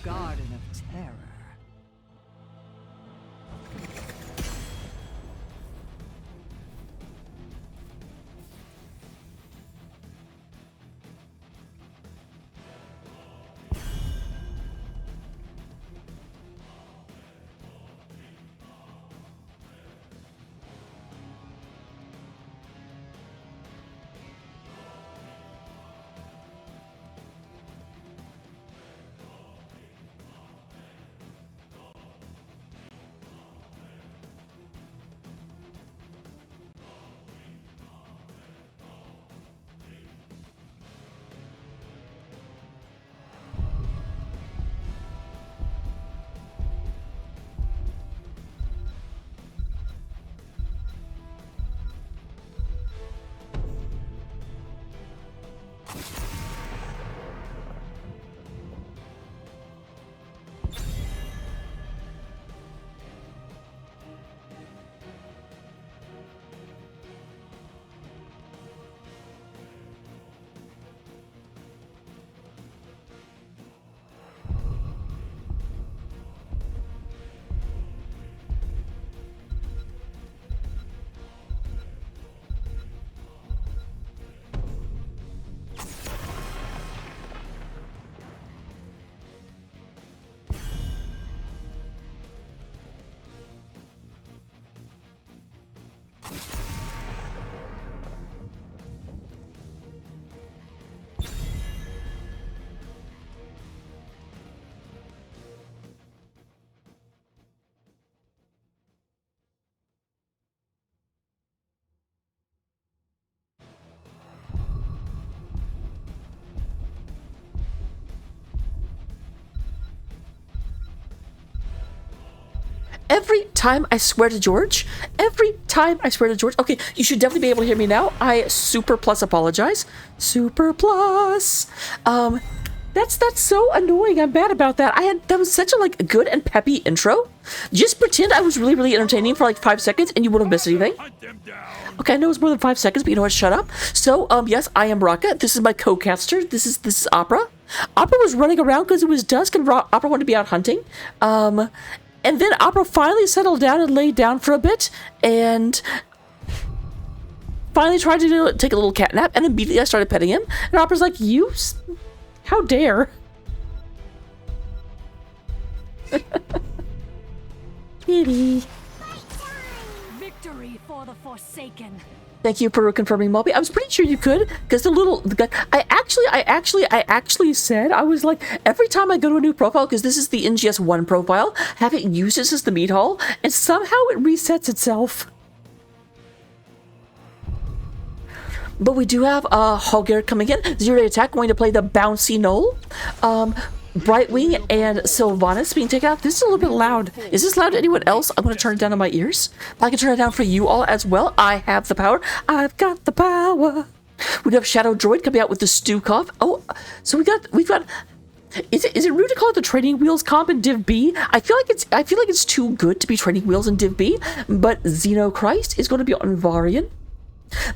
Garden of Terror. Every time I swear to George, okay, you should definitely be able to hear me now. I super plus apologize. Super plus. That's so annoying. I'm bad about that. That was such a like good and peppy intro. Just pretend I was really entertaining for like 5 seconds and you wouldn't miss anything. Okay, I know it's more than 5 seconds, but you know what? Shut up. So, yes, I am Raka. This is my co-caster. This is Opera. Opera was running around because it was dusk and Opera wanted to be out hunting. And then Opera finally settled down and laid down for a bit, and finally tried to take a little cat nap, and immediately I started petting him, and Opera's like, how dare? Kitty. Victory for the Forsaken. Thank you for confirming, Moby. I was pretty sure you could, because the guy, I actually said, I was like, every time I go to a new profile, because this is the NGS1 profile, have it use this as the meat hall, and somehow it resets itself. But we do have Holger coming in. Zero attack, going to play the Bouncy Knoll. Brightwing and Sylvanas being taken out. This is a little bit loud. Is this loud to anyone else? I'm going to turn it down on my ears. But I can turn it down for you all as well. I have the power. I've got the power. We have Shadow Droid coming out with the Stew Cough. Oh, so we've got. Is it rude to call it the Training Wheels comp in Div B? I feel like it's too good to be Training Wheels in Div B. But Xenochrist is going to be on Varian.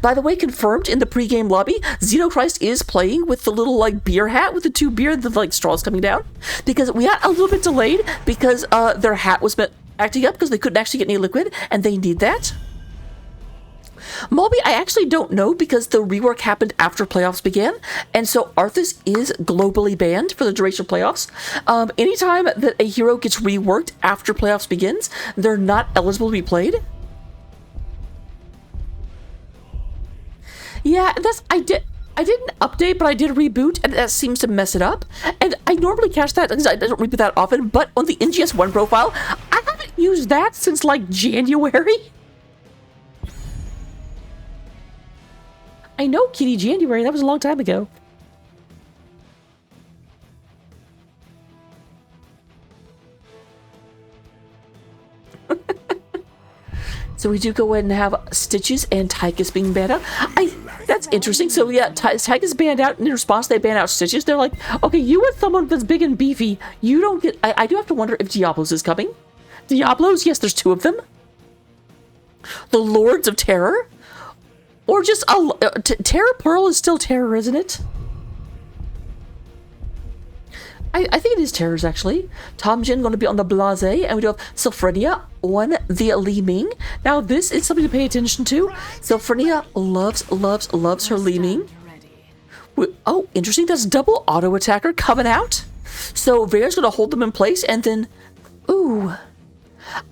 By the way, confirmed in the pre-game lobby, Xenochrist is playing with the little, like, beer hat with the 2 beer, the, like, straws coming down. Because we got a little bit delayed because their hat was acting up because they couldn't actually get any liquid, and they need that. Mulby, I actually don't know because the rework happened after playoffs began, and so Arthas is globally banned for the duration of playoffs. Anytime that a hero gets reworked after playoffs begins, they're not eligible to be played. Yeah, I didn't update, but I did reboot, and that seems to mess it up. And I normally catch that because I don't reboot that often, but on the NGS1 profile, I haven't used that since, like, January. I know, Kitty, January, that was a long time ago. So we do go ahead and have Stitches and Tychus being banned out. That's interesting. So yeah, Tychus banned out, and in response they ban out Stitches. They're like, okay, you want someone that's big and beefy. You don't get... I do have to wonder if Diablos is coming. Diablos? Yes, there's 2 of them. The Lords of Terror? Or just... Terror Pearl is still Terror, isn't it? I think it is terrors, actually. Tom Jin going to be on the Blase, and we do have Sylphrenia on the Li Ming. Now, this is something to pay attention to. Sylphrenia loves her Li Ming. Oh, interesting. That's double auto attacker coming out. So Vera's going to hold them in place, and then... Ooh...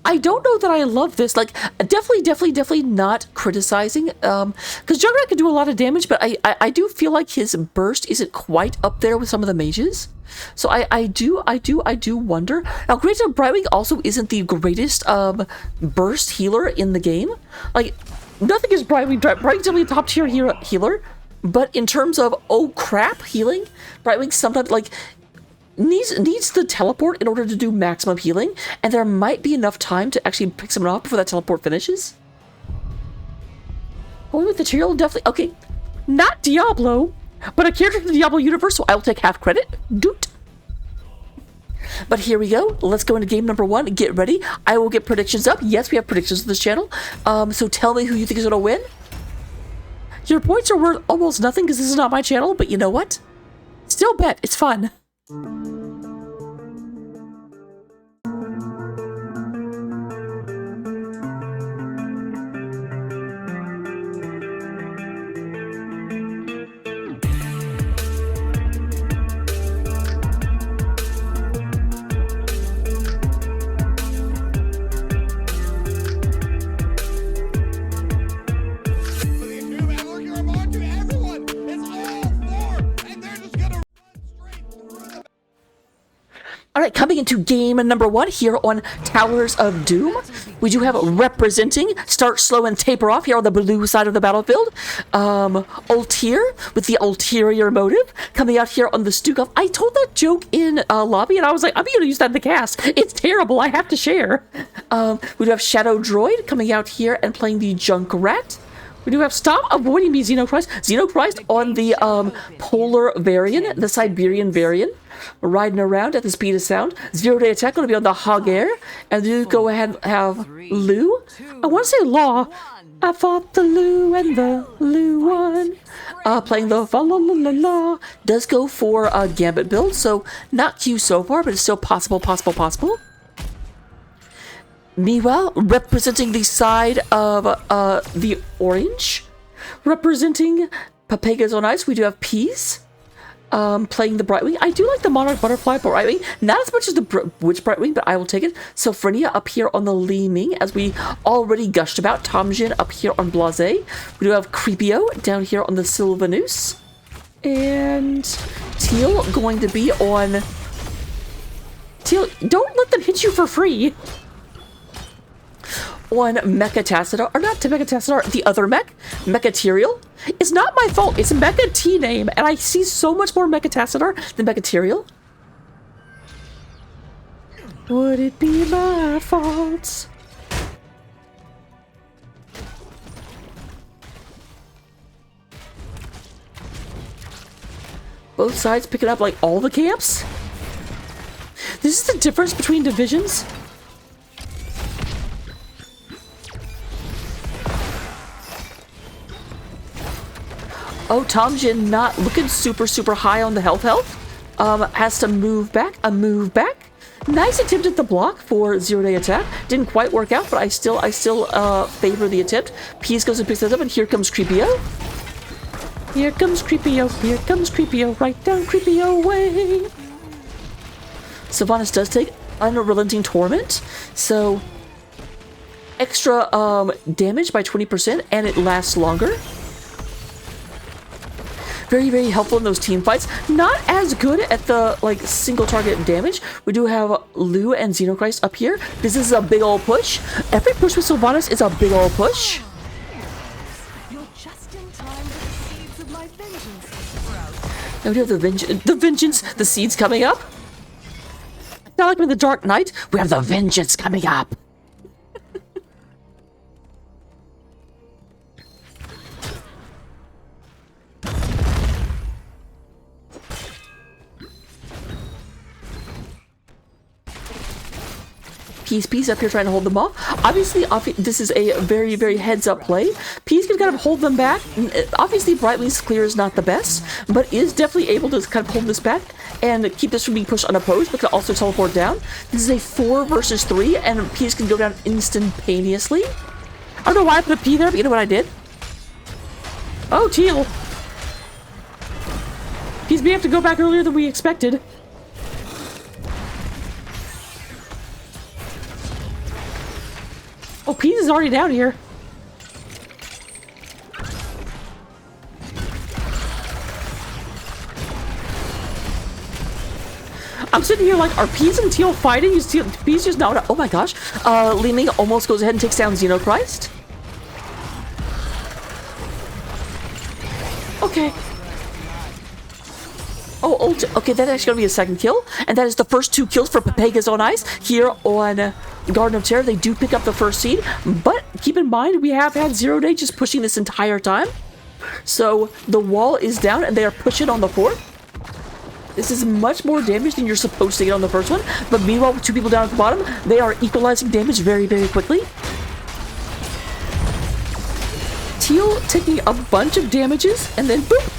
I don't know that I love this. Like, definitely not criticizing. Because Juggernaut can do a lot of damage, but I do feel like his burst isn't quite up there with some of the mages. So I do wonder. Now, granted, Brightwing also isn't the greatest burst healer in the game. Like, nothing is Brightwing. Brightwing's definitely a top tier healer. But in terms of, oh crap, healing, Brightwing sometimes, like... needs the teleport in order to do maximum healing, and there might be enough time to actually pick someone off before that teleport finishes. Going with the material, definitely. Okay, not Diablo, but a character from the Diablo universe, so I will take half credit. Doot. But here we go. Let's go into game number 1. Get ready. I will get predictions up. Yes, we have predictions on this channel. So tell me who you think is going to win. Your points are worth almost nothing because this is not my channel, but you know what? Still bet. It's fun. Alright, coming into game number 1 here on Towers of Doom. We do have representing Start Slow and Taper Off here on the blue side of the battlefield. Ultir with the ulterior motive coming out here on the Stukov. I told that joke in lobby and I was like, I'm going to use that in the cast. It's terrible. I have to share. We do have Shadow Droid coming out here and playing the Junkrat. We do have Stop Avoiding Me, Xenochrist. Xenochrist on the Polar variant, the Siberian variant. Riding around at the speed of sound. 0-day attack going to be on the Hog Air. And then go ahead and have Lu. I want to say Law. I fought the Lu and the Lu won. Playing the fa la la la la. Does go for a Gambit build. So not Q so far, but it's still possible. Meanwhile, representing the side of the orange. Representing Pepegas on Ice, we do have Peas. Playing the Brightwing. I do like the Monarch Butterfly Brightwing. Not as much as the Witch Brightwing, but I will take it. Sylphrenia up here on the Li Ming, as we already gushed about. Tom Jin up here on Blase. We do have Creepio down here on the Sylvanus. And Teal going to be on... Teal, don't let them hit you for free. On Mecha Tassadar, or not to Mecha Tassadar, the other mech, Mechaterial. It's not my fault, it's a Mecha T name, and I see so much more Mecha Tassadar than Mechaterial. Would it be my fault? Both sides picking up like all the camps? This is the difference between divisions. Oh, Tom Jin not looking super high on the health. Has to move back. Nice attempt at the block for 0-day attack. Didn't quite work out, but I still favor the attempt. Peace goes and picks that up, and here comes Creepio. Here comes Creepio. Right down Creepio way. Sylvanus does take Unrelenting Torment, so extra damage by 20%, and it lasts longer. Very helpful in those team fights. Not as good at the like single target damage. We do have Lu and Xenochrist up here. This is a big old push. Every push with Sylvanus is a big old push. You're just in time for the seeds of my vengeance to sprout. And we have the vengeance, the seeds coming up. Not like in the Dark Knight, we have the vengeance coming up. Peace up here trying to hold them off. Obviously, this is a very heads-up play. Peace can kind of hold them back. Obviously, Brightwing's clear is not the best, but is definitely able to kind of hold this back. and keep this from being pushed unopposed, but can also teleport down. This is a 4 versus 3, and P's can go down instantaneously. I don't know why I put a P there, but you know what I did? Oh, teal. P's may have to go back earlier than we expected. Oh, P's is already down here. I'm sitting here like, are Peas and Teal fighting? Is Peas just not? Oh my gosh. Li Ming almost goes ahead and takes down Xenochrist. Okay. Oh, okay, that's actually gonna be a second kill. And that is the first 2 kills for Pepegas on Ice here on Garden of Terror. They do pick up the first seed, but keep in mind, we have had 0 Day just pushing this entire time. So the wall is down and they are pushing on the 4th. This is much more damage than you're supposed to get on the first one. But meanwhile, with 2 people down at the bottom, they are equalizing damage very, very quickly. Teal taking a bunch of damages, and then boop.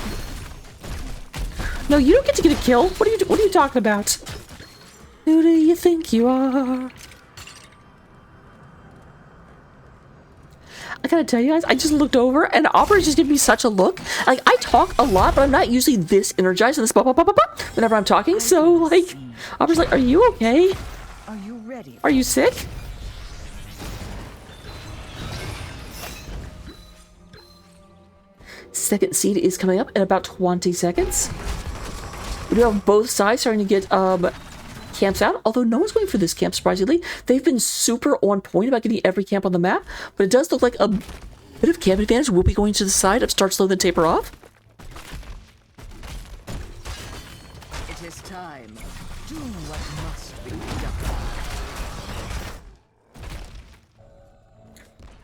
No, you don't get to get a kill. What are you talking about? Who do you think you are? I gotta tell you guys, I just looked over and Opera just gave me such a look. Like, I talk a lot, but I'm not usually this energized and this whenever I'm talking. So, like, Opera's like, are you okay? Are you ready? Are you sick? Second seed is coming up in about 20 seconds. We do have both sides starting to get camps out, although no one's going for this camp, surprisingly. They've been super on point about getting every camp on the map, but it does look like a bit of camp advantage will be going to the side of start slow then taper off. It is time. Do what must be done.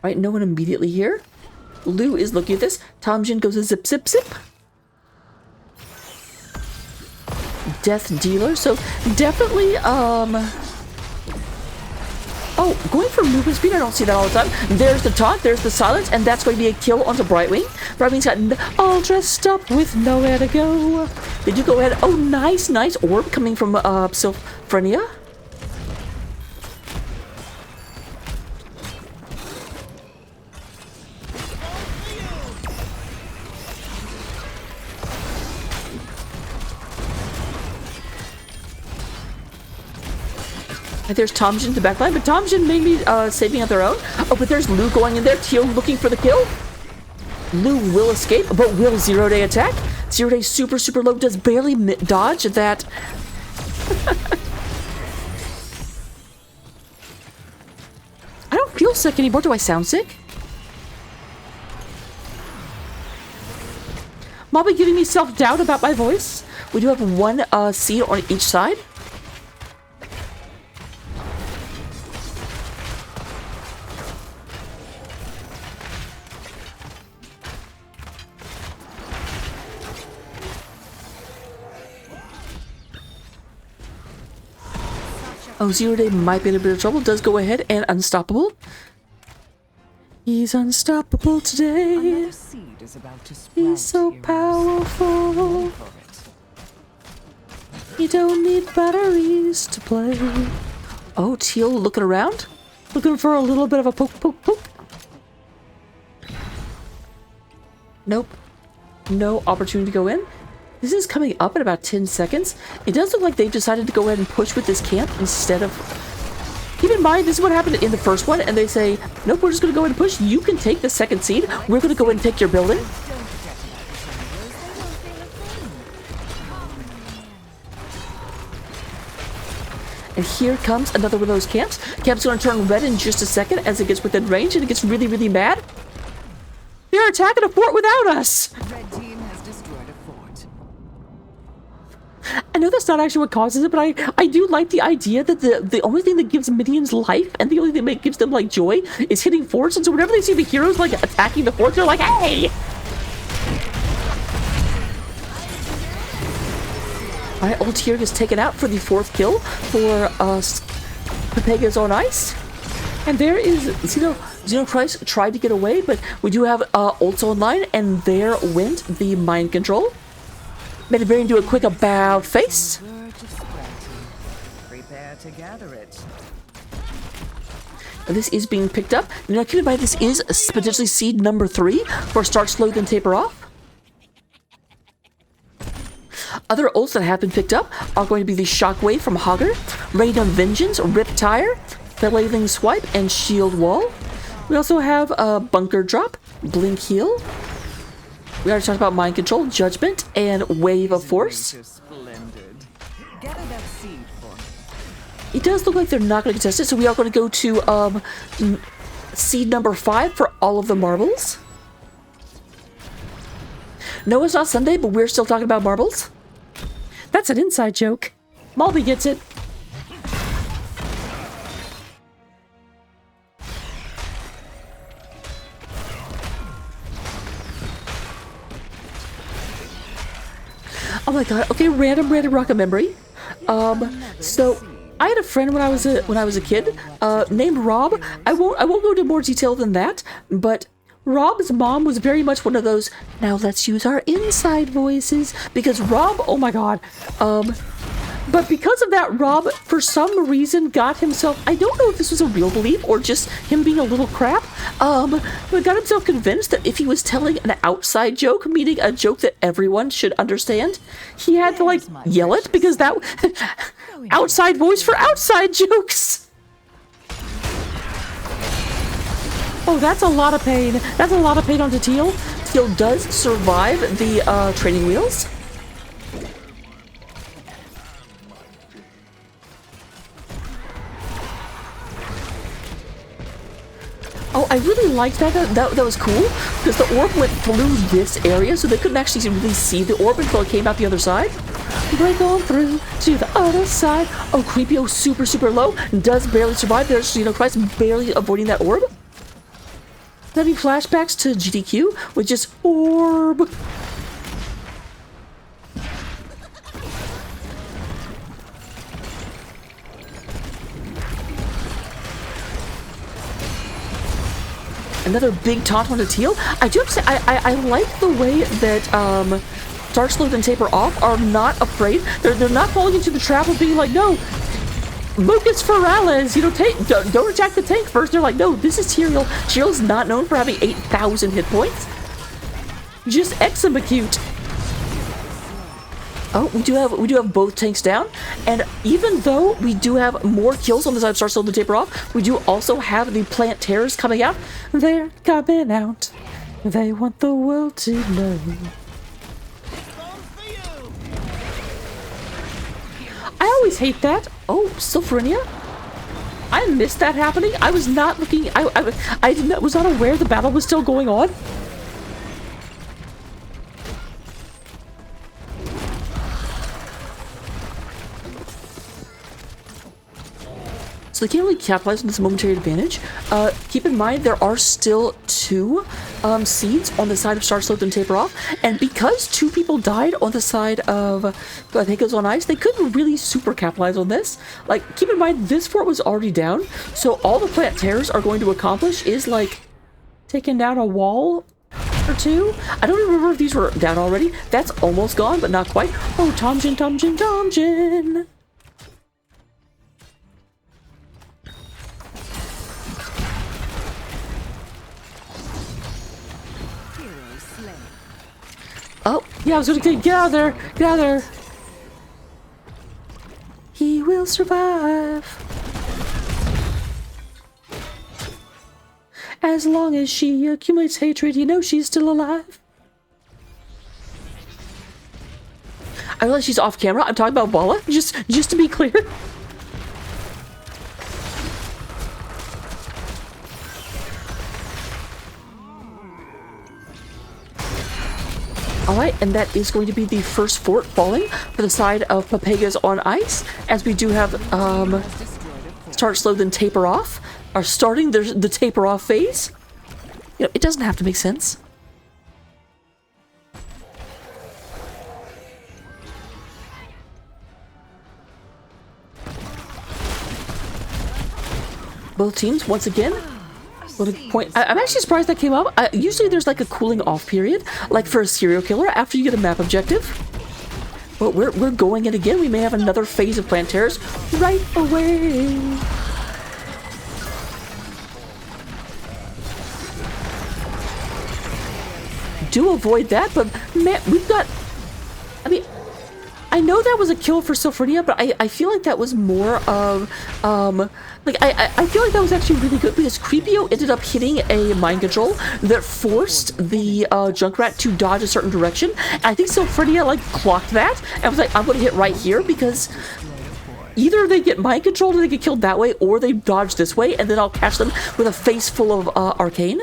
Right, no one immediately here. Lou is looking at this. Tamjin goes a zip, zip, zip. Death dealer, so definitely oh, going for movement speed, I don't see that all the time. There's the taunt, there's the silence, and that's going to be a kill onto Brightwing. Brightwing's got all dressed up with nowhere to go. They do go ahead. Oh, nice orb coming from Sylphrenia. There's Tamjin in the backline, but Tamjin may be saving on their own. Oh, but there's Lu going in there. Teal looking for the kill. Lu will escape, but will 0 Day attack. 0 Day super, super low, does barely dodge that. I don't feel sick anymore. Do I sound sick? Mom be giving me self-doubt about my voice. We do have 1 seed on each side. Oh, 0 Day might be in a bit of trouble. Does go ahead and unstoppable. He's unstoppable today. He's so powerful. You don't need batteries to play. Oh, Teal looking around. Looking for a little bit of a poke, poke, poke. Nope. No opportunity to go in. This is coming up in about 10 seconds. It does look like they've decided to go ahead and push with this camp instead of... Keep in mind, this is what happened in the first one, and they say, nope, we're just going to go ahead and push. You can take the second seed. We're going to go ahead and take your building. And here comes another one of those camps. Camp's going to turn red in just a second as it gets within range, and it gets really, really mad. They're attacking a fort without us! Red team has destroyed a fort. I know that's not actually what causes it, but I do like the idea that the only thing that gives minions life and the only thing that gives them, like, joy is hitting forts. And so whenever they see the heroes, like, attacking the fort, they're like, hey! Alright, ult here gets taken out for the 4th kill for Pepegas on Ice. And there is Xenochrist tried to get away, but we do have ults online, and there went the mind control. Made it very into a quick about face. Verge of sprouting. Prepare to gather it. This is being picked up. Now, keep in mind, this is potentially seed number 3 for Start Slow Then Taper Off. Other ults that have been picked up are going to be the Shockwave from Hogger, Radiant Vengeance, Rip Tire, Filleting Swipe, and Shield Wall. We also have a Bunker Drop, Blink Heal. We already talked about Mind Control, Judgment, and Wave of Force. Splendid. Gather that seed for me. It does look like they're not going to contest it, so we are going to go to seed number 5 for all of the marbles. No, it's not Sunday, but we're still talking about marbles. That's an inside joke. Malby gets it. Oh my god. Okay, random rocket memory. So I had a friend when I was a kid, named Rob. I won't go into more detail than that, but Rob's mom was very much one of those, now let's use our inside voices, because Rob, oh my god, but because of that, Rob, for some reason, got himself, I don't know if this was a real belief or just him being a little crap, but got himself convinced that if he was telling an outside joke, meaning a joke that everyone should understand, he had to, like, yell it, because that, outside voice for outside jokes. Oh, that's a lot of pain. That's a lot of pain onto Teal. Teal does survive the training wheels. Oh, I really liked that. That was cool, because the orb went through this area, so they couldn't actually really see the orb until it came out the other side. Break on through to the other side. Oh, Creepio super, super low. Does barely survive. There's, Christ barely avoiding that orb. Then we flashbacks to GDQ with just orb. Another big taunt on the Teal. I do have to say, I like the way that Start Slow Then Taper Off are not afraid. They're not falling into the trap of being like, no, Lucas Ferrales, don't attack the tank first. They're like, no, this is Tyrael. Tyrael's not known for having 8,000 hit points. Just execute. Oh, we do have both tanks down, and even though we do have more kills on the side of Start Slow Then Taper Off, we do also have the plant terrors coming out. They're coming out. They want the world to know. I always hate that. Oh, Sylphurinia? I missed that happening. I was not looking. I was not aware the battle was still going on. So they can't really capitalize on this momentary advantage. Keep in mind there are still 2 seeds on the side of Start Slow Then Taper Off, and because 2 people died on the side of Pepegas on Ice, they couldn't really super capitalize on this. Like, keep in mind this fort was already down, so all the plant terrors are going to accomplish is like taking down a wall or 2. I don't even remember if these were down already. That's almost gone, but not quite. Oh, Tomjin, Tomjin, Tomjin. Oh, yeah, I was gonna say, get out of there! Get out of there! He will survive. As long as she accumulates hatred, she's still alive. I realize she's off camera. I'm talking about Bala, just to be clear. Alright, and that is going to be the first fort falling for the side of Pepegas on Ice, as we do have Start Slow Then Taper Off, are starting the taper off phase. It doesn't have to make sense. Both teams, once again, point. I'm actually surprised that came up. Usually there's like a cooling off period, like for a serial killer after you get a map objective. But we're going in again. We may have another phase of plant terrors right away. Do avoid that, but man, we've got... I mean, I know that was a kill for Sophronia, but I feel like that was more of, like, I feel like that was actually really good because Creepio ended up hitting a mind control that forced the Junkrat to dodge a certain direction. And I think Sophronia, like, clocked that and was like, I'm going to hit right here because either they get mind controlled and they get killed that way, or they dodge this way, and then I'll catch them with a face full of arcane.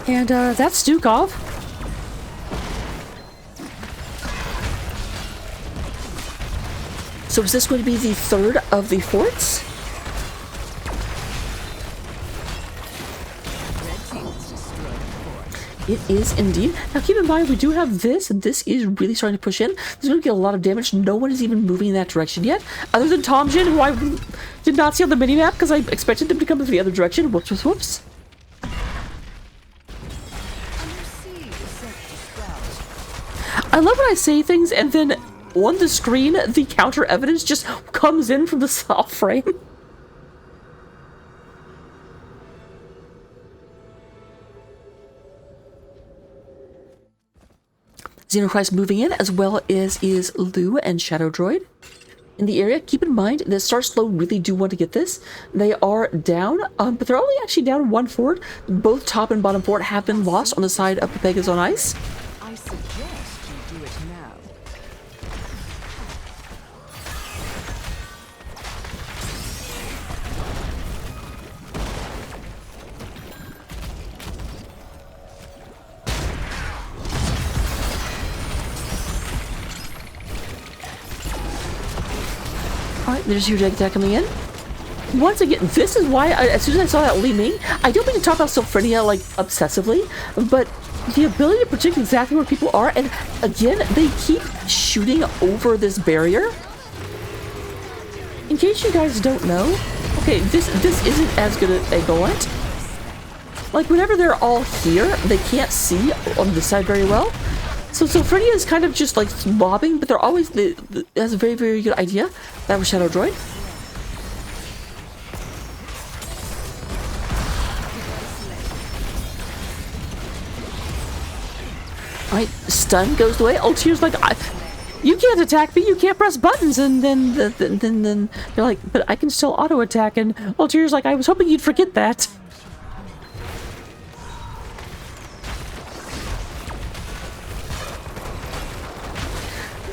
And that's Stukov. So is this going to be the third of the forts? It is indeed. Now keep in mind, we do have this, and this is really starting to push in. This is going to get a lot of damage. No one is even moving in that direction yet, other than Tom Jin, who I did not see on the minimap because I expected them to come from the other direction. Whoops, whoops, whoops. I love when I say things and then on the screen the counter evidence just comes in from the soft frame. Xenochrist moving in, as well as is Lou and Shadow Droid in the area. Keep in mind that Star Slow really do want to get this. They are down, but they're only actually down one fort. Both top and bottom fort have been lost on the side of Pepegas on ice. I suggest you do it now. Alright, there's your attack coming in. Once again, this is why, as soon as I saw that Li Ming, I don't mean to talk about Sophronia, like, obsessively, but the ability to predict exactly where people are, and again, they keep shooting over this barrier. In case you guys don't know, okay, this isn't as good a Golent. Like, whenever they're all here, they can't see on this side very well. So Sophronia is kind of just like mobbing, but they're always, has a very, very good idea. That was Shadow Droid. Alright, stun goes away. Ultier's like, you can't attack me, you can't press buttons, and then they're like, but I can still auto attack, and Ultier's like, I was hoping you'd forget that.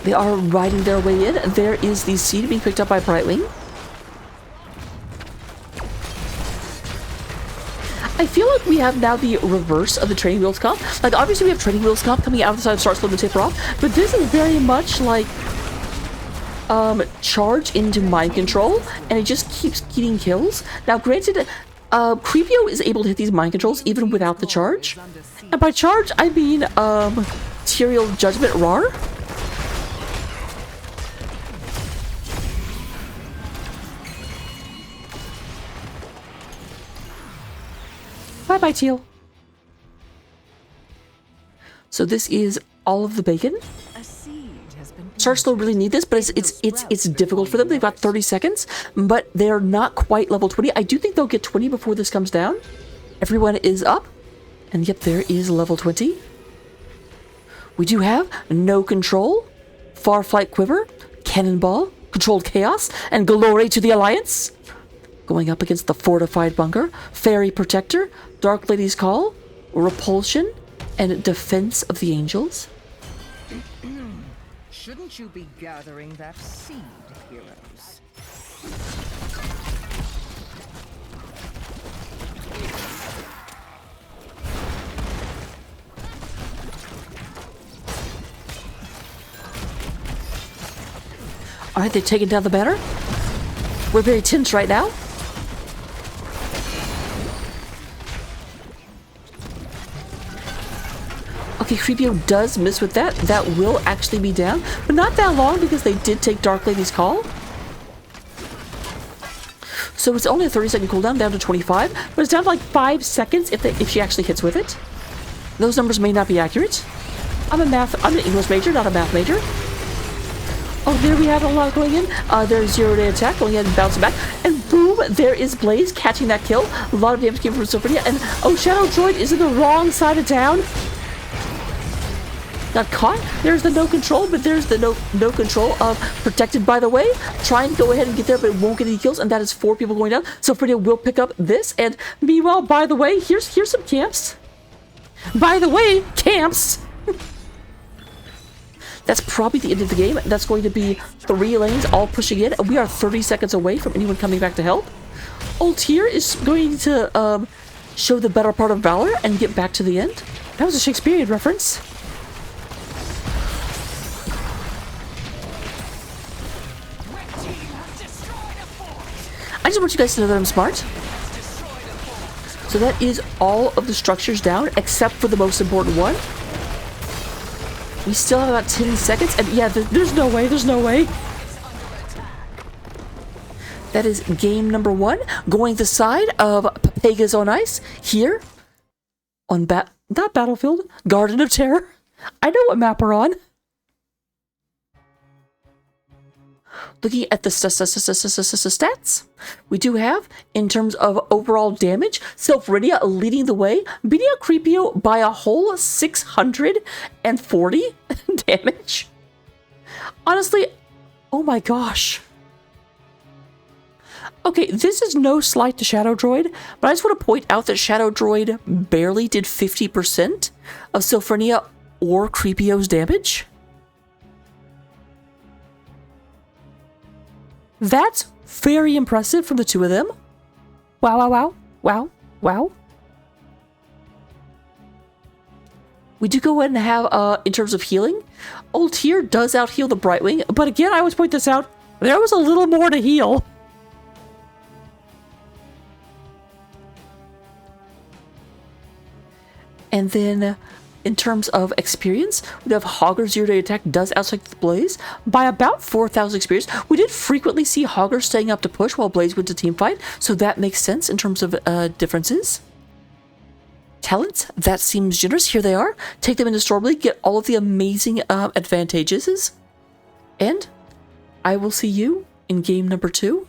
They are riding their way in. There is the seed being picked up by Brightwing. I feel like we have now the reverse of the training wheels comp. Like, obviously we have training wheels comp coming out of the side of Start Slow to taper off, but this is very much like charge into mind control, and it just keeps getting kills. Now, granted, Creepio is able to hit these mind controls even without the charge. And by charge, I mean Tyrael Judgment RAR. Bye-bye, Teal. So this is all of the bacon. Start Slow really need this, but it's difficult for them. They've got 30 seconds, but they're not quite level 20. I do think they'll get 20 before this comes down. Everyone is up, and yep, there is level 20. We do have No Control, Farflight Quiver, Cannonball, Controlled Chaos, and Glory to the Alliance. Going up against the Fortified Bunker, Fairy Protector, Dark Lady's Call, Repulsion, and Defense of the Angels. Shouldn't you be gathering that seed, heroes? Alright, they're taking down the banner. We're very tense right now. Okay, Creepio does miss with that. That will actually be down, but not that long because they did take Dark Lady's Call. So it's only a 30-second cooldown, down to 25, but it's down to like 5 seconds if she actually hits with it. Those numbers may not be accurate. I'm an English major, not a math major. Oh, there we have a lot going in. There's zero-day attack, going ahead and bouncing back. And boom, there is Blaze catching that kill. A lot of damage came from Sophia. And oh, Shadow Droid is in the wrong side of town. Got caught. There's the no control, but there's the no control of protected by the way. Trying to go ahead and get there, but it won't get any kills. And that is 4 people going down. So Fredia will pick up this. And meanwhile, by the way, here's some camps. By the way, camps. That's probably the end of the game. That's going to be 3 lanes all pushing in. We are 30 seconds away from anyone coming back to help. Altair is going to show the better part of Valor and get back to the end. That was a Shakespearean reference. I just want you guys to know that I'm smart. So that is all of the structures down, except for the most important one. We still have about 10 seconds, and yeah, there's no way, there's no way. That is game number 1, going the side of Pepegas on ice, here, on not Battlefield, Garden of Terror. I know what map we're on. Looking at the stats, we do have, in terms of overall damage, Silpharidia leading the way, beating out Creepio by a whole 640 damage. Honestly, oh my gosh. Okay, this is no slight to Shadow Droid, but I just want to point out that Shadow Droid barely did 50% of Silpharidia or Creepio's damage. That's very impressive from the 2 of them. Wow, wow, wow, wow, wow. We do go ahead and have, in terms of healing, Altair does out-heal the Brightwing, but again, I always point this out, there was a little more to heal. And then, in terms of experience, we have Hogger zero-day attack does outstrike the Blaze by about 4,000 experience. We did frequently see Hogger staying up to push while Blaze went to team fight, so that makes sense in terms of differences. Talents, that seems generous. Here they are. Take them into Stormblade, get all of the amazing advantages. And I will see you in game number 2.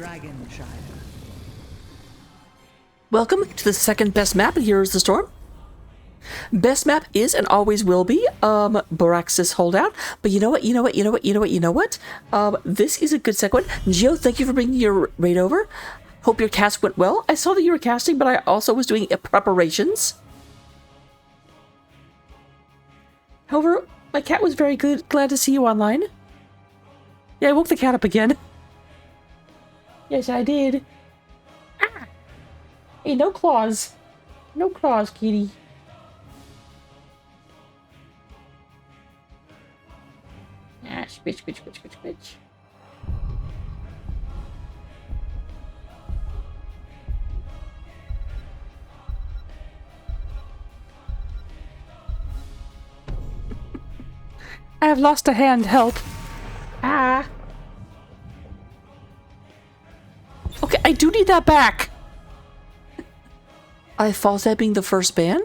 Dragonshire. Welcome to the second best map in Heroes of the Storm. Best map is and always will be Baraxis Holdout. But you know what? This is a good second one. Geo, thank you for bringing your raid over. Hope your cast went well. I saw that you were casting, but I also was doing preparations. However, my cat was very good. Glad to see you online. Yeah, I woke the cat up again. Yes, I did. Ah! Hey, no claws. No claws, kitty. Ah, bitch. I have lost a hand, help. Ah. Okay, I do need that back. I false that being the first ban.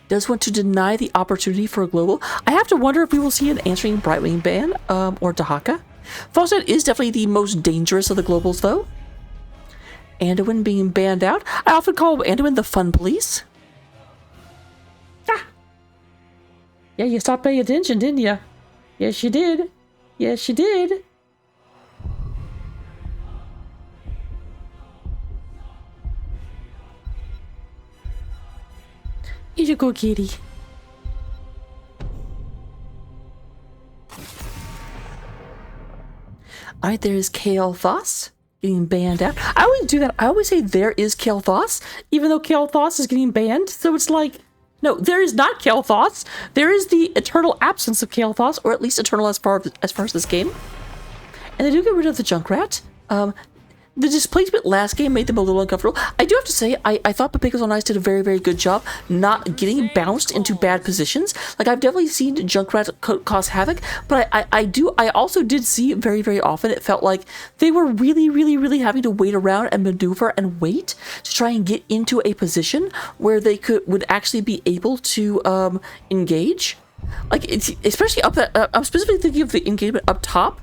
Does want to deny the opportunity for a global. I have to wonder if we will see an answering Brightwing ban, or Dahaka. Falsehead is definitely the most dangerous of the globals, though. Anduin being banned out. I often call Anduin the fun police. Ah! Yeah, you stopped paying attention, didn't you? Yes, you did. Yes, you did. Here you go, kitty. Alright, there is Kael'thas getting banned out. I always do that. I always say there is Kael'thas, even though Kael'thas is getting banned. So it's like, no, there is not Kael'thas. There is the eternal absence of Kael'thas, or at least eternal as far as this game. And they do get rid of the Junkrat. The displacement last game made them a little uncomfortable. I do have to say, I thought Pepegas on Ice did a very, very good job not getting bounced into bad positions. Like, I've definitely seen Junkrat cause havoc, but I also did see very, very often it felt like they were really having to wait around and maneuver and wait to try and get into a position where they would actually be able to engage. Like, especially up that, I'm specifically thinking of the engagement up top,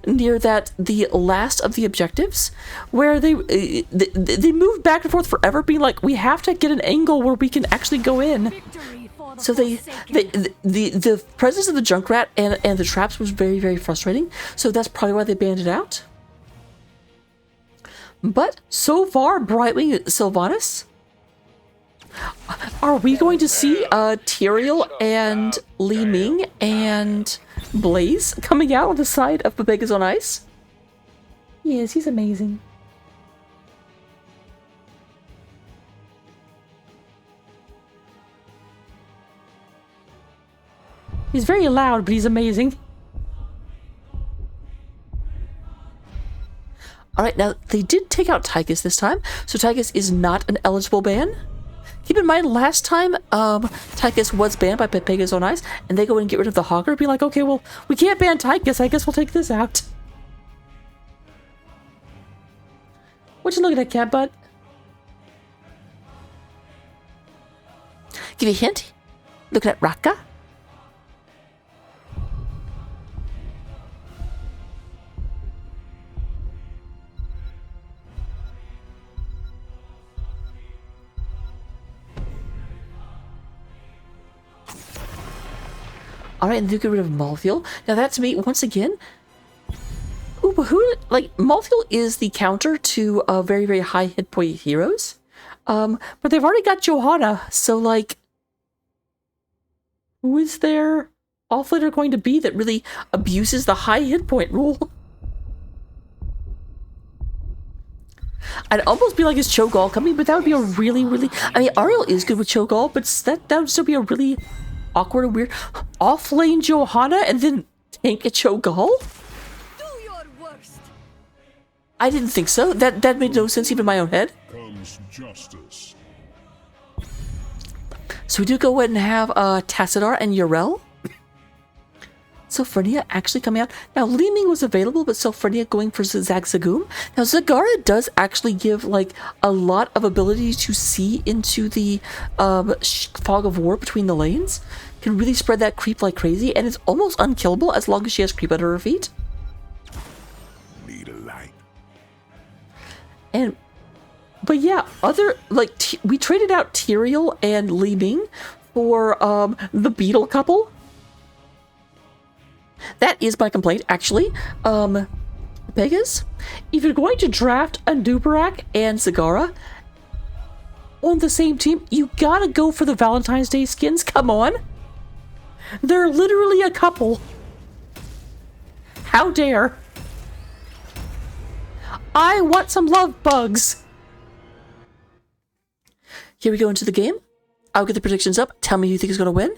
near the last of the objectives, where they moved back and forth forever, being like, we have to get an angle where we can actually go in. So the presence of the Junkrat and the traps was very, very frustrating. So that's probably why they banned it out. But so far, Brightwing Sylvanas. Are we going to see Tyrael and Li Ming and Blaze coming out on the side of Pepegas on Ice? Yes, he's amazing. He's very loud, but he's amazing. Alright, now they did take out Tychus this time, so Tychus is not an eligible ban. Keep in mind, last time, Tychus was banned by Pepegas on Ice, and they go and get rid of the Hogger, be like, okay, well, we can't ban Tychus, I guess we'll take this out. What you looking at, cat butt? Give you a hint? Looking at Raka? Alright, and they get rid of Malthael. Now that to me, once again, ooh, but who, like, Malthael is the counter to very, very high hit point heroes. But they've already got Johanna, so like, who is their offlaner going to be that really abuses the high hit point rule? I'd almost be like, is Cho'Gall coming? But that would be a really, I mean, Ariel is good with Cho'Gall, but that would still be a really awkward and weird off-lane Johanna and then tank a Cho'Gall? Do your worst. I didn't think so. That made no sense even in my own head. Comes justice. So we do go ahead and have Tassadar and Yrel. Sophronia actually coming out. Now, Li Ming was available, but Sophronia going for Zagzagoon. Now, Zagara does actually give, like, a lot of ability to see into the fog of war between the lanes. can really spread that creep like crazy, and it's almost unkillable as long as she has creep under her feet. Need a light. But yeah, we traded out Tyrael and Li Ming for the beetle couple. That is my complaint, actually. Pepegas, if you're going to draft a Duperak and Zagara on the same team, you gotta go for the Valentine's Day skins. Come on. They're literally a couple. How dare. I want some love bugs. Here we go into the game. I'll get the predictions up. Tell me who you think is going to win.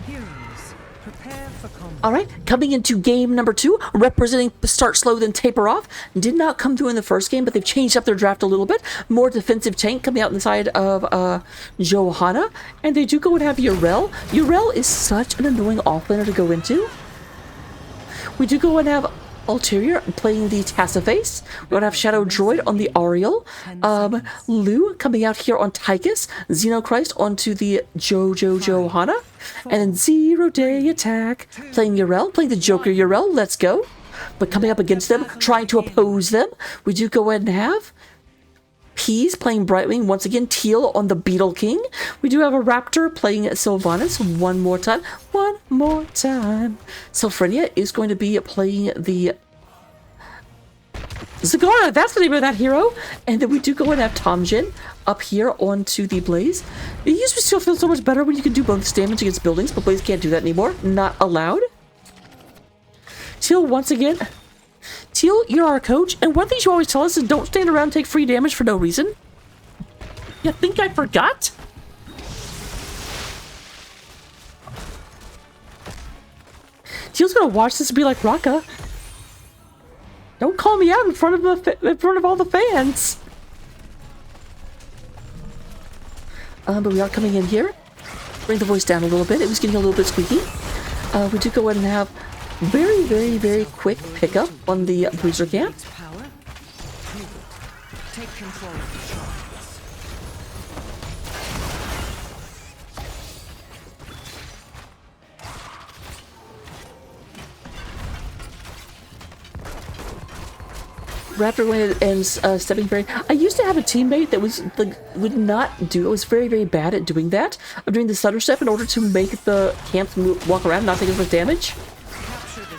Heroes, prepare for combat. All right, coming into game number 2, representing start slow then taper off. Did not come through in the first game, but they've changed up their draft a little bit. More defensive tank coming out on the side of Johanna, and they do go and have Yrel. Yrel is such an annoying offlaner to go into. We do go and have Ulterior playing the Tassiface. We're going to have Shadow Droid on the Ariel. Lu coming out here on Tychus. Xenochrist onto the Johanna. And then Zero Day Attack playing Yrel, playing the Joker Yrel. Let's go. But coming up against them, trying to oppose them, we do go ahead and have Peas playing Brightwing. Once again, Teal on the Beetle King. We do have a Raptor playing Sylvanas one more time. One more time. Sylphrenia is going to be playing the Zagara. That's the name of that hero. And then we do go and have Tomjin up here onto the Blaze. It used to still feel so much better when you could do bonus damage against buildings, but Blaze can't do that anymore. Not allowed. Teal once again. Teal, you're our coach, and one thing you always tell us is don't stand around and take free damage for no reason. You think I forgot? Teal's gonna watch this and be like, Raka, don't call me out in front of all the fans. But we are coming in here. Bring the voice down a little bit. It was getting a little bit squeaky. We do go ahead and have very, very, very quick pickup on the Bruiser Camp. Power. Take control of the shards. Raptor went and stepping very. I used to have a teammate that was would not do. It was very, very bad at doing that. Of doing the stutter step in order to make the camps walk around and not take as much damage.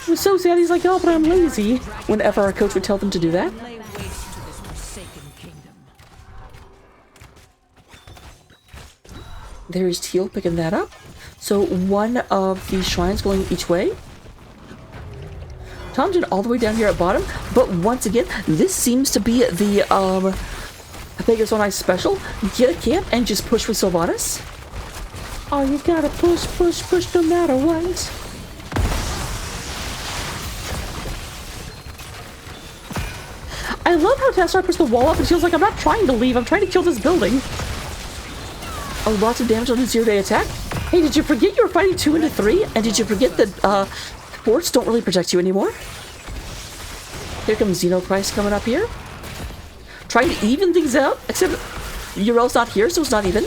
It was so sad. He's like, oh, but I'm lazy. Whenever our coach would tell them to do that. Lay waste to this forsaken kingdom. There's Teal picking that up. So one of the shrines going each way. Tomjin all the way down here at bottom. But once again, this seems to be the Pepegas on Ice special. Get a camp and just push with Sylvanas. Oh, you gotta push, push, push no matter what. I love how Tessar puts the wall up and she was like, I'm not trying to leave, I'm trying to kill this building. Oh, lots of damage on the zero-day attack. Hey, did you forget you were fighting 2 into 3? And did you forget that forts don't really protect you anymore? Here comes Xenochrist coming up here. Trying to even things out, except Yrel's not here, so it's not even.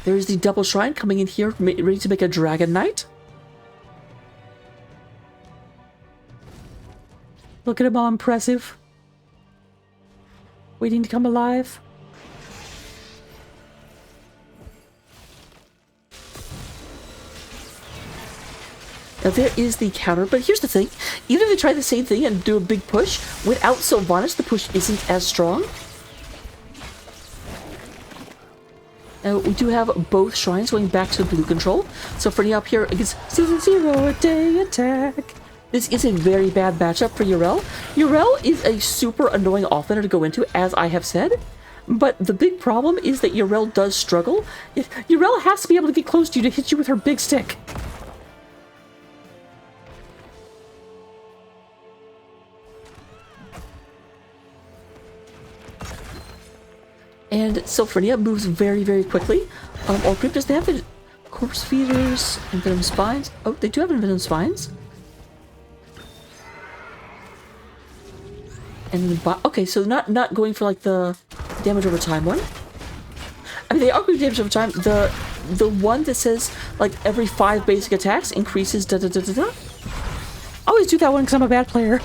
There's the double shrine coming in here, ready to make a Dragon Knight. Look at him, all impressive. Waiting to come alive. Now there is the counter, but here's the thing. Even if they try the same thing and do a big push, without Sylvanas, the push isn't as strong. Now, we do have both shrines going back to blue control. So for up here against Zero Day Attack. This is a very bad matchup for Yrel. Yrel is a super annoying offlaner to go into, as I have said. But the big problem is that Yrel does struggle. Yrel has to be able to get close to you to hit you with her big stick. Sylphria moves very, very quickly. Or Grip, does they have the corpse feeders and venom spines? Oh, they do have venom spines. And the okay, so not going for like the damage over time one. I mean, they are going damage over time. The one that says like every 5 basic attacks increases da da da da da. I always do that one because I'm a bad player.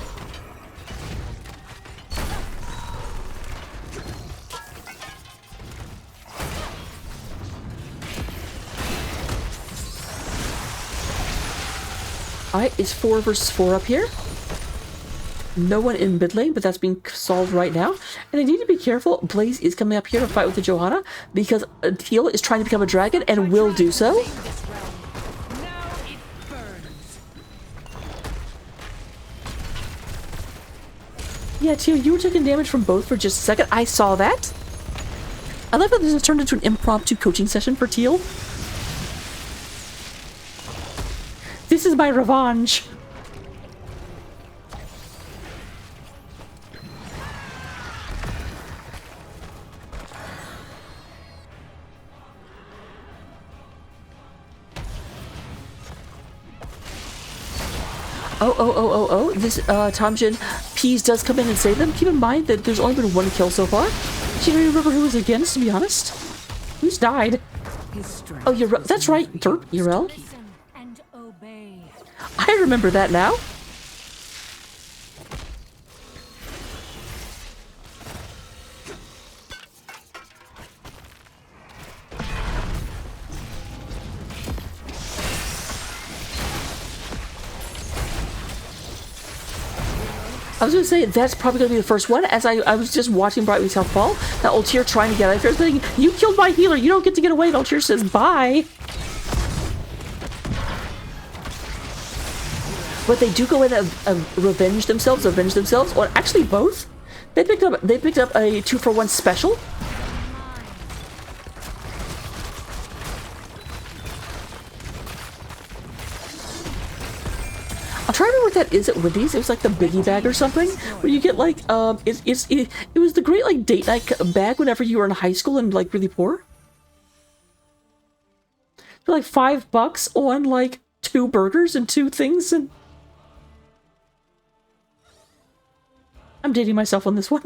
Alright, it's 4 versus 4 up here. No one in mid lane, but that's being solved right now. And I need to be careful. Blaze is coming up here to fight with the Johanna because Teal is trying to become a dragon and will do so. Yeah, Teal, you were taking damage from both for just a second. I saw that. I love how this has turned into an impromptu coaching session for Teal. This is my revenge. Oh. This, Tamjin Peas does come in and save them. Keep in mind that there's only been 1 kill so far. She don't even remember who was against, to be honest. Who's died? Oh, that's right, Derp, Urel. And obey. I remember that now. I was gonna say, that's probably gonna be the first one, as I was just watching Brightwing's health fall. That Ultier trying to get out of here, thinking, you killed my healer, you don't get to get away, and Ultier says, bye. But they do go in and avenge themselves, or actually both. They picked up a 2-for-1 special. I'm trying to remember what that is at Wendy's. It was like the biggie bag or something, where you get like it was the great like date night bag whenever you were in high school and like really poor. For like $5 on like 2 burgers and 2 things, and I'm dating myself on this one.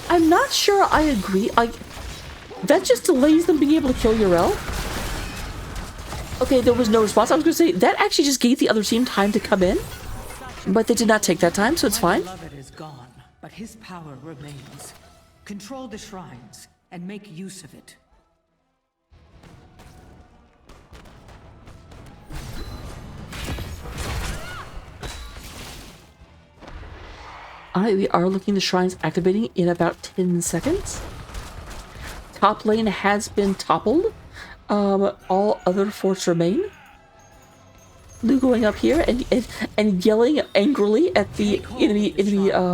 I'm not sure I agree. That just delays them being able to kill Urel. Okay, there was no response. I was going to say, that actually just gave the other team time to come in. But they did not take that time, so it's fine. My beloved is gone, but his power remains. Control the shrines and make use of it. Alright, we are looking the shrines activating in about 10 seconds. Top lane has been toppled. All other forts remain. Lu going up here and yelling angrily at the enemy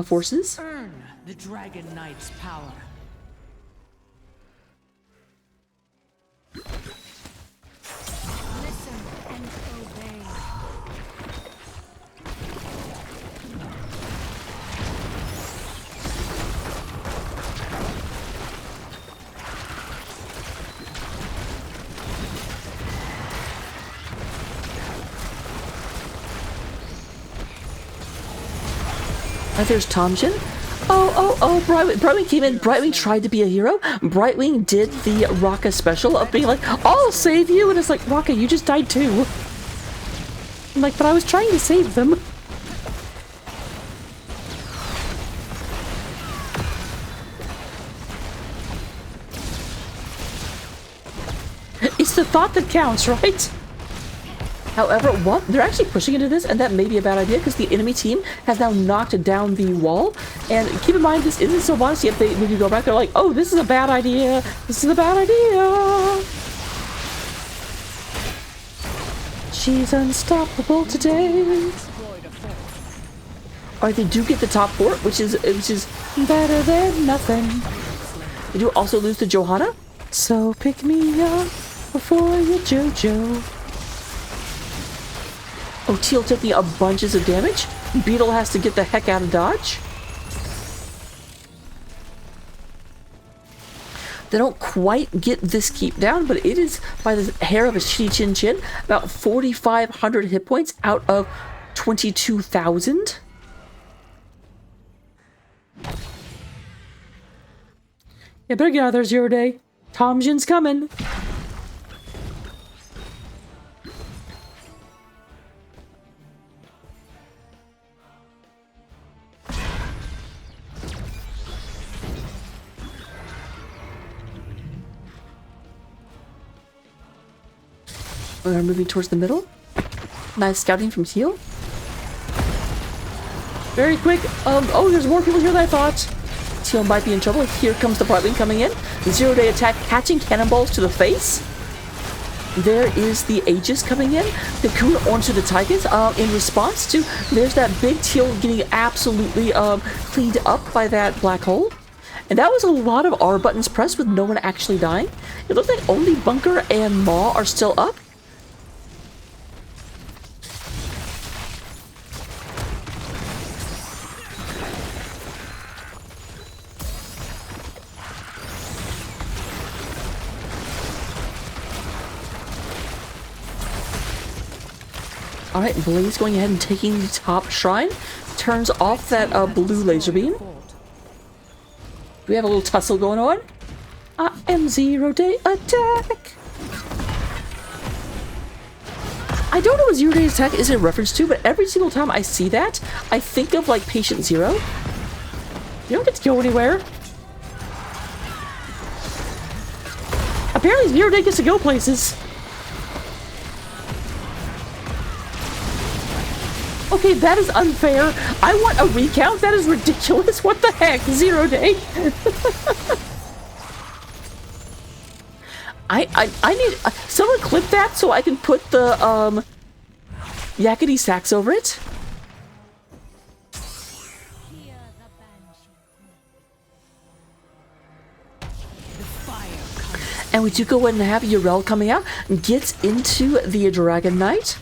forces. Earn the Dragon Knight's power. Listen and obey. There's Tamjin. Oh, Brightwing came in. Brightwing tried to be a hero. Brightwing did the Raka special of being like, I'll save you. And it's like, Raka, you just died too. I'm like, but I was trying to save them. It's the thought that counts, right? However, they're actually pushing into this, and that may be a bad idea because the enemy team has now knocked down the wall. And keep in mind, this isn't Sylvanas yet. When you go back, they're like, oh, this is a bad idea. This is a bad idea. She's unstoppable today. Alright, they do get the top fort, which is Better than nothing. They do also lose to Johanna. So pick me up before you JoJo. Oh, Teal taking a bunches of damage. Beetle has to get the heck out of Dodge. They don't quite get this keep down, but it is by the hair of his chin chin. About 4,500 hit points out of 22,000. You better get out of there, Zero Day. Tom Jin's coming. We're moving towards the middle. Nice scouting from Teal. Very quick. Oh, there's more people here than I thought. Teal might be in trouble. Here comes the Brightwing coming in. Zero Day attack, catching cannonballs to the face. There is the Aegis coming in. The Cocoon onto the Tigers. In response to, there's that big Teal getting absolutely cleaned up by that black hole. And that was a lot of R buttons pressed with no one actually dying. It looks like only Bunker and Maw are still up. Alright, Blaze going ahead and taking the top shrine. Turns off that blue laser beam. We have a little tussle going on. I am Zero Day attack. I don't know what Zero Day attack is in reference to, but every single time I see that, I think of like Patient Zero. You don't get to go anywhere. Apparently Zero Day gets to go places. Okay, that is unfair. I want a recount. That is ridiculous. What the heck? Zero Day. I need someone clip that so I can put the yakety sax over it. And we do go ahead and have Yrel coming out and gets into the Dragon Knight.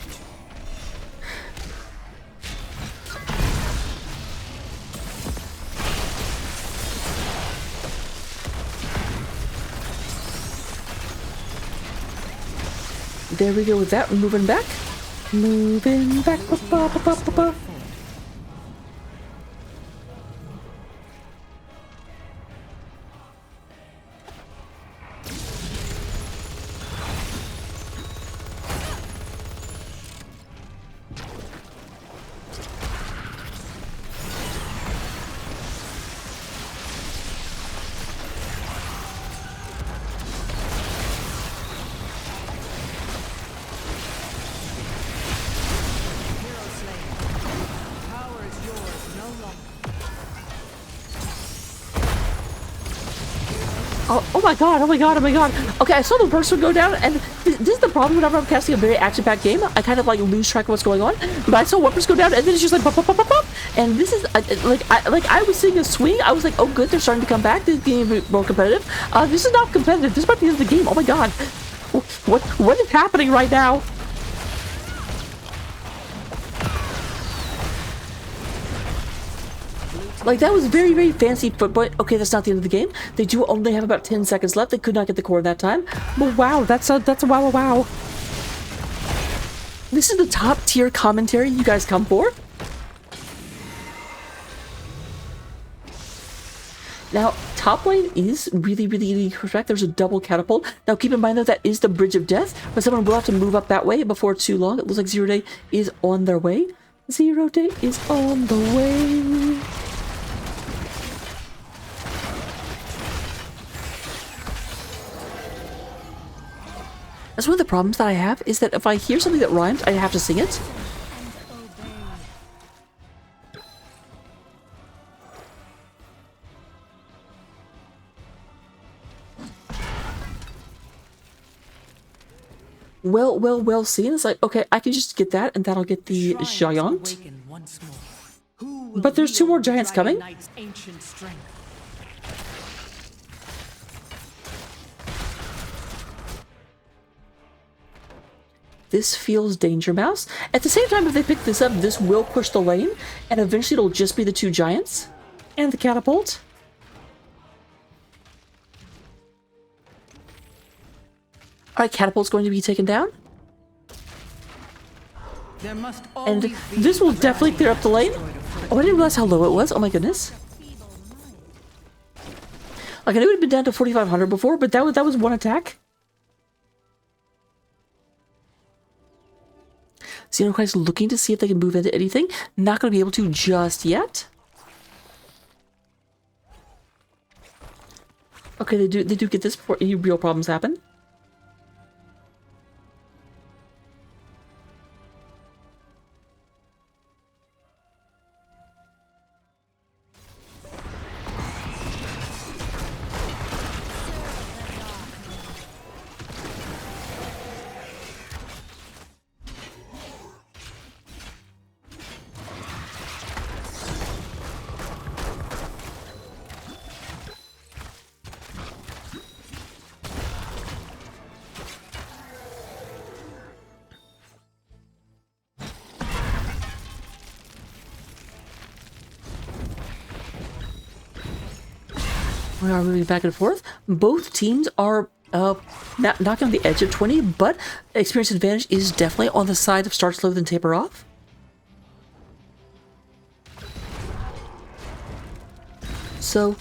There we go with that. Moving back. Moving back. Oh my god, oh my god, oh my god. Okay, I saw the burst would go down, and this is the problem whenever I'm casting a very action-packed game. I kind of like lose track of what's going on. But I saw one burst go down, and then it's just like pop, pop, pop, pop, pop. And this is I was seeing a swing. I was like, oh good, they're starting to come back. This is getting more competitive. This is not competitive. This might be the end of the game. Oh my god. What is happening right now? Like, that was very, very fancy, but okay, that's not the end of the game. They do only have about 10 seconds left. They could not get the core in that time. But wow, that's a wow, wow. This is the top tier commentary you guys come for. Now, top lane is really, really, really correct. There's a double catapult. Now, keep in mind that that is the Bridge of Death, but someone will have to move up that way before too long. It looks like Zero Day is on their way. Zero Day is on the way. That's one of the problems that I have, is that if I hear something that rhymes, I have to sing it. Well seen. It's like, okay, I can just get that, and that'll get the Giant. But there's two more giants coming. This feels Danger Mouse. At the same time, if they pick this up, this will push the lane, and eventually it'll just be the two giants and the catapult. Alright, catapult's going to be taken down. There must And always be this will a definitely clear up the lane. Oh, I didn't realize how low it was. Oh my goodness. Like, I knew it had been down to 4,500 before, but that was one attack. Xenochrist looking to see if they can move into anything. Not going to be able to just yet. Okay, they do get this before any real problems happen. We are moving back and forth. Both teams are knocking on the edge of 20, but experience advantage is definitely on the side of start slow then taper off. So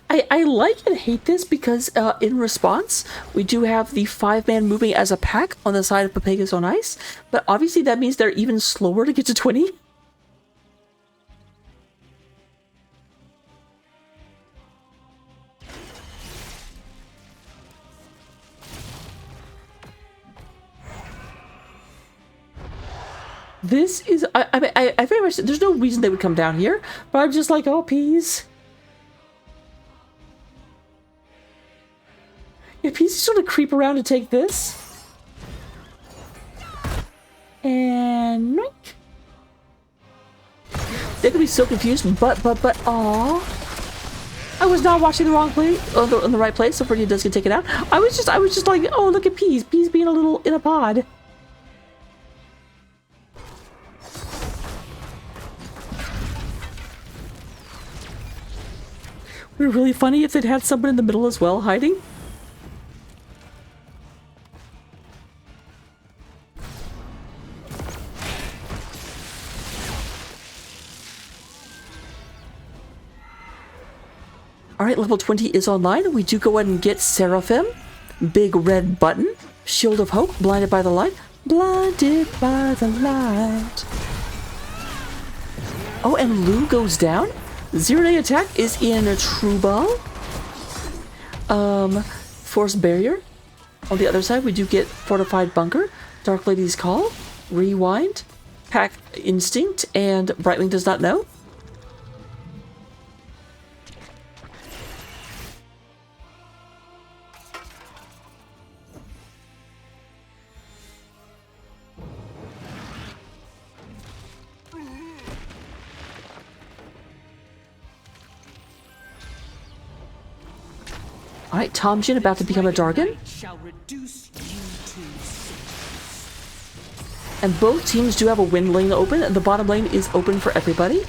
I like and hate this because in response, we do have the 5-man moving as a pack on the side of Pepegas on ice, but obviously that means they're even slower to get to 20. This is, I very much, there's no reason they would come down here, but I'm just like, oh, peas. Yeah, peas sort of creep around to take this. And, noink. They could be so confused, but, aw. I was not watching the wrong place, on the right place, so Fergie does get taken out. I was just like, oh, look at peas. Peas being a little in a pod. It would be really funny if they'd had someone in the middle as well, hiding. Alright, level 20 is online. We do go ahead and get Seraphim. Big red button. Shield of Hope. Blinded by the light. Blinded by the light. Oh, and Lou goes down. Zero-day attack is in a True Ball. Force Barrier. On the other side, we do get Fortified Bunker. Dark Lady's Call. Rewind. Pack Instinct. And Brightwing does not know. Alright, Tom Jin about to become a Dargon. And both teams do have a wind lane open, and the bottom lane is open for everybody.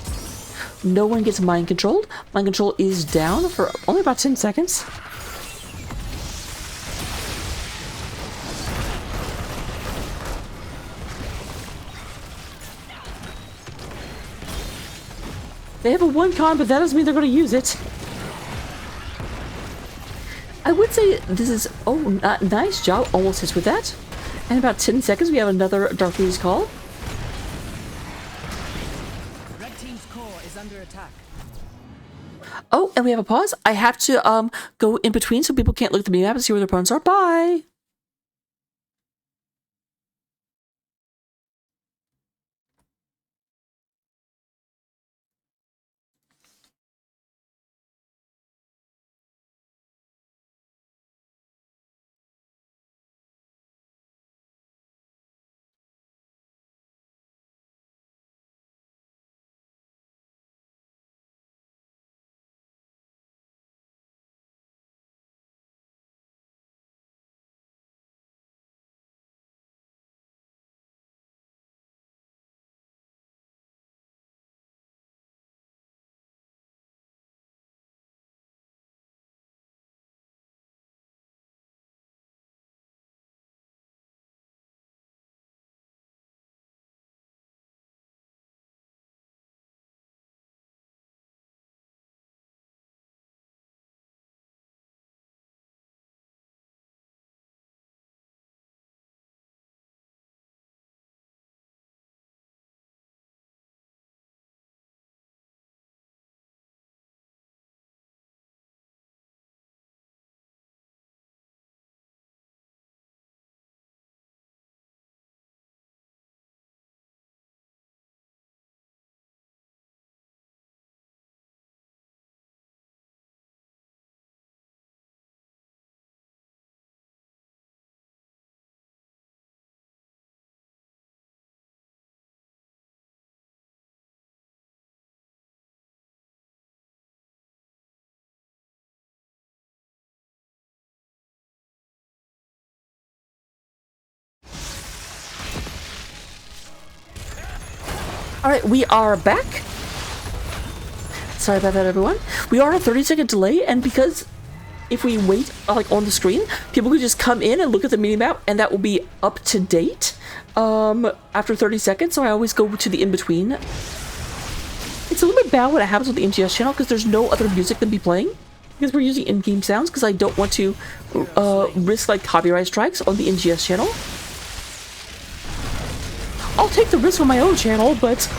No one gets mind controlled. Mind control is down for only about 10 seconds. They have a 1-con, but that doesn't mean they're going to use it. I would say this is, oh, nice job, almost hits with that. And about 10 seconds, we have another Dark Lady's Call. Red team's core is under attack. Oh, and we have a pause. I have to go in between so people can't look at the map and see where their opponents are. Bye! Alright, we are back. Sorry about that, everyone. We are a 30-second delay, and because if we wait, like, on the screen, people could just come in and look at the mini-map, and that will be up to date after 30 seconds, so I always go to the in-between. It's a little bit bad when it happens with the MGS channel, because there's no other music than be playing, because we're using in-game sounds, because I don't want to risk, like, copyright strikes on the NGS channel. I'll take the risk on my own channel, but...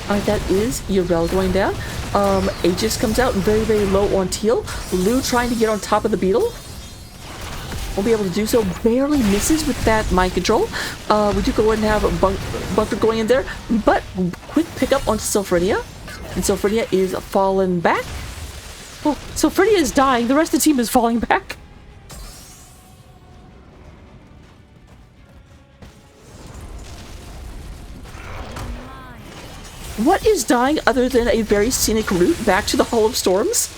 Alright, that is Urel going down. Aegis comes out very, very low on Teal. Lou trying to get on top of the beetle. Won't be able to do so. Barely misses with that mind control. We do go ahead and have a bunker going in there, but quick pickup onto Sylphrinia. And Sylphrinia is fallen back. Oh, Sylphrinia is dying. The rest of the team is falling back. What is dying other than a very scenic route back to the Hall of Storms?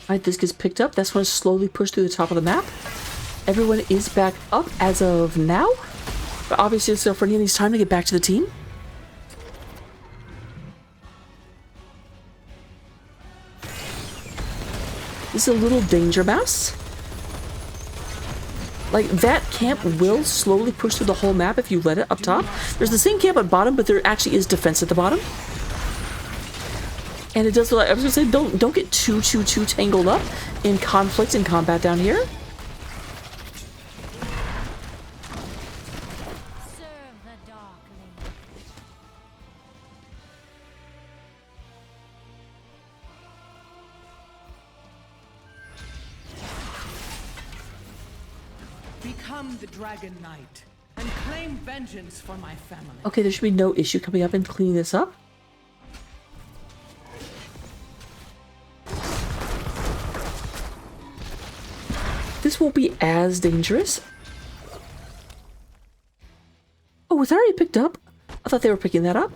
Alright, this gets picked up. That's going to slowly push through the top of the map. Everyone is back up as of now. But obviously, Sylphrinia needs time to get back to the team. This is a little danger mouse. Like, that camp will slowly push through the whole map if you let it up top. There's the same camp at bottom, but there actually is defense at the bottom. And it does look like, I was gonna say, don't get too tangled up in conflicts and combat down here. Serve the darkling. Become the Dragon Knight and claim vengeance for my family. Okay, there should be no issue coming up and cleaning this up. This won't be as dangerous. Oh, was that already picked up? I thought they were picking that up.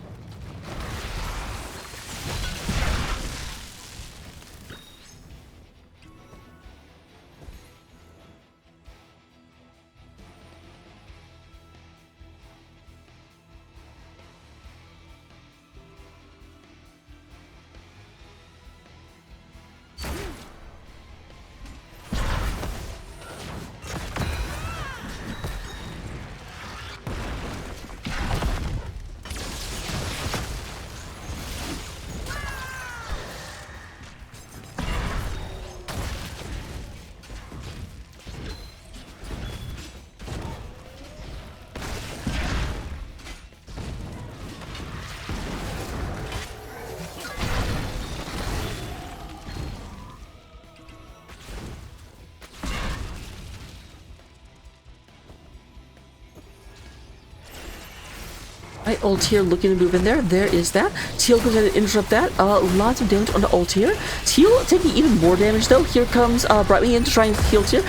Right, Altair looking to move in there. There is that. Teal goes in and interrupt that. Lots of damage onto Altair. Teal taking even more damage though. Here comes Brightwing in to try and heal Teal.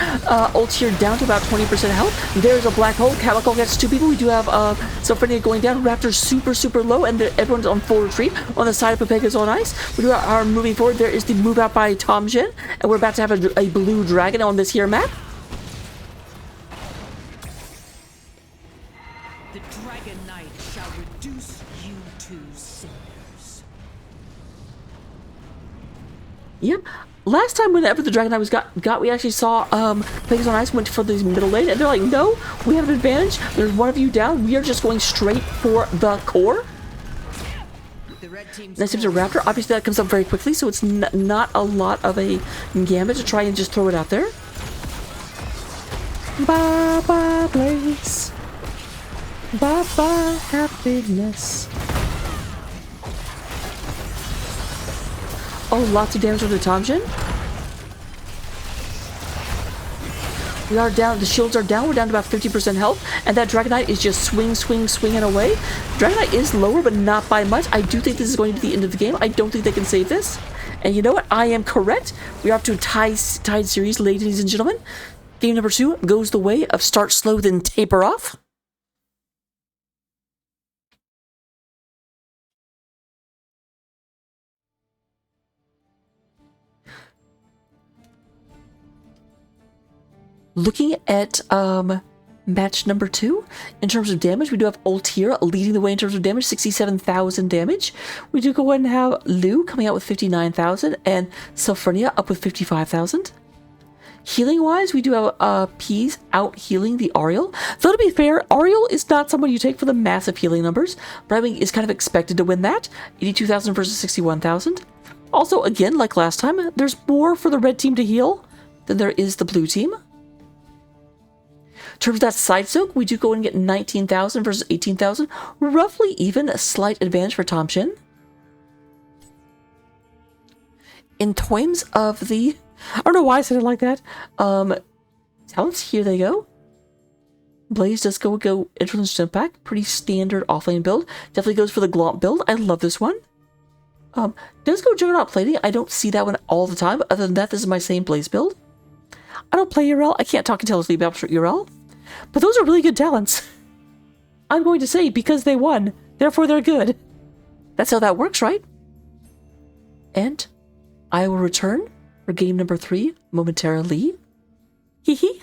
Altair down to about 20% health. There's a black hole. Cavalical gets two people. We do have Sylphrinia going down. Raptor's super low, and everyone's on full retreat on the side of Pepegas on ice. We are moving forward. There is the move out by Tom Jin, and we're about to have a blue dragon on this here map. Yep. Last time whenever the Dragon Knight was got, we actually saw Pepegas on Ice went for the middle lane, and they're like, no, we have an advantage. There's one of you down. We are just going straight for the core. Next seems a Raptor. Obviously, that comes up very quickly, so it's not a lot of a gambit to try and just throw it out there. Bye-bye, Blaze. Bye-bye, happiness. Oh, lots of damage on the Tomjin. We are down. The shields are down. We're down to about 50% health. And that Dragonite is just swinging away. Dragonite is lower, but not by much. I do think this is going to be the end of the game. I don't think they can save this. And you know what? I am correct. We are up to a tied series, ladies and gentlemen. Game number 2 goes the way of start slow, then taper off. Looking at match number 2, in terms of damage, we do have Ultira leading the way in terms of damage, 67,000 damage. We do go ahead and have Lou coming out with 59,000 and Sylphurnia up with 55,000. Healing wise, we do have Peas out healing the Ariel. Though to be fair, Ariel is not someone you take for the massive healing numbers. Brightwing is kind of expected to win that, 82,000 versus 61,000. Also, again, like last time, there's more for the red team to heal than there is the blue team. In terms of that side soak, we do go and get 19,000 versus 18,000. Roughly even, a slight advantage for Tom Shin. In terms of the... I don't know why I said it like that. Talents, here they go. Blaze does go Influence Jump Pack. Pretty standard offlane build. Definitely goes for the Glomp build. I love this one. Does go Juggernaut Plating. I don't see that one all the time. Other than that, this is my same Blaze build. I don't play URL. I can't talk intelligently about URL. But those are really good talents. I'm going to say because they won, therefore they're good. That's how that works, right? And I will return for game number 3 momentarily. Hee hee.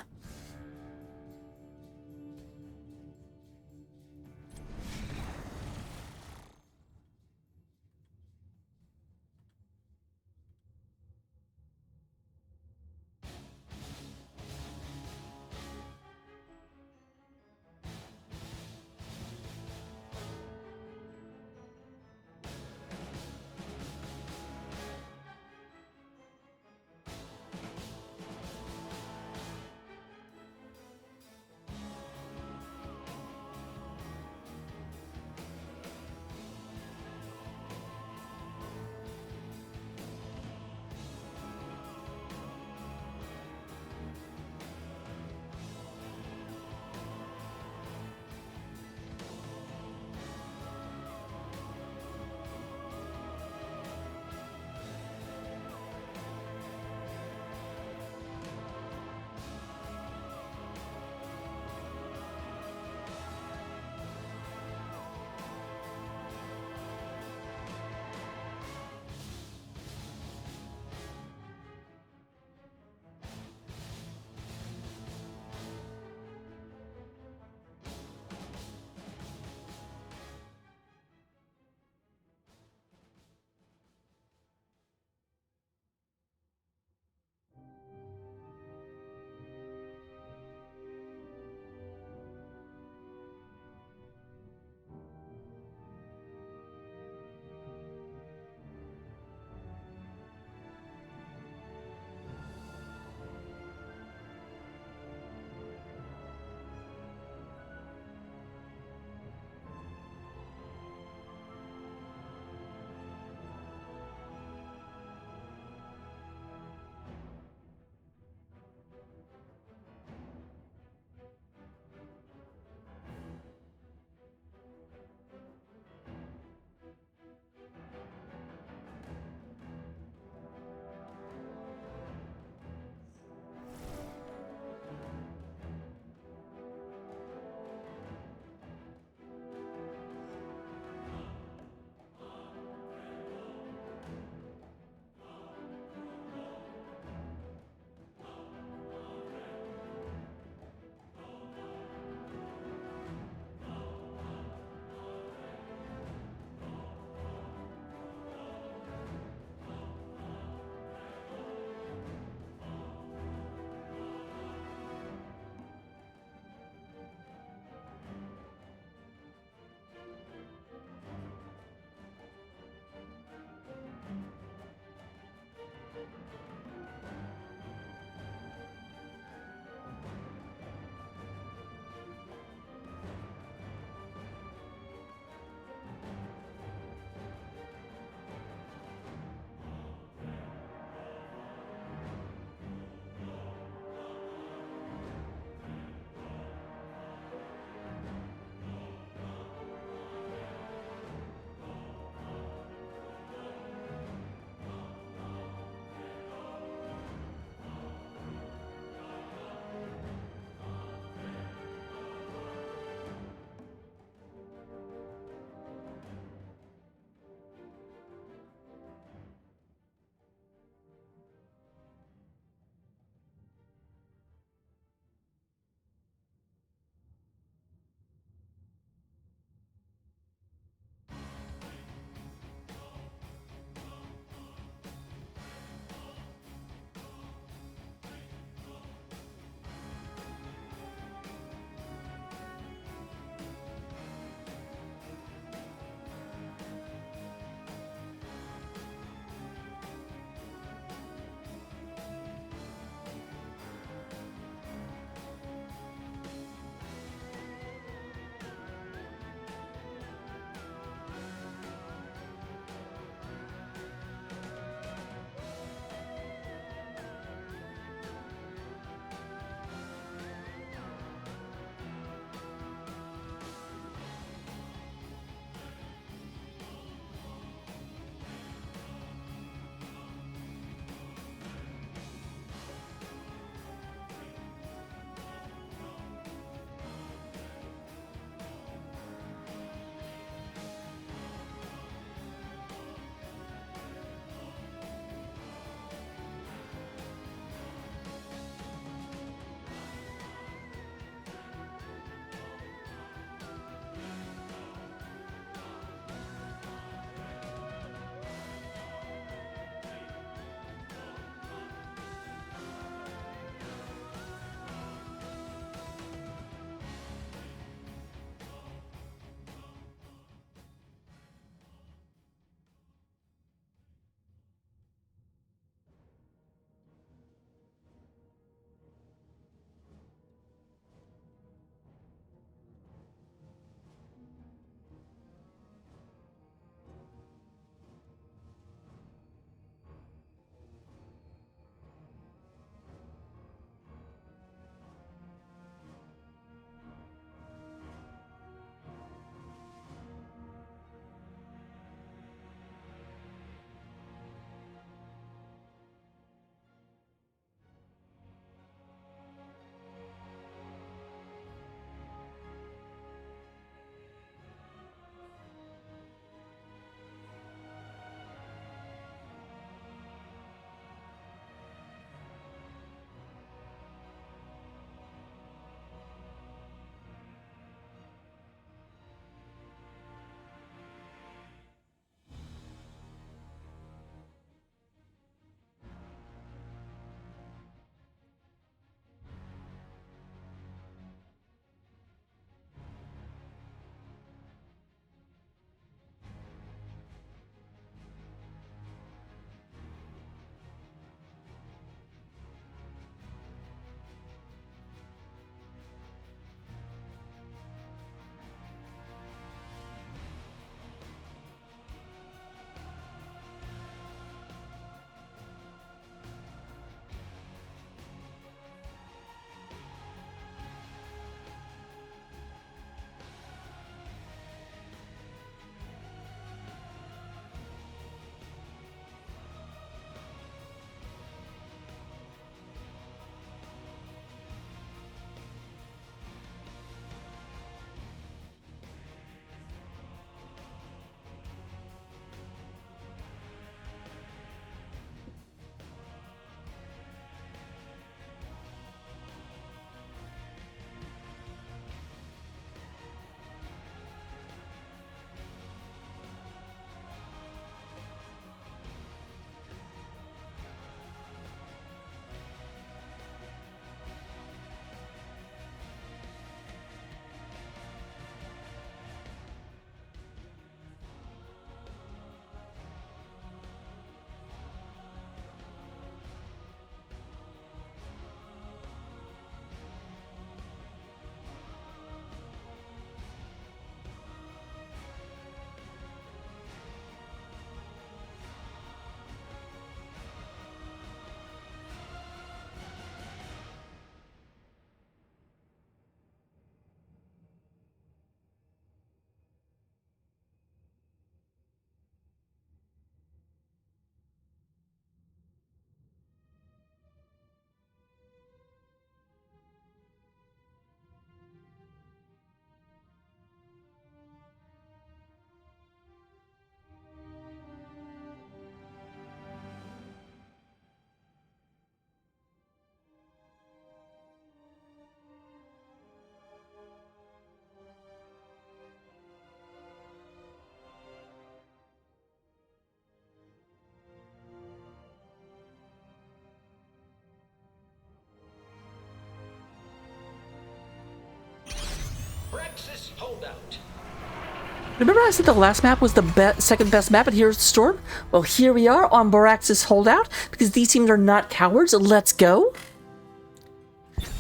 Remember I said the last map was the second best map at Heroes of the Storm? Well, here we are on Borax's Holdout, because these teams are not cowards. Let's go!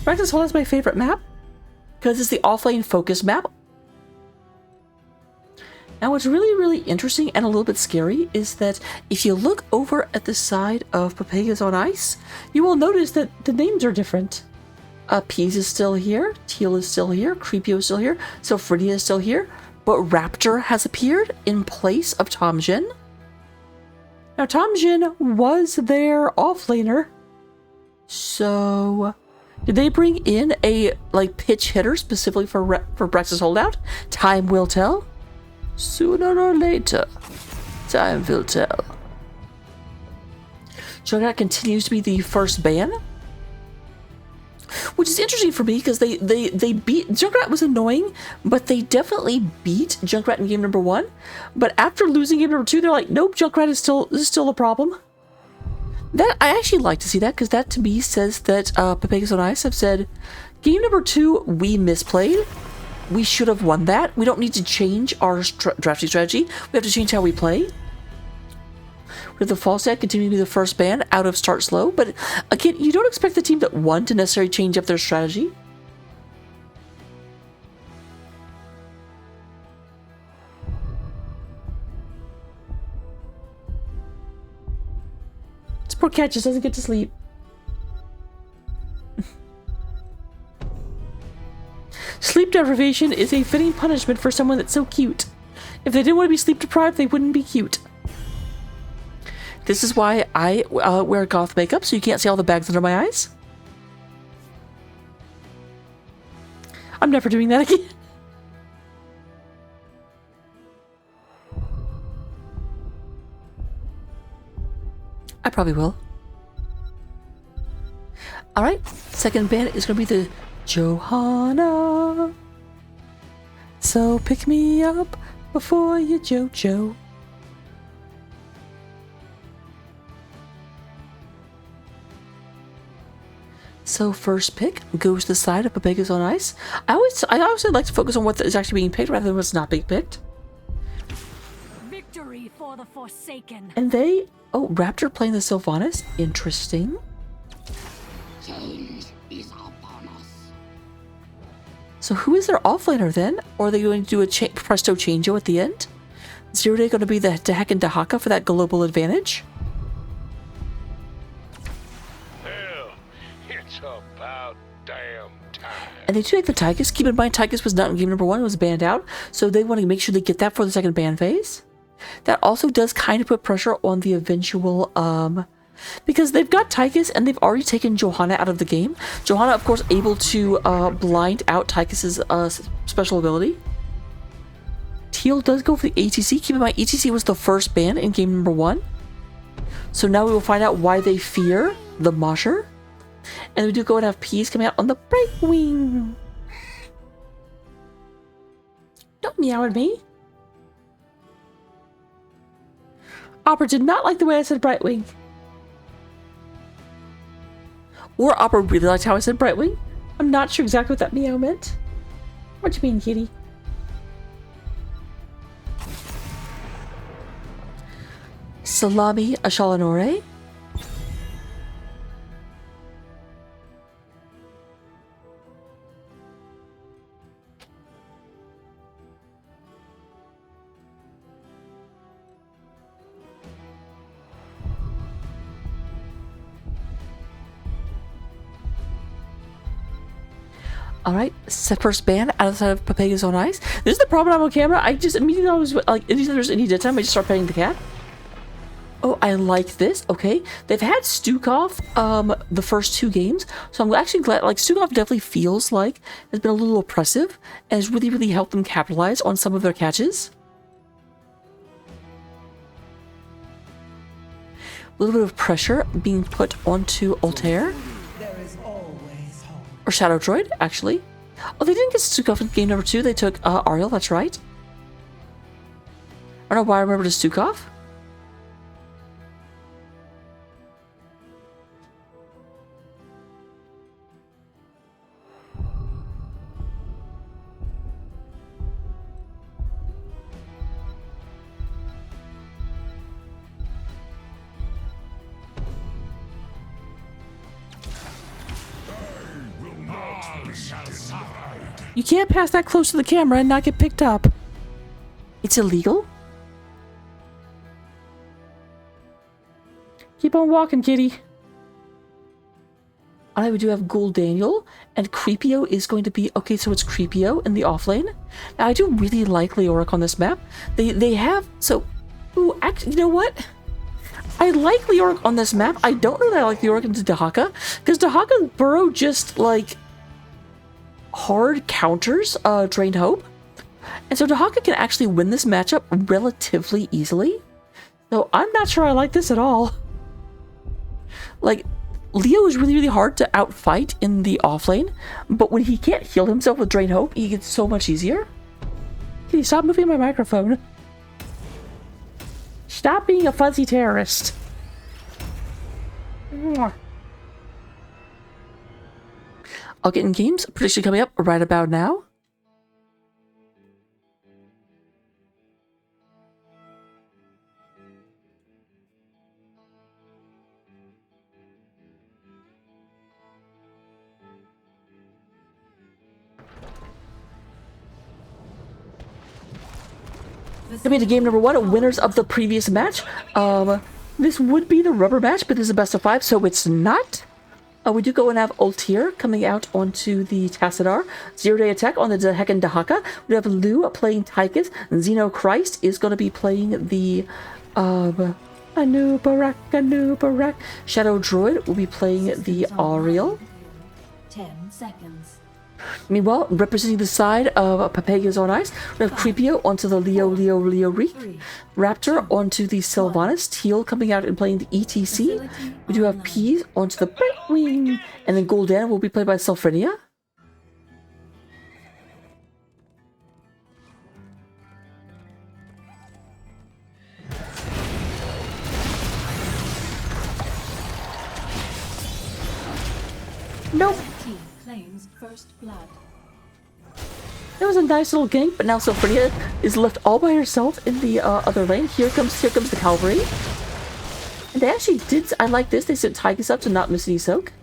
Borax's Holdout is my favorite map, because it's the offlane focus map. Now what's really, really interesting and a little bit scary is that if you look over at the side of Pepegas on Ice, you will notice that the names are different. Peas is still here, Teal is still here, Creepio is still here, Sylphridia is still here, but Raptor has appeared in place of Tom Jin. Now Tom Jin was their offlaner, so did they bring in a pitch hitter specifically for Brex's Holdout? Time will tell. Sooner or later, time will tell. Junkrat continues to be the first ban, which is interesting for me because they beat Junkrat was annoying, but they definitely beat Junkrat in game number 1. But after losing game number 2, they're like, nope, Junkrat is still a problem. That I actually like to see that because that to me says that Pepegas on Ice have said, game number 2 we misplayed. We should have won that. We don't need to change our drafting strategy. We have to change how we play. We have the Falstad continue to be the first ban out of Start Slow, but again, you don't expect the team that won to necessarily change up their strategy. This poor cat just doesn't get to sleep. Sleep deprivation is a fitting punishment for someone that's so cute. If they didn't want to be sleep deprived, they wouldn't be cute. This is why I wear goth makeup, so you can't see all the bags under my eyes. I'm never doing that again. I probably will. Alright, second ban is going to be the Johanna. So pick me up before you Jojo. So first pick goes to the side of Pepegas on Ice. I always like to focus on what is actually being picked rather than what's not being picked. Victory for the Forsaken. And they Raptor playing the Sylvanas. Interesting. Change is upon us. So who is their offlaner then? Or are they going to do a presto changeo at the end? Zero Day going to be the Dehak and Dehaka for that global advantage? Hell, it's about damn time. And they do take the Tychus. Keep in mind, Tychus was not in game number 1, it was banned out. So they want to make sure they get that for the second ban phase. That also does kind of put pressure on the eventual, because they've got Tychus and they've already taken Johanna out of the game. Johanna, of course, able to blind out Tychus's special ability. Teal does go for the ATC. Keep in mind, ATC was the first ban in game number 1. So now we will find out why they fear the Mosher. And we do go and have Peas coming out on the Breakwing. Don't meow at me. Opera did not like the way I said Brightwing. Or Opera really liked how I said Brightwing. I'm not sure exactly what that meow meant. What do you mean, kitty? Salami Ashalanore. Alright, set first ban outside of Pepegas on Ice. This is the problem I'm on camera. I just immediately always, like, anytime there's any dead time, I just start petting the cat. Oh, I like this. Okay. They've had Stukov the first 2 games, so I'm actually glad. Like, Stukov definitely feels like has been a little oppressive and has really, really helped them capitalize on some of their catches. A little bit of pressure being put onto Altair. Or Shadow Droid, actually. Oh, they didn't get Stukov in game number 2. They took Ariel, that's right. I don't know why I remember the Stukov. You can't pass that close to the camera and not get picked up. It's illegal? Keep on walking, kitty. Alright, we do have Ghoul Daniel, and Creepio is going to be... Okay, so it's Creepio in the offlane. Now, I do really like Leoric on this map. They have... So... Ooh, actually, you know what? I like Leoric on this map. I don't know that I like Leoric into Dahaka, because Dahaka's burrow just, like... hard counters Drained Hope. And so Dahaka can actually win this matchup relatively easily. So I'm not sure I like this at all. Like... Leo is really, really hard to outfight in the offlane, but when he can't heal himself with Drain Hope, he gets so much easier. Can you stop moving my microphone? Stop being a fuzzy terrorist. I'll get in games. Prediction coming up right about now. Coming to game number 1, winners of the previous match. This would be the rubber match, but this is a best of 5, so it's not. We do go and have Ultir coming out onto the Tassadar. Zero-day attack on the Heckin Dahaka. We have Lu playing Tychus. Xeno Christ is going to be playing the Anubarak. Shadow Druid will be playing the Ariel. 10 seconds. Meanwhile, representing the side of Pepegas on ice, we have Creepio onto the Leo Reek. Raptor onto the Sylvanas. Teal coming out and playing the ETC. We do have Peas onto the Brightwing. And then Gul'dan will be played by Sulfrenia. Nope. Claims first blood. That was a nice little gank, but now Sulfrenia is left all by herself in the other lane. Here comes the cavalry. And they actually did... I like this. They set Tychus up to not miss any soak.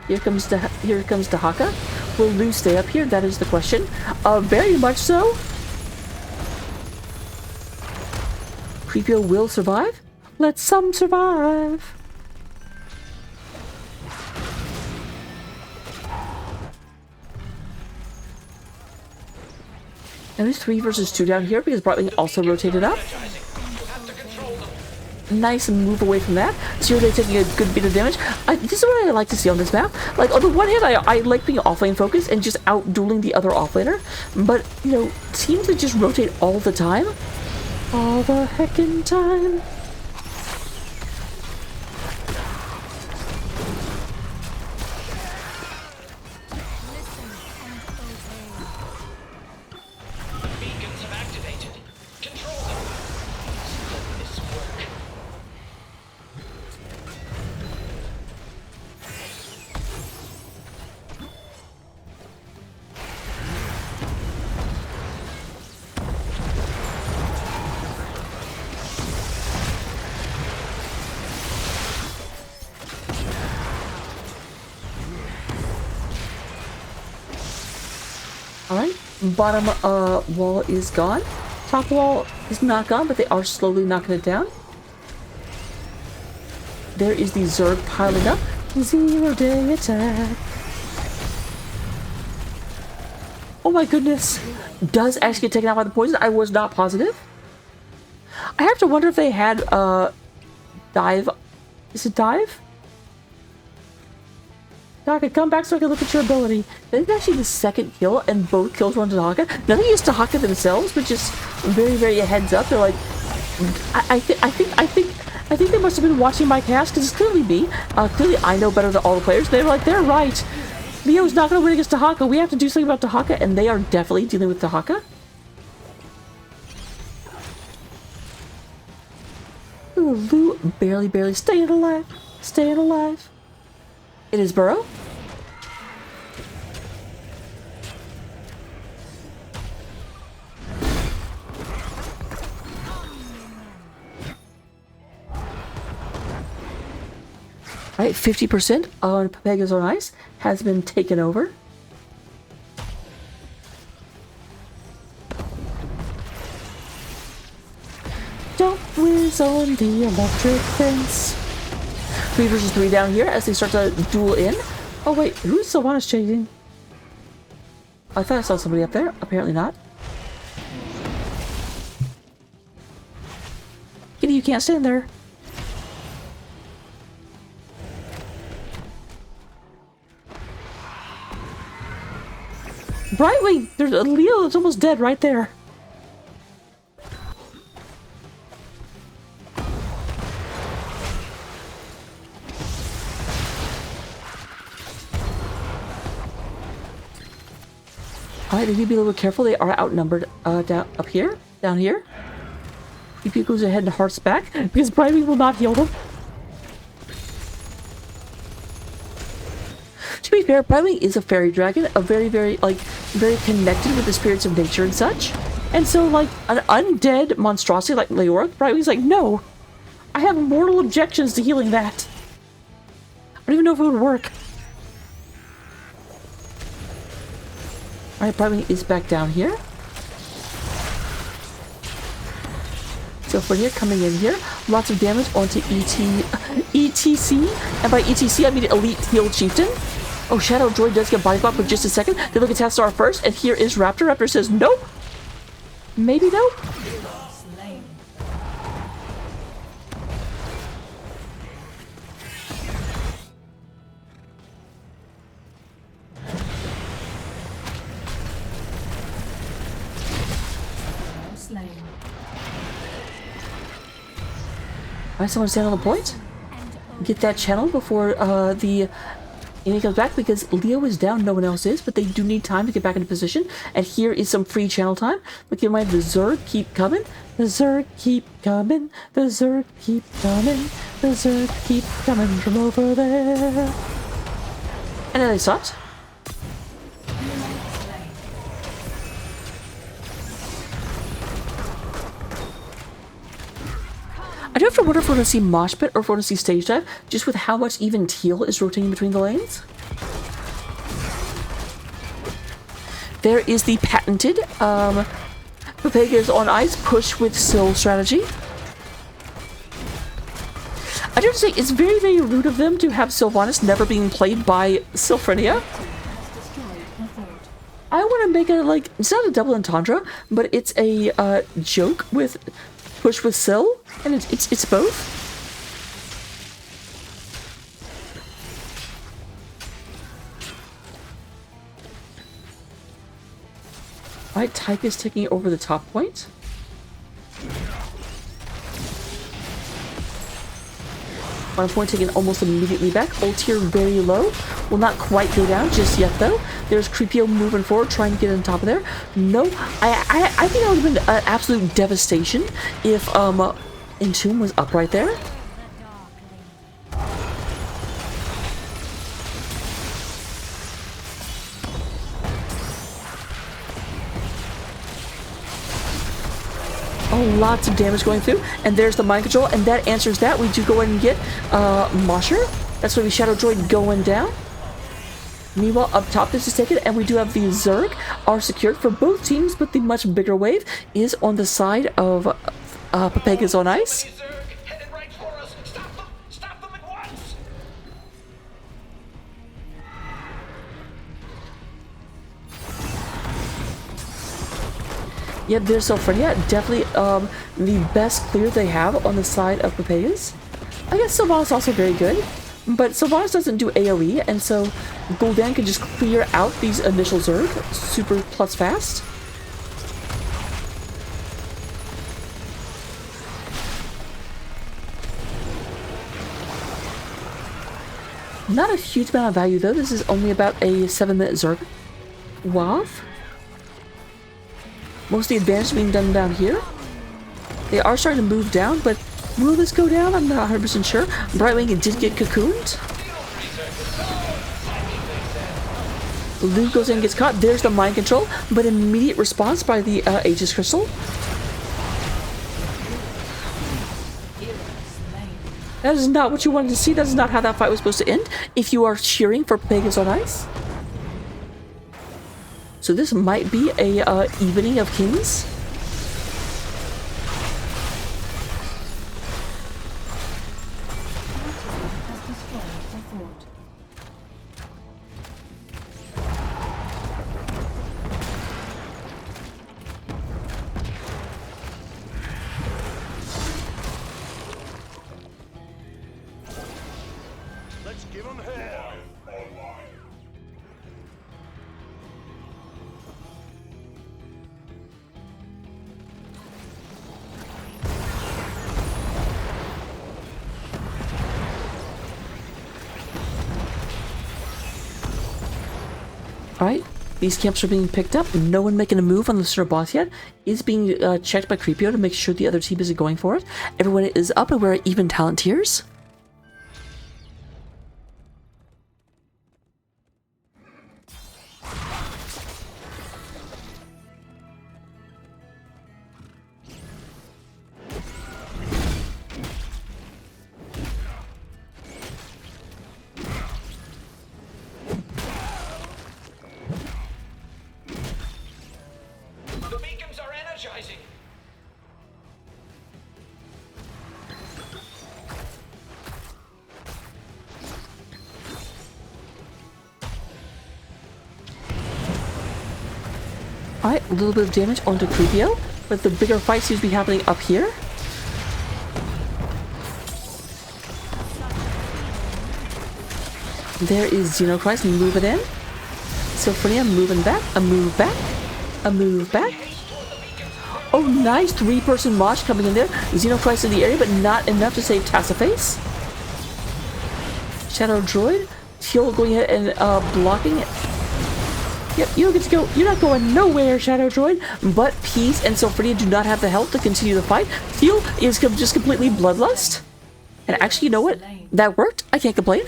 Here comes Dahaka. Will Lu stay up here? That is the question. Very much so. Creepio will survive. Let some survive. Now there's 3 versus 2 down here because Brightwing also rotated up. Nice move away from that. Zero-day taking a good bit of damage. This is what I like to see on this map. Like, on the one hand, I like being offlane focused and just out-dueling the other offlaner. But, you know, teams that just rotate all the time. All the heckin' time. Beacons have activated. Control them. Let this work. Alright, bottom wall is gone. Top wall is not gone, but they are slowly knocking it down. There is the Zerg piling up. Zero-day attack. Oh my goodness. Does actually get taken out by the poison. I was not positive. I have to wonder if they had dive. Is it dive? Dahaka, come back so I can look at your ability. This is actually the second kill, and both kills were on Dahaka. Nothing against Dahaka themselves, but just very, very a heads up. They're like, I think they must have been watching my cast because it's clearly me. Clearly, I know better than all the players. They're like, they're right. Leo's not going to win against Dahaka. We have to do something about Dahaka, and they are definitely dealing with Dahaka. Ooh, Lu barely staying alive. Staying alive. It is Burrow. Alright, 50% on Pepegas on Ice has been taken over. Don't whiz on the electric fence. 3 versus 3 down here as they start to duel in. Oh wait, who's Sylvanas chasing? I thought I saw somebody up there. Apparently not. Kitty, you can't stand there. Brightwing! There's a Leo that's almost dead right there. Alright, they need to be a little careful. They are outnumbered down here. PP goes ahead and hearts back because Brightwing will not heal them. To be fair, Brightwing is a fairy dragon, a very connected with the spirits of nature and such. And so, like, an undead monstrosity like Leoric, Brightwing's like, no, I have mortal objections to healing that. I don't even know if it would work. Alright, Brightwing is back down here. So for here, coming in here, lots of damage onto ETC, and by ETC I mean Elite Heal Chieftain. Oh, Shadow Droid does get body block for just a second. They look at Tastar first, and here is Raptor. Raptor says, nope. Maybe nope. Alright, someone stand on the point. Get that channel before the enemy comes back because Leo is down, no one else is, but they do need time to get back into position. And here is some free channel time. But keep in mind, the Zerg keep coming. The Zerg keep coming. The Zerg keep coming. The Zerg keep coming from over there. And then they stopped. I do have to wonder if we're going to see Mosh Pit or if we're going to see Stage Dive, just with how much even Teal is rotating between the lanes. There is the patented Pepegas on Ice push with Syl strategy. I do have to say, it's very, very rude of them to have Sylvanas never being played by Sylphrenia. I want to make it like, it's not a double entendre, but it's a joke with push with Syl, and it's both. Alright, Tyke is taking over the top point. On point taken almost immediately back. Ult here very low. Will not quite go down just yet though. There's Creepio moving forward, trying to get on top of there. No, I think that would have been an absolute devastation if Entomb was up right there. Oh, lots of damage going through, and there's the mind control, and that answers that. We do go ahead and get Mosher. That's going to be Shadow Droid going down. Meanwhile, up top, this is taken, and we do have the Zerg are secured for both teams, but the much bigger wave is on the side of Pepegas on Ice. Yep, there's Sylphrenia. Definitely the best clear they have on the side of Pepegas. I guess Sylvanas is also very good, but Sylvanas doesn't do AoE, and so Gul'dan can just clear out these initial Zerg super plus fast. Not a huge amount of value though. This is only about a 7-minute Zerg. Wav. Most of the advantage being done down here. They are starting to move down, but will this go down? I'm not 100% sure. Brightwing did get cocooned. Luke goes in and gets caught. There's the mind control, but immediate response by the Aegis Crystal. That is not what you wanted to see. That is not how that fight was supposed to end. If you are cheering for Pepegas on ice. So this might be a evening of kings. Has destroyed a fort. Let's give them hell. Alright, these camps are being picked up. No one making a move on the center boss yet. Is being checked by Creepio to make sure the other team isn't going for it. Everyone is up and we're at even talent tiers. The beacons are energizing. Alright, a little bit of damage onto Creepio, but the bigger fight seems to be happening up here. There is Xenochrist moving in. Symphonia moving back, a move back, a move back. Oh, nice 3-person mosh coming in there. Xenochrist in the area, but not enough to save Tassiface. Shadow Droid. Teal going ahead and blocking it. Yep, you don't get to go. You're not going nowhere, Shadow Droid. But Peace and Symphonia do not have the help to continue the fight. Teal is just completely bloodlust. And actually, you know what? That worked. I can't complain.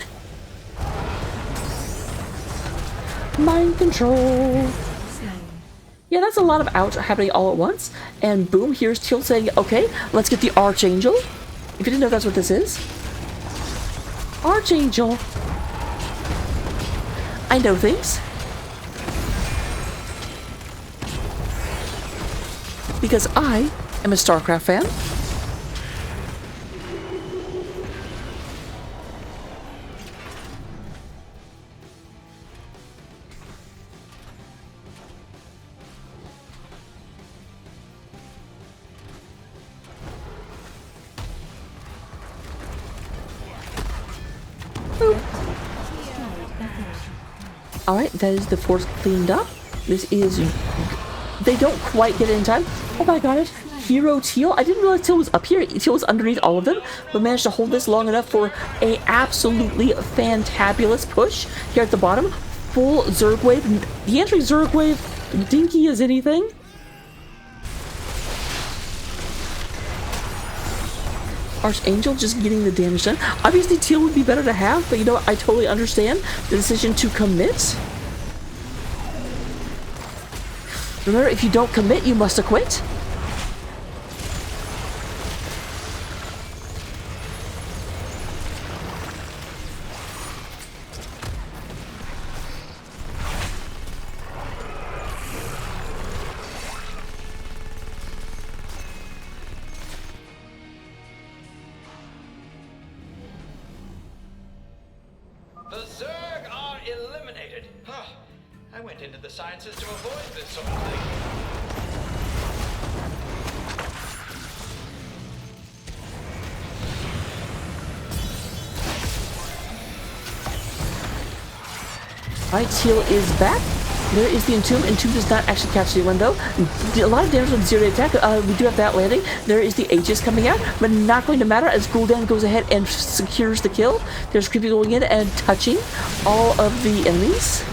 Mind control. Yeah, that's a lot of ouch happening all at once. And boom, here's Teal saying, okay, let's get the Archangel. If you didn't know that's what this is. Archangel. I know things. Because I am a StarCraft fan. Alright, that is the force cleaned up. This is... They don't quite get it in time. Oh my god, Hero Teal. I didn't realize Teal was up here. Teal was underneath all of them, but managed to hold this long enough for a absolutely fantabulous push here at the bottom. Full Zerg wave. The entry Zerg wave, dinky as anything. Archangel just getting the damage done. Obviously, Teal would be better to have, but you know what? I totally understand the decision to commit. Remember, if you don't commit, you must acquit. The Zerg are eliminated. Huh. I went into the sciences to avoid this sort of thing. Alright, Teal is back. There is the Entomb. Entomb does not actually catch anyone though. A lot of damage with zero attack. We do have that landing. There is the Aegis coming out, but not going to matter as Gul'dan goes ahead and secures the kill. There's Creepy going in and touching all of the enemies.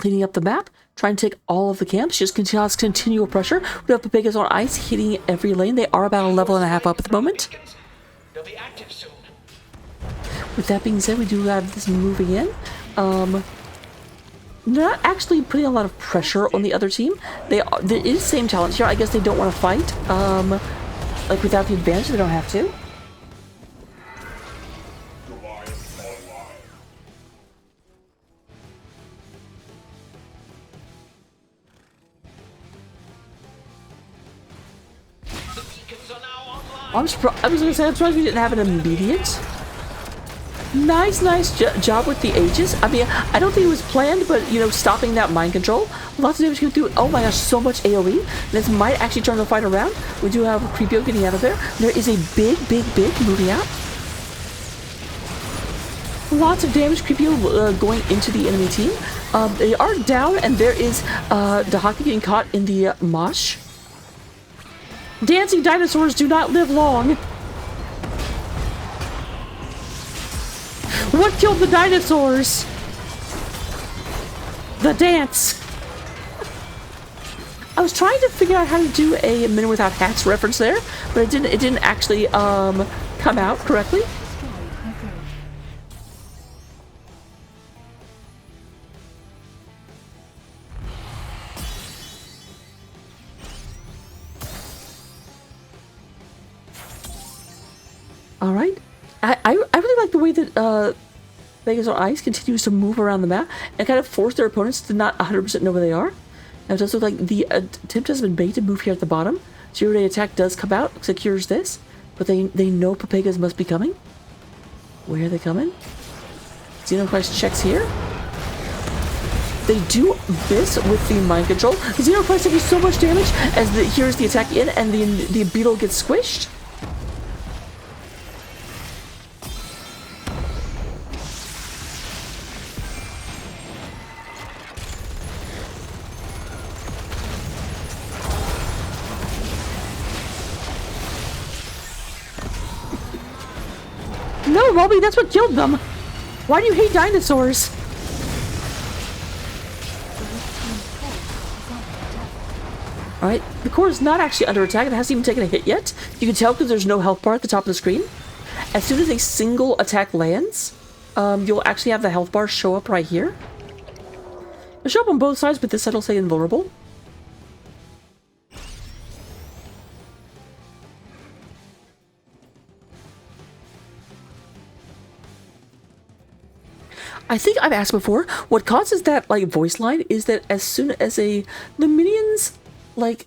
cleaning up the map, trying to take all of the camps, just cause continual pressure. We have Pepegas on ice, hitting every lane. They are about a level and a half up at the moment. They'll be active soon. With that being said, we do have this moving in. Not actually putting a lot of pressure on the other team. There is same talent here. I guess they don't want to fight. Like without the advantage, they don't have to. The beacons are now online. I was gonna say, I'm surprised we didn't have an immediate. Nice job with the Aegis. I mean, I don't think it was planned, but, you know, stopping that mind control. Lots of damage came through. Oh my gosh, so much AoE. This might actually turn the fight around. We do have Creepio getting out of there. There is a big moving out. Lots of damage, Creepio going into the enemy team. They are down, and there is Dahaki getting caught in the mosh. Dancing dinosaurs do not live long. What killed the dinosaurs? The dance. I was trying to figure out how to do a Men Without Hats reference there, but it didn't actually come out correctly. All right. I really like the way that Vegas on Ice continues to move around the map and kind of force their opponents to not 100% know where they are. Now it does look like the attempt has been made to move here at the bottom. Zero-day attack does come out, secures this, but they know Pepegas must be coming. Where are they coming? Xenochrist checks here. They do miss with the mind control. Xenochrist taking so much damage as here's the attack in, and the beetle gets squished. No, Robbie, that's what killed them. Why do you hate dinosaurs? Alright, the core is not actually under attack. It hasn't even taken a hit yet. You can tell because there's no health bar at the top of the screen. As soon as a single attack lands, you'll actually have the health bar show up right here. It'll show up on both sides, but this side will say invulnerable. I think I've asked before, what causes that, like, voice line is that as soon as the minions, like,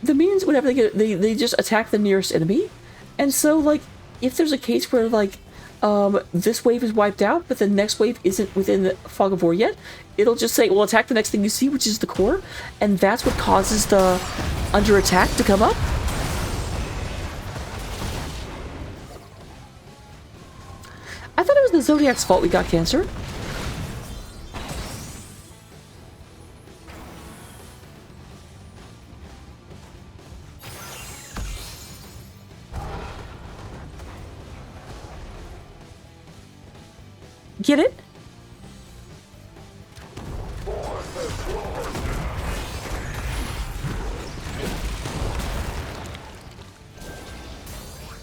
the minions, whenever they get, they just attack the nearest enemy. And so, like, if there's a case where, like, this wave is wiped out, but the next wave isn't within the Fog of War yet, it'll just say, well, attack the next thing you see, which is the core. And that's what causes the under attack to come up. I thought it was the Zodiac's fault we got cancer. Get it?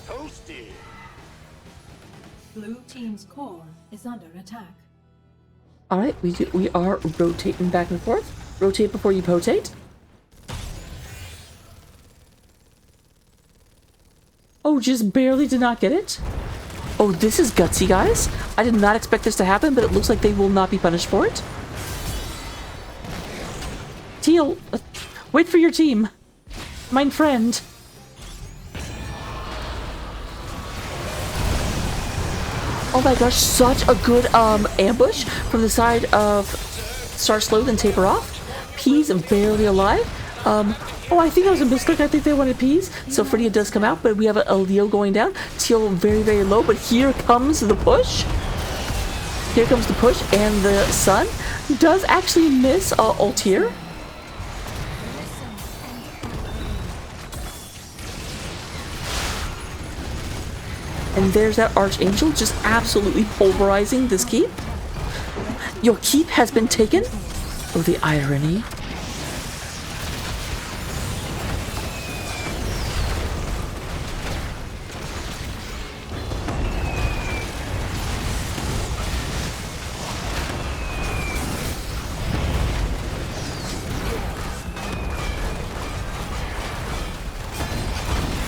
Toasty. Blue team's core is under attack. All right, we are rotating back and forth. Rotate before you potate. Oh, just barely did not get it. Oh, this is gutsy, guys. I did not expect this to happen, but it looks like they will not be punished for it. Teal, wait for your team. Mein friend. Oh my gosh, such a good ambush from the side of Start Slow then Taper Off. Peas barely alive. Oh, I think that was a mistake. I think they wanted Peas. So Fredia does come out, but we have a Leo going down. Teal very, very low, but here comes the push. Here comes the push, and the Sun does actually miss ult here. And there's that Archangel just absolutely pulverizing this keep. Your keep has been taken? Oh, the irony.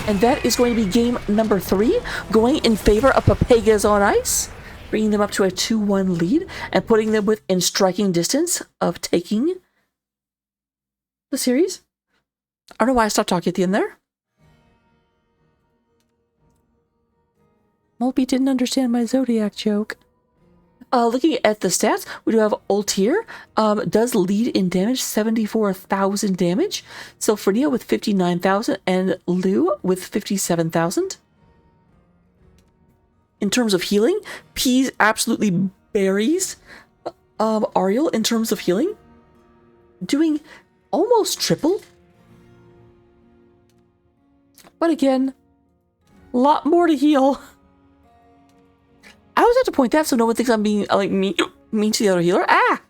And that is going to be game number 3, going in favor of Pepegas on ice, bringing them up to a 2-1 lead and putting them within striking distance of taking the series. I don't know why I stopped talking at the end there. Mulpy didn't understand my Zodiac joke. Looking at the stats, we do have Ultir, does lead in damage, 74,000 damage. Sylphria with 59,000 and Lou with 57,000. In terms of healing, Peas absolutely buries Ariel in terms of healing, doing almost triple. But again, a lot more to heal. I always have to point that so no one thinks I'm being like mean to the other healer. Ah!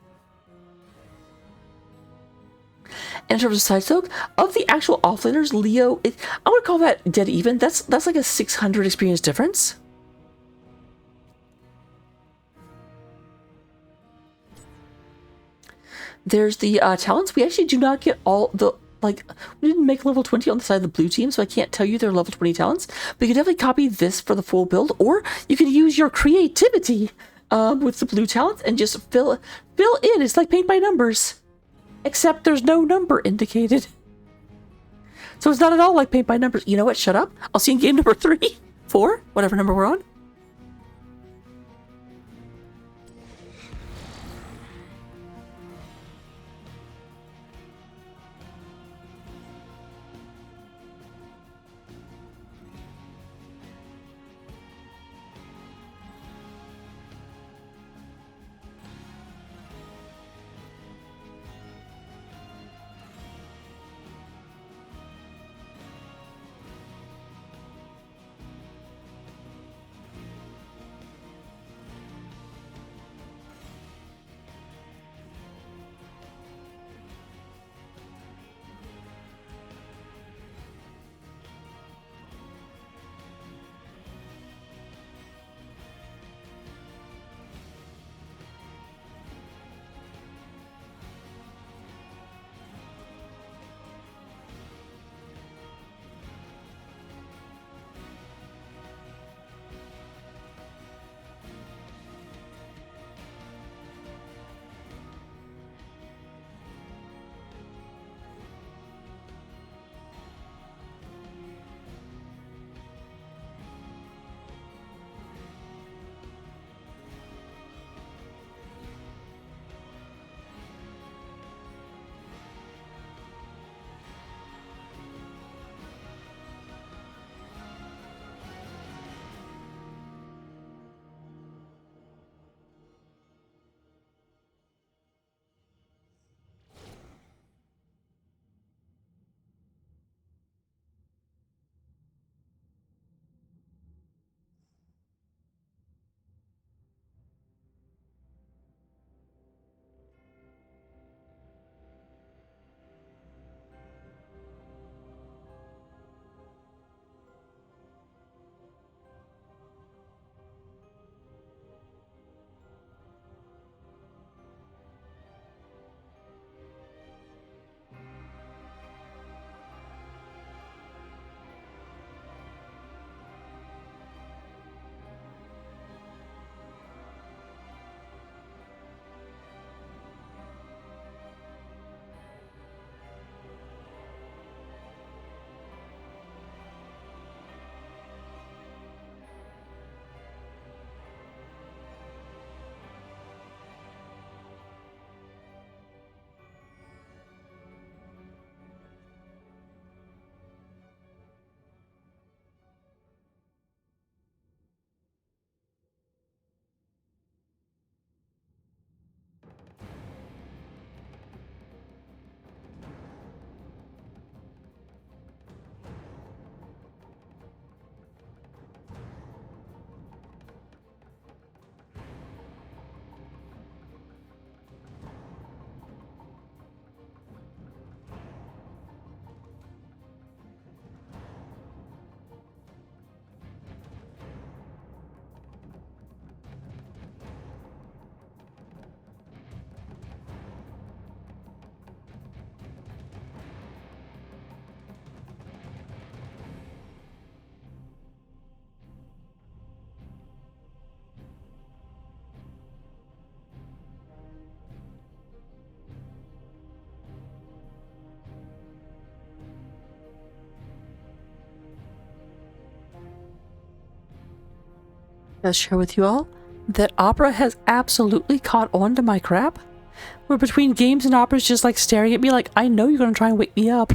And in terms of side soak, of the actual offlaners, Leo, I would call that dead even. That's like a 600 experience difference. There's the talents. We actually do not get all the, like, we didn't make level 20 on the side of the blue team, so I can't tell you their level 20 talents. But you can definitely copy this for the full build, or you can use your creativity with the blue talents and just fill in. It's like paint by numbers, except there's no number indicated. So it's not at all like paint by numbers. You know what? Shut up. I'll see you in game number 3, 4, whatever number we're on. I'll share with you all that Opera has absolutely caught on to my crap. We're between games and Opera's just like staring at me like, I know you're gonna try and wake me up.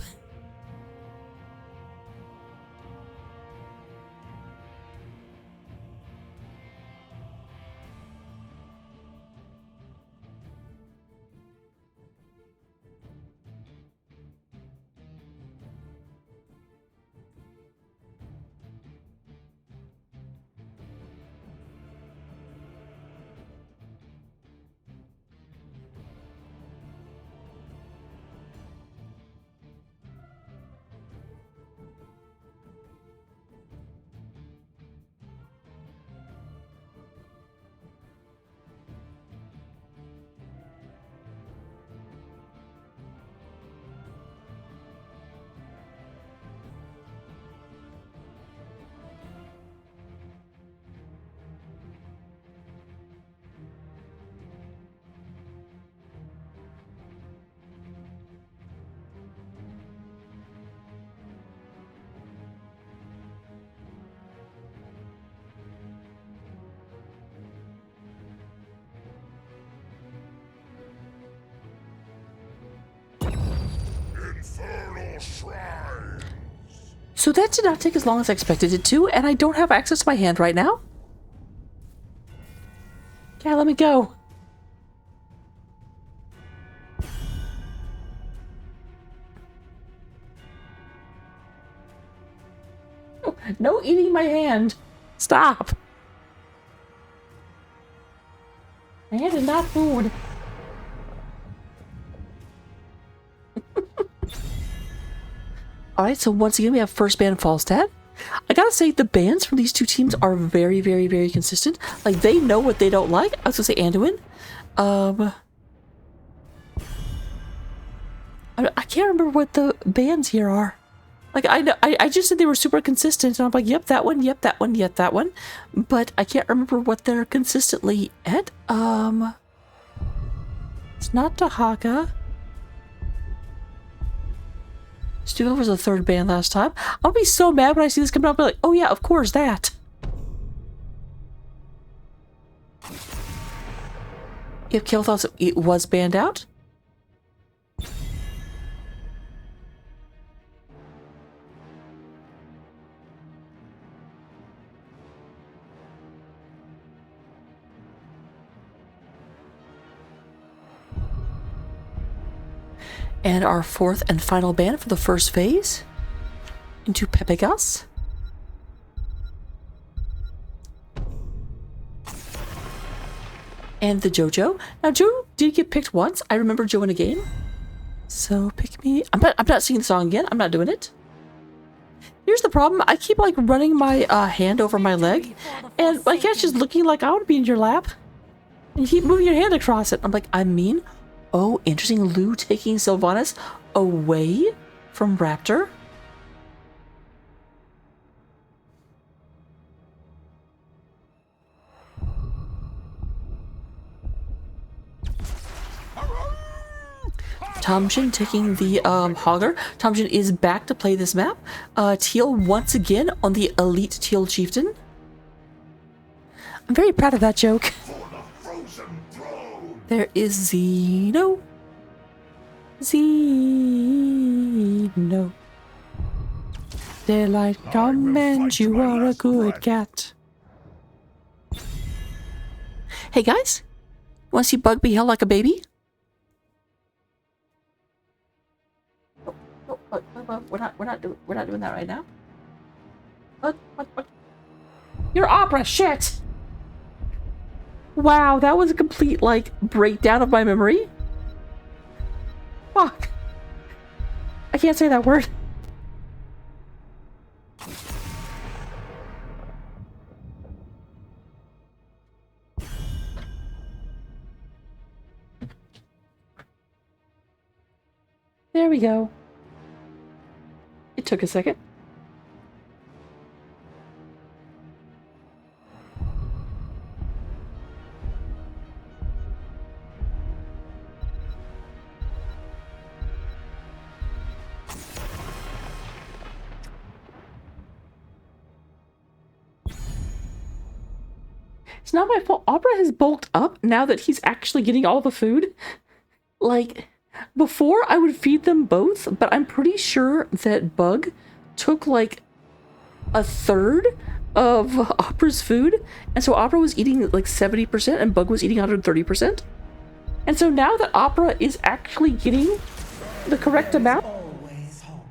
Infernal shrine. So that did not take as long as I expected it to, and I don't have access to my hand right now. Okay, let me go. No eating my hand. Stop. My hand is not food. Alright, so once again we have first band Falstad. I gotta say, the bands from these two teams are very, very, very consistent. Like, they know what they don't like. I was gonna say Anduin. I can't remember what the bands here are. Like, I know, I just said they were super consistent, and I'm like, yep, that one, yep, that one, yep, that one. But I can't remember what they're consistently at. It's not Dahaka. Stugo was the third band last time. I'll be so mad when I see this coming up. I'll be like, oh yeah, of course, that. If Kill thought it was banned out. And our fourth and final ban for the first phase into Pepegas. And the Jojo. Now, Joe did get picked once. I remember Joe in a game. So pick me. I'm not singing the song again. I'm not doing it. Here's the problem. I keep like running my hand over my leg, and my cat's just looking like I would be in your lap. And you keep moving your hand across it. I'm like, I'm mean. Oh, interesting. Lou taking Sylvanas away from Raptor. Tamjin taking the Hogger. Tamjin is back to play this map. Teal once again on the elite Teal Chieftain. I'm very proud of that joke. There is Zeno. Zeno. Daylight come and you are a good cat. Hey guys, want to see Bug be held like a baby? We're not doing that right now. What? Your opera shit. Wow, that was a complete, like, breakdown of my memory. Fuck. I can't say that word. There we go. It took a second. It's not my fault. Opera has bulked up now that he's actually getting all the food. Like, before I would feed them both, but I'm pretty sure that Bug took like a third of Opera's food. And so Opera was eating like 70% and Bug was eating 130%. And so now that Opera is actually getting the correct amount. Always home.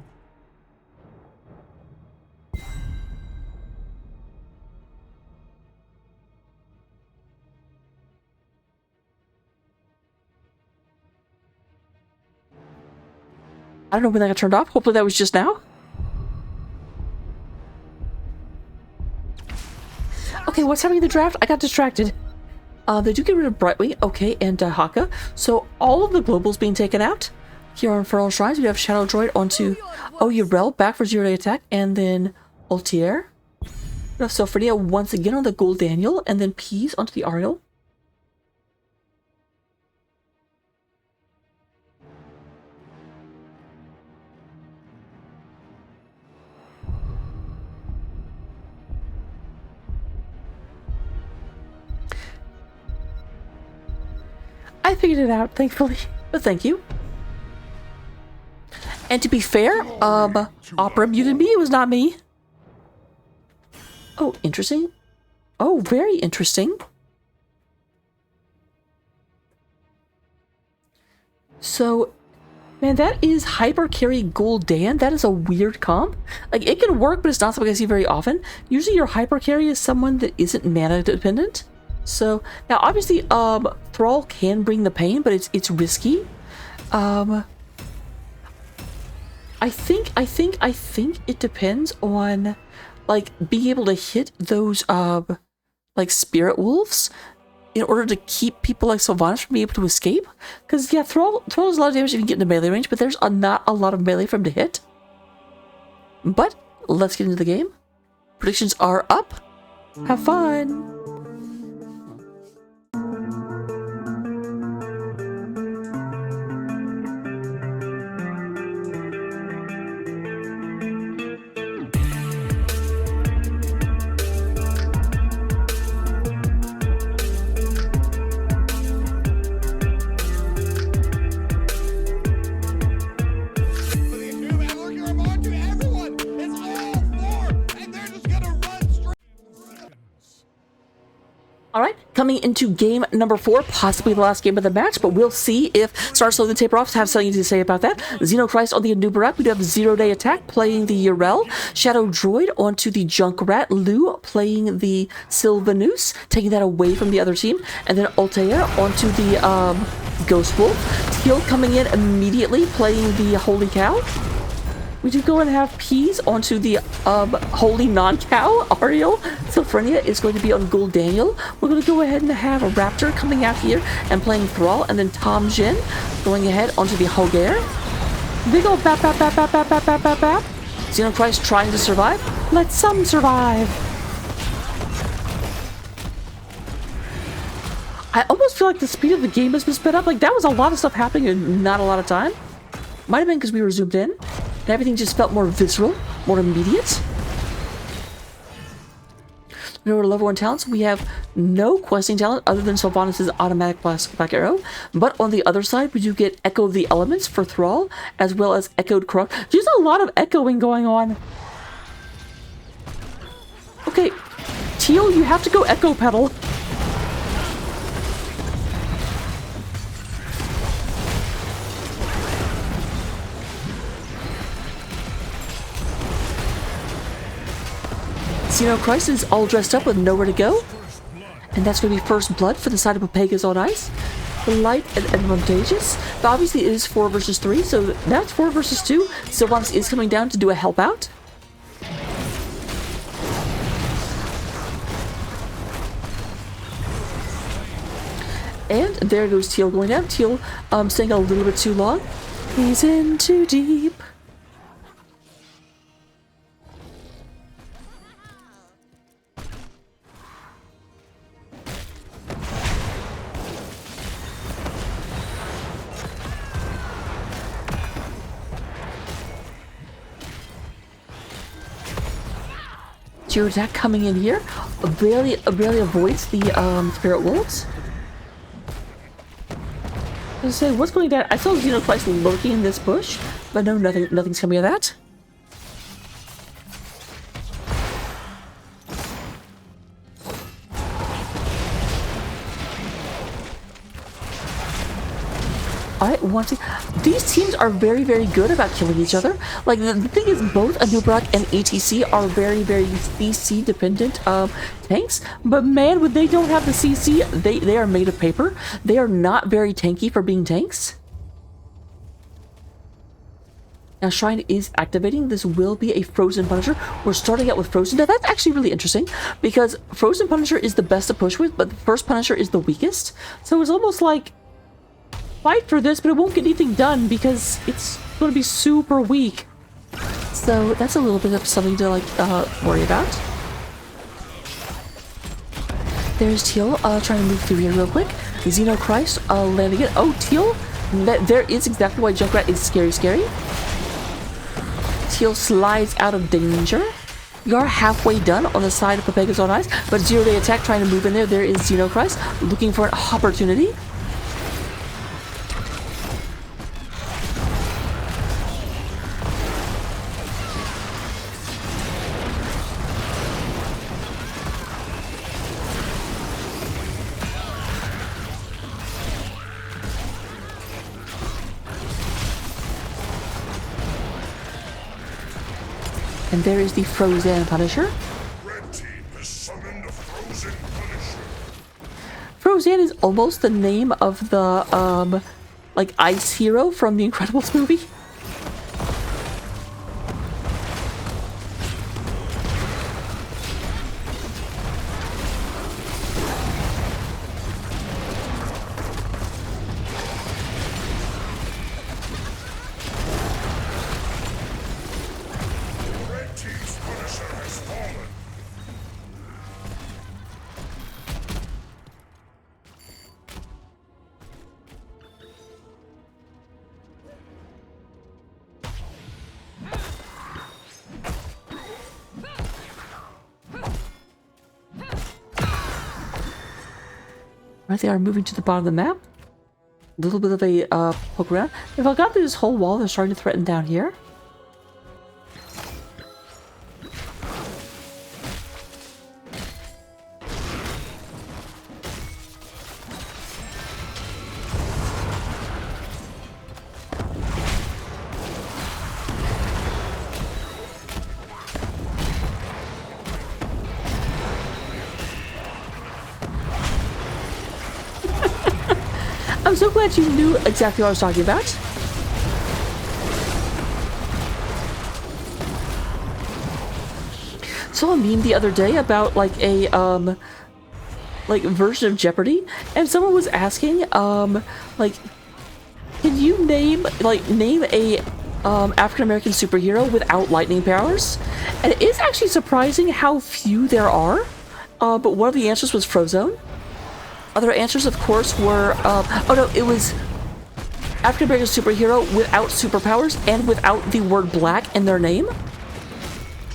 I don't know when that got turned off. Hopefully that was just now. Okay, what's happening in the draft? I got distracted. They do get rid of Brightwing, okay, and Haka. So all of the globals being taken out. Here on Infernal Shrines, we have Shadow Droid onto Yrel, back for 0-day attack, and then Altier. We have Sophronia once again on the Gold Daniel, and then Peas onto the Ariel. I figured it out, thankfully. But thank you. And to be fair, Opera muted me. It was not me. Oh, interesting. Oh, very interesting. So, man, that is Hyper Carry Gul'dan. That is a weird comp. Like, it can work, but it's not something I see very often. Usually your Hyper Carry is someone that isn't mana dependent. So, now obviously, Thrall can bring the pain, but it's risky. I think it depends on, like, being able to hit those, like, Spirit Wolves in order to keep people like Sylvanas from being able to escape. Because, yeah, Thrall does a lot of damage if you can get into melee range, but there's not a lot of melee for him to hit. But, let's get into the game. Predictions are up. Have fun! Alright, coming into game number 4, possibly the last game of the match, but we'll see if Star Slow and Taper Off have something to say about that. Xenochrist on the Anubarak, we do have 0-day attack playing the Yrel, Shadow Droid onto the Junkrat, Lu playing the Sylvanus, taking that away from the other team, and then Altair onto the Ghost Wolf, Teal coming in immediately playing the Holy Cow. We do go and have Peas onto the Holy Non-Cow, Ariel. Sophronia is going to be on Gold Daniel. We're going to go ahead and have a Raptor coming out here and playing Thrall. And then Tom Jin going ahead onto the Hogair. Big ol' bap bap bap bap bap bap bap bap bap. Xenochrist trying to survive. Let some survive. I almost feel like the speed of the game has been sped up. Like, that was a lot of stuff happening in not a lot of time. Might have been because we were zoomed in. And everything just felt more visceral, more immediate. In our level 1 talents, we have no questing talent other than Sylvanas' automatic black arrow. But on the other side, we do get Echo of the Elements for Thrall, as well as Echoed Croc. There's a lot of echoing going on. Okay, Teal, you have to go Echo Pedal. Xenochrist is all dressed up with nowhere to go. And that's going to be first blood for the side of Pepegas on ice. Light and advantageous. But obviously it is 4 versus 3, so that's 4 versus 2. Sylvanas is coming down to do a help out. And there goes Teal going down. Teal staying a little bit too long. He's in too deep. Zero attack coming in here. Barely avoids the spirit wolves. I was gonna say, what's going down? I saw Xenochrist lurking in this bush, but no, nothing's coming of that. Alright, once these teams are very, very good about killing each other. Like, the thing is, both Anub'arak and ATC are very, very CC dependent tanks. But man, when they don't have the CC, they are made of paper. They are not very tanky for being tanks. Now, Shrine is activating. This will be a Frozen Punisher. We're starting out with Frozen. Now, that's actually really interesting, because Frozen Punisher is the best to push with, but the first Punisher is the weakest. So it's almost like, fight for this, but it won't get anything done because it's going to be super weak. So that's a little bit of something to, like, worry about. There's Teal trying to move through here real quick. Xenochrist landing it. Oh, Teal! There is exactly why Junkrat is scary. Teal slides out of danger. You are halfway done on the side of Pepegas on Ice, but zero-day attack trying to move in there. There is Xenochrist looking for an opportunity. And there is the Frozen Punisher. Red team has summoned a Frozen Punisher. Frozen is almost the name of the, like, ice hero from the Incredibles movie. Right, they are moving to the bottom of the map. A little bit of a poke around. If I got through this whole wall, they're starting to threaten down here. I'm so glad you knew exactly what I was talking about. Saw a meme the other day about like a like version of Jeopardy, and someone was asking like, can you name a African American superhero without lightning powers? And it is actually surprising how few there are. But one of the answers was Frozone. Other answers, of course, were, oh no, it was African-American superhero without superpowers and without the word black in their name.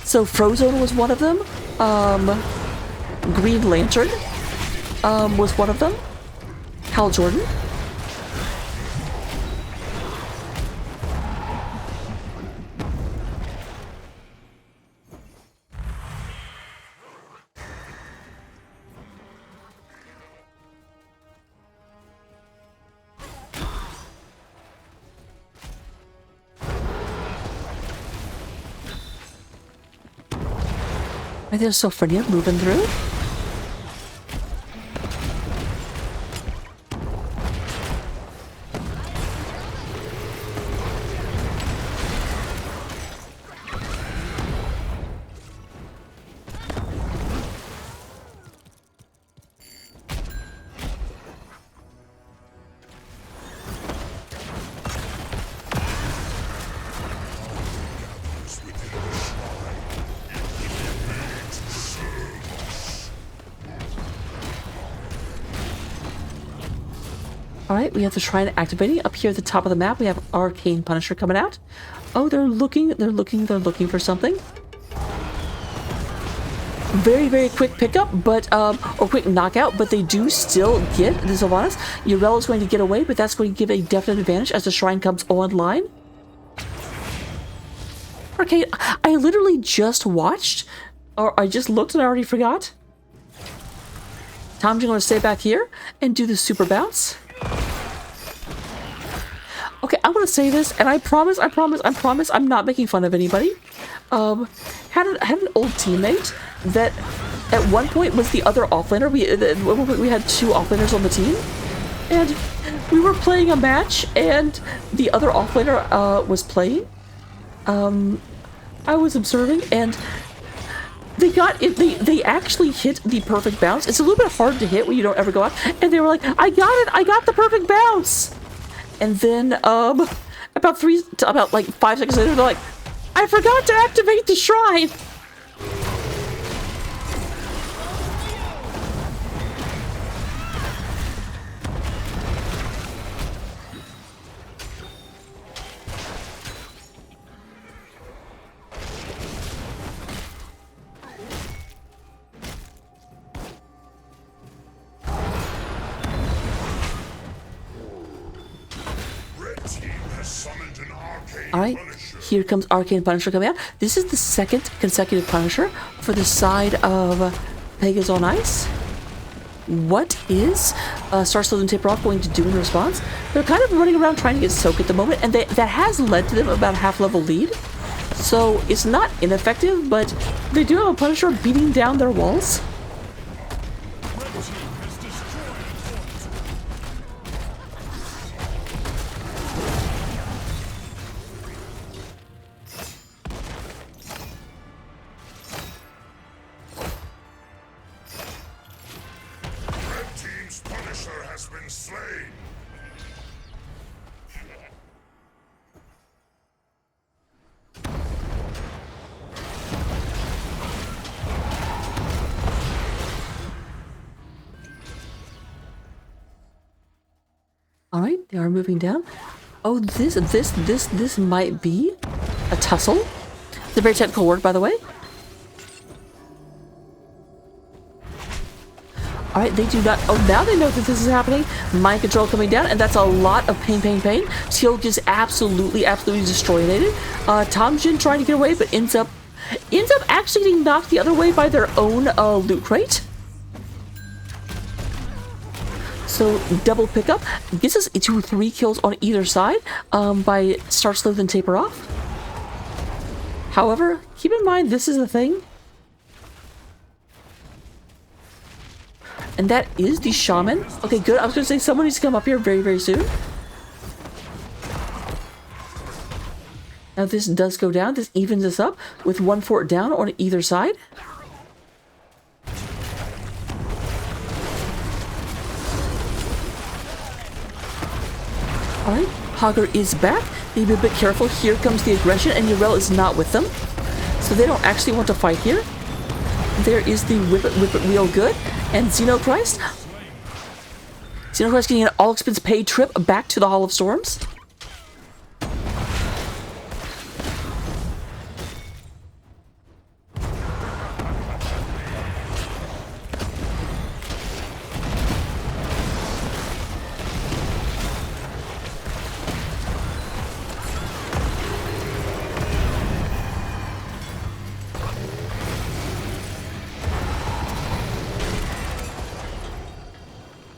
So Frozone was one of them. Green Lantern was one of them. Hal Jordan. Right, there's Sophronia moving through. Alright, we have the Shrine activating. Up here at the top of the map, we have Arcane Punisher coming out. Oh, they're looking for something. very, very quick pickup, but or quick knockout, but they do still get the Sylvanas. Yrel is going to get away, but that's going to give a definite advantage as the shrine comes online. Arcade, I literally just watched, or I just looked and I already forgot. Tom's going to stay back here and do the super bounce. Okay, I'm going to say this, and I promise, I'm not making fun of anybody. Had an old teammate that at one point was the other offlaner. At one point we had 2 offlaners on the team, and we were playing a match, and the other offlaner was playing. I was observing, and they got it. They actually hit the perfect bounce. It's a little bit hard to hit when you don't ever go out, and they were like, "I got it! I got the perfect bounce!" And then about like 5 seconds later, they're like, "I forgot to activate the shrine." Red team has summoned an arcane All right, Punisher. here comes Arcane Punisher coming out. This is the 2nd consecutive Punisher for the side of Pepegas on Ice. What is Star Sleuth and Taper-Off going to do in response? They're kind of running around trying to get Soak at the moment, and that has led to them about a half-level lead. So it's not ineffective, but they do have a Punisher beating down their walls. Red team's Punisher has been slain. All right, they are moving down. Oh, this might be a tussle. It's a very technical word, by the way. All right, they do not. Oh, now they know that this is happening. Mind control coming down, and that's a lot of pain. Teal just absolutely destroyed. Tom Jin trying to get away, but ends up actually getting knocked the other way by their own loot crate. So double pickup gets us to 3 kills on either side by Star Sleuth and Taper-Off. However, keep in mind this is the thing. And that is the Shaman. Okay, good. I was going to say someone needs to come up here very, very soon. Now this does go down. This evens us up with 1 fort down on either side. Alright, Hogger is back. Need to be a bit careful. Here comes the aggression, and Yrel is not with them. So they don't actually want to fight here. There is the whip it real good. And Xenochrist. Xenochrist getting an all-expense paid trip back to the Hall of Storms.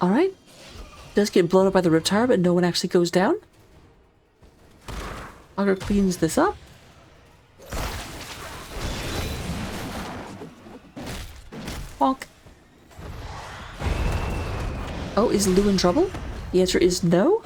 Alright. Does get blown up by the Riptire, but no one actually goes down. Augur cleans this up. Honk. Oh, is Lou in trouble? The answer is no.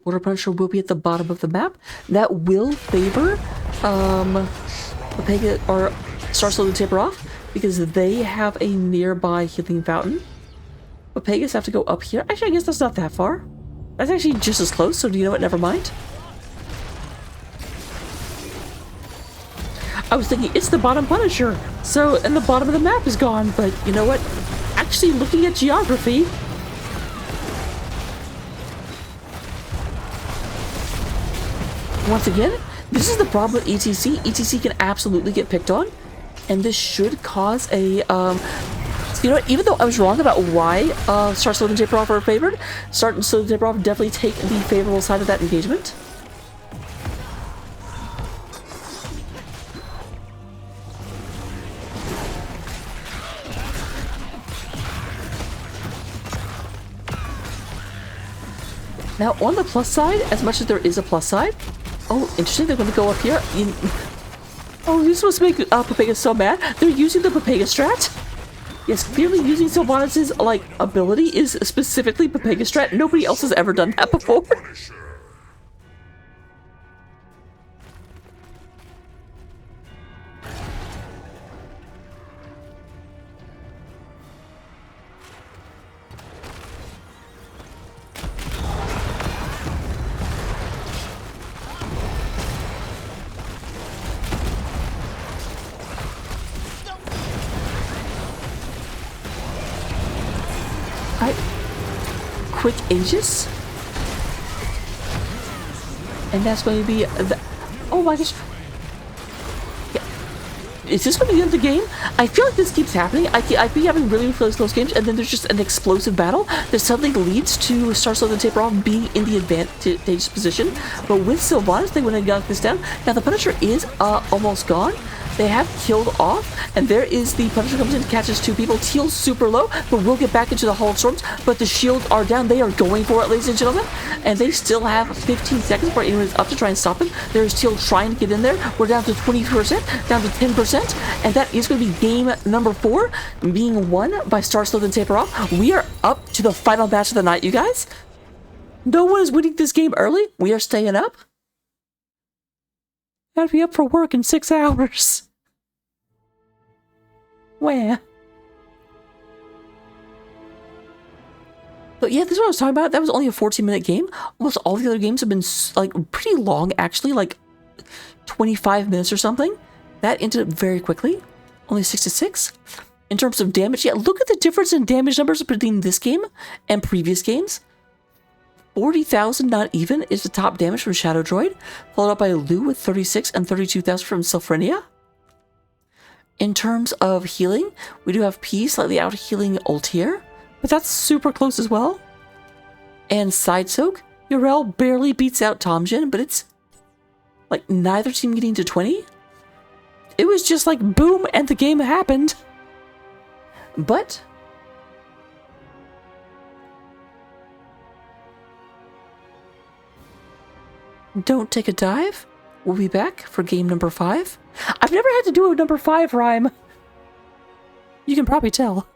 Water Punisher will be at the bottom of the map. That will favor Pepegas or Star Sleuth and Taper-Off because they have a nearby healing fountain. Pepegas have to go up here. Actually, I guess that's not that far. That's actually just as close, so do you know what? Never mind. I was thinking it's the bottom Punisher, so and the bottom of the map is gone, but you know what? Actually, looking at geography, once again, This is the problem with ETC. ETC can absolutely get picked on, and this should cause a, you know what, even though I was wrong about why Star Sleuth and Taper Off are favored, Star Sleuth and Taper Off definitely take the favorable side of that engagement. Now, on the plus side, as much as there is a plus side, oh, interesting, they're going to go up here. Oh, this was make Pepegas so mad. They're using the Pepegas strat. Yes, clearly using Sylvanas' like ability is specifically Pepegas strat. Nobody else has ever done that before. Punisher. Alright. Quick Aegis. And that's going to be the... Oh my gosh. Yeah. Is this going to be the end of the game? I feel like this keeps happening. I be having really close games, and then there's just an explosive battle that suddenly leads to Star Sleuth and Taper Off being in the advantage position. But with Sylvanas, they went and got this down. Now the Punisher is almost gone. They have killed off, and there is the Punisher comes in, catches two people. Teal's super low, but we'll get back into the Hall of Storms. But the shields are down. They are going for it, ladies and gentlemen. And they still have 15 seconds before anyone's up to try and stop him. There's Teal trying to get in there. We're down to 20%, down to 10%. And that is going to be game number 4, being won by Star Sleuth and Taper Off. We are up to the final match of the night, you guys. No one is winning this game early. We are staying up. Gotta be up for work in 6 hours. Where? But yeah, this is what I was talking about. That was only a 14-minute game. Almost all the other games have been like pretty long, actually, like 25 minutes or something. That ended up very quickly. Only 6-6. In terms of damage, yeah, look at the difference in damage numbers between this game and previous games. 40,000 not even is the top damage from Shadow Droid, followed up by Lou with 36 and 32,000 from Sylphrenia. In terms of healing, we do have P slightly out healing Ultier, but that's super close as well. And Side Soak, Yrel barely beats out Tomjin, but it's like neither team getting to 20. It was just like boom, and the game happened. But don't take a dive. We'll be back for game number 5. I've never had to do a number 5 rhyme. You can probably tell.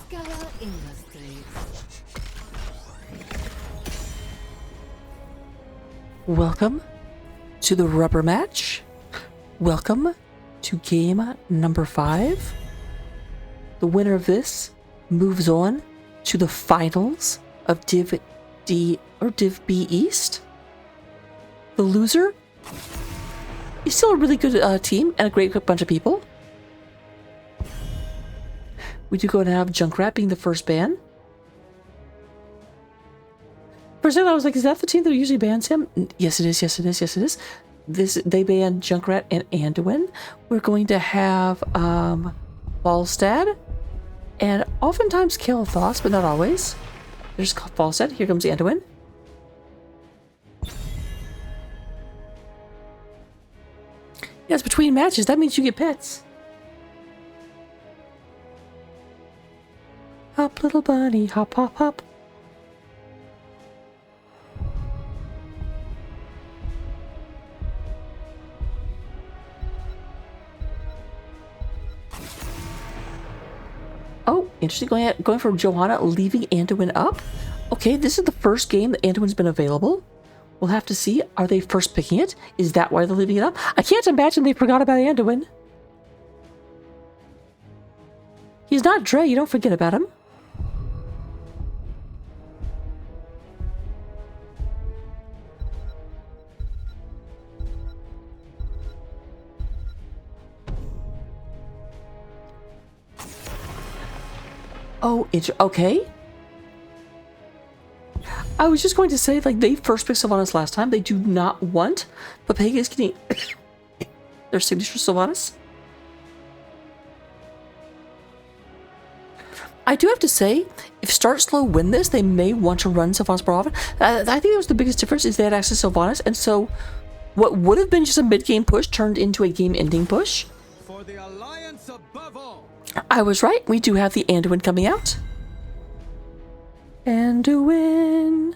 Skala Industries. Welcome to the rubber match. Welcome to game number 5. The winner of this moves on to the finals of Div D or Div B East. The loser is still a really good team and a great bunch of people. We do go and have Junkrat being the first ban. For a second, I was like, is that the team that usually bans him? Yes, it is. Yes, it is. Yes, it is. They banned Junkrat and Anduin. We're going to have Falstad and oftentimes Kael'thas, but not always. There's Falstad. Here comes Anduin. Yes, between matches, that means you get pets. Hop, little bunny, hop, hop, hop. Oh, interesting. Going for Johanna, leaving Anduin up. Okay, this is the first game that Anduin's been available. We'll have to see. Are they first picking it? Is that why they're leaving it up? I can't imagine they forgot about Anduin. He's not Dre. You don't forget about him. Oh, okay. I was just going to say, like, they first picked Sylvanas last time. They do not want Pepegas getting their signature Sylvanas. I do have to say, if Start Slow win this, they may want to run Sylvanas more often. I think that was the biggest difference, is they had access to Sylvanas, and so what would have been just a mid-game push turned into a game-ending push. For the alliance above all. I was right. We do have the Anduin coming out. Anduin.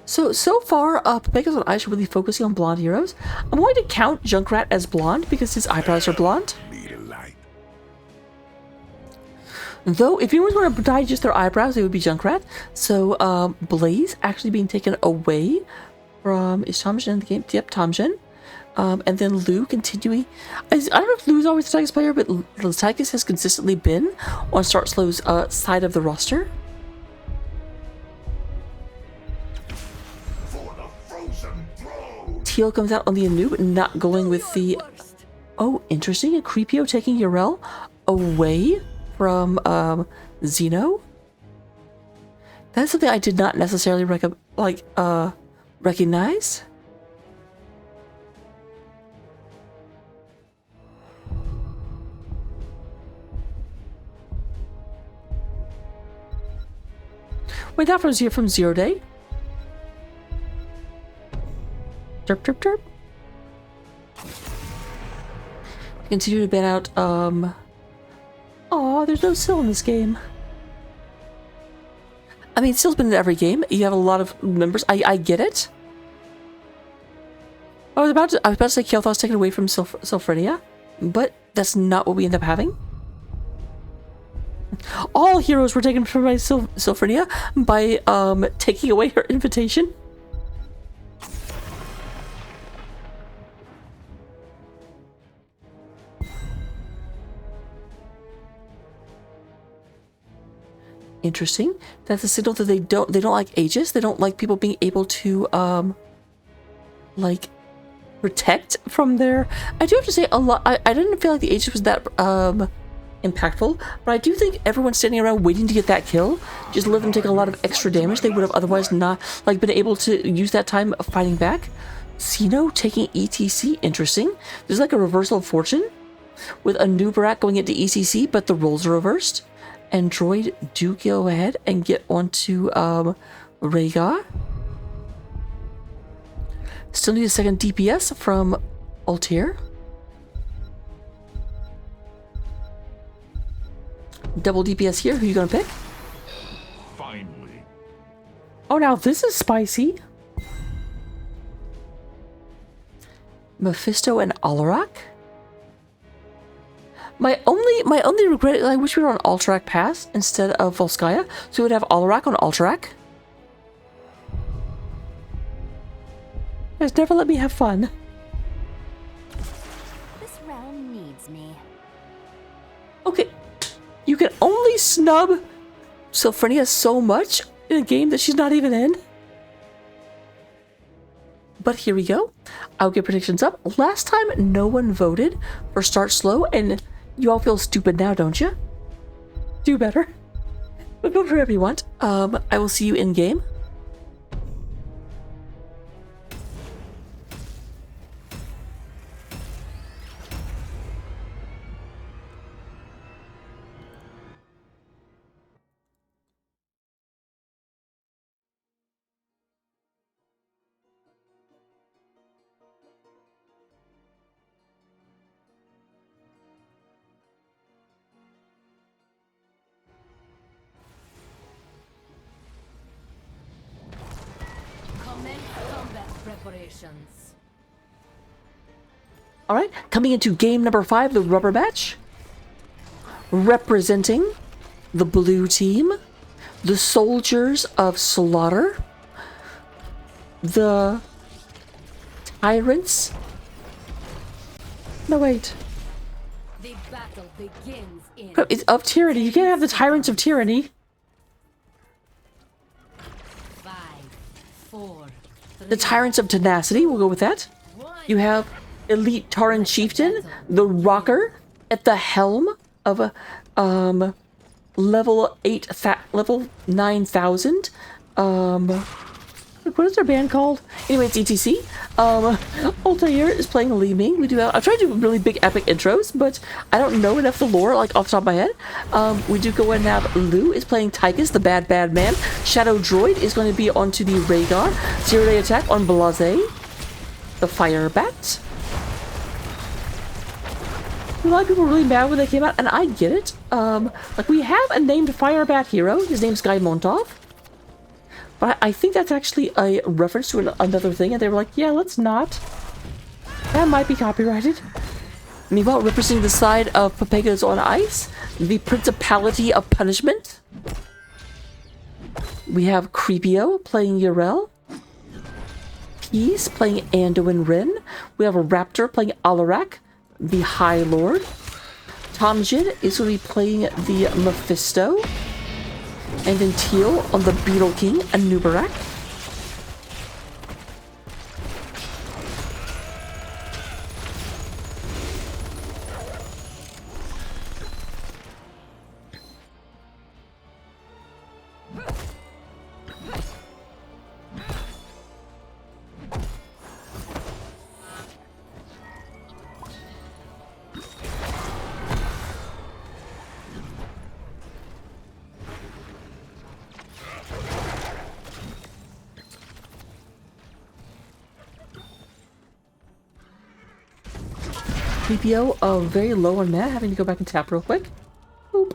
So far, Pepegas and I should really focusing on blonde heroes. I'm going to count Junkrat as blonde because his eyebrows are blonde. Need a light. Though, if anyone's going to dye just their eyebrows, it would be Junkrat. So, Blaze actually being taken away from... Is Tamjin in the game? Yep, Tamjin. And then Lu continuing... I don't know if Lu's always the Tychus player, but Tychus has consistently been on Start Slow's side of the roster. For the frozen throne. Teal comes out on the Anub, not going with the... Oh, interesting. A Creepio taking Yrel away from Xeno. That's something I did not necessarily recognize. Wait, that was here from Zero Day. Derp, derp, derp. Continue to ban out, Aw, there's no Syl in this game. I mean, Syl's been in every game. You have a lot of members. I get it. I was about to say Kael'thas taken away from Sylphrenia, but that's not what we end up having. All heroes were taken from my Sylphrenia by taking away her invitation. Interesting. That's a signal that they don't like Aegis. They don't like people being able to like protect from their... I do have to say a lot. I didn't feel like the Aegis was that impactful, but I do think everyone standing around waiting to get that kill just let them take a lot of extra damage they would have otherwise not like been able to use that time fighting back. Xeno taking ETC, interesting. There's like a reversal of fortune with a new Barak going into ECC, but the roles are reversed. And Droid do go ahead and get onto Rhaegar. Still need a second DPS from Altair. Double DPS here. Who you gonna pick? Finally. Oh, now this is spicy. Mephisto and Alarak. My only regret is I wish we were on Alterac Pass instead of Volskaya, so we would have Alarak on Alterac. Just never let me have fun. This round needs me. Okay, you can only snub Sylphania so much in a game that she's not even in. But here we go. I'll get predictions up. Last time, no one voted for Start Slow, and you all feel stupid now, don't you? Do better. But vote for whoever you want. I will see you in game. Commence combat preparations. Alright, coming into game number 5, the rubber match. Representing the blue team, the soldiers of slaughter, the tyrants. No, wait. The battle begins in It's of tyranny. You can't have the tyrants of tyranny. 5, 4, The tyrants of tenacity, we'll go with that. You have elite Tauran chieftain, the rocker, at the helm of a level 9,000. What is their band called? Anyway, it's ETC. Altair is playing Li Ming. We do have, I try to do really big epic intros, but I don't know enough of the lore, like, off the top of my head. We do go and have Lu is playing Tychus, the bad man. Shadow Droid is going to be onto the Rhaegar. Zero Day Attack on Blase, the Fire Bat. A lot of people were really mad when they came out, and I get it. Like, we have a named Fire Bat hero. His name's Guy Montov. But I think that's actually a reference to another thing, and they were like, yeah, let's not. That might be copyrighted. Meanwhile, representing the side of Pepegas on Ice, the Principality of Punishment. We have Creepio playing Yrel. Peace playing Anduin Rin. We have a Raptor playing Alarak, the High Lord. Tomjin is going to be playing the Mephisto. And then Teal on the Beetle King, Anubarak. PPO very low on mana, having to go back and tap real quick. Boop.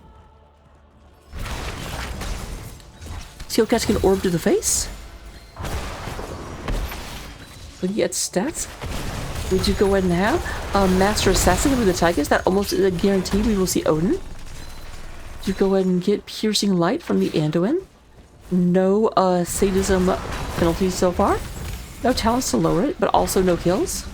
Seal catching an orb to the face. Looking at stats, we do go ahead and have Master Assassin with the Tychus. That almost is a guarantee we will see Odin. You go ahead and get Piercing Light from the Anduin. No sadism penalties so far. No talents to lower it, but also no kills.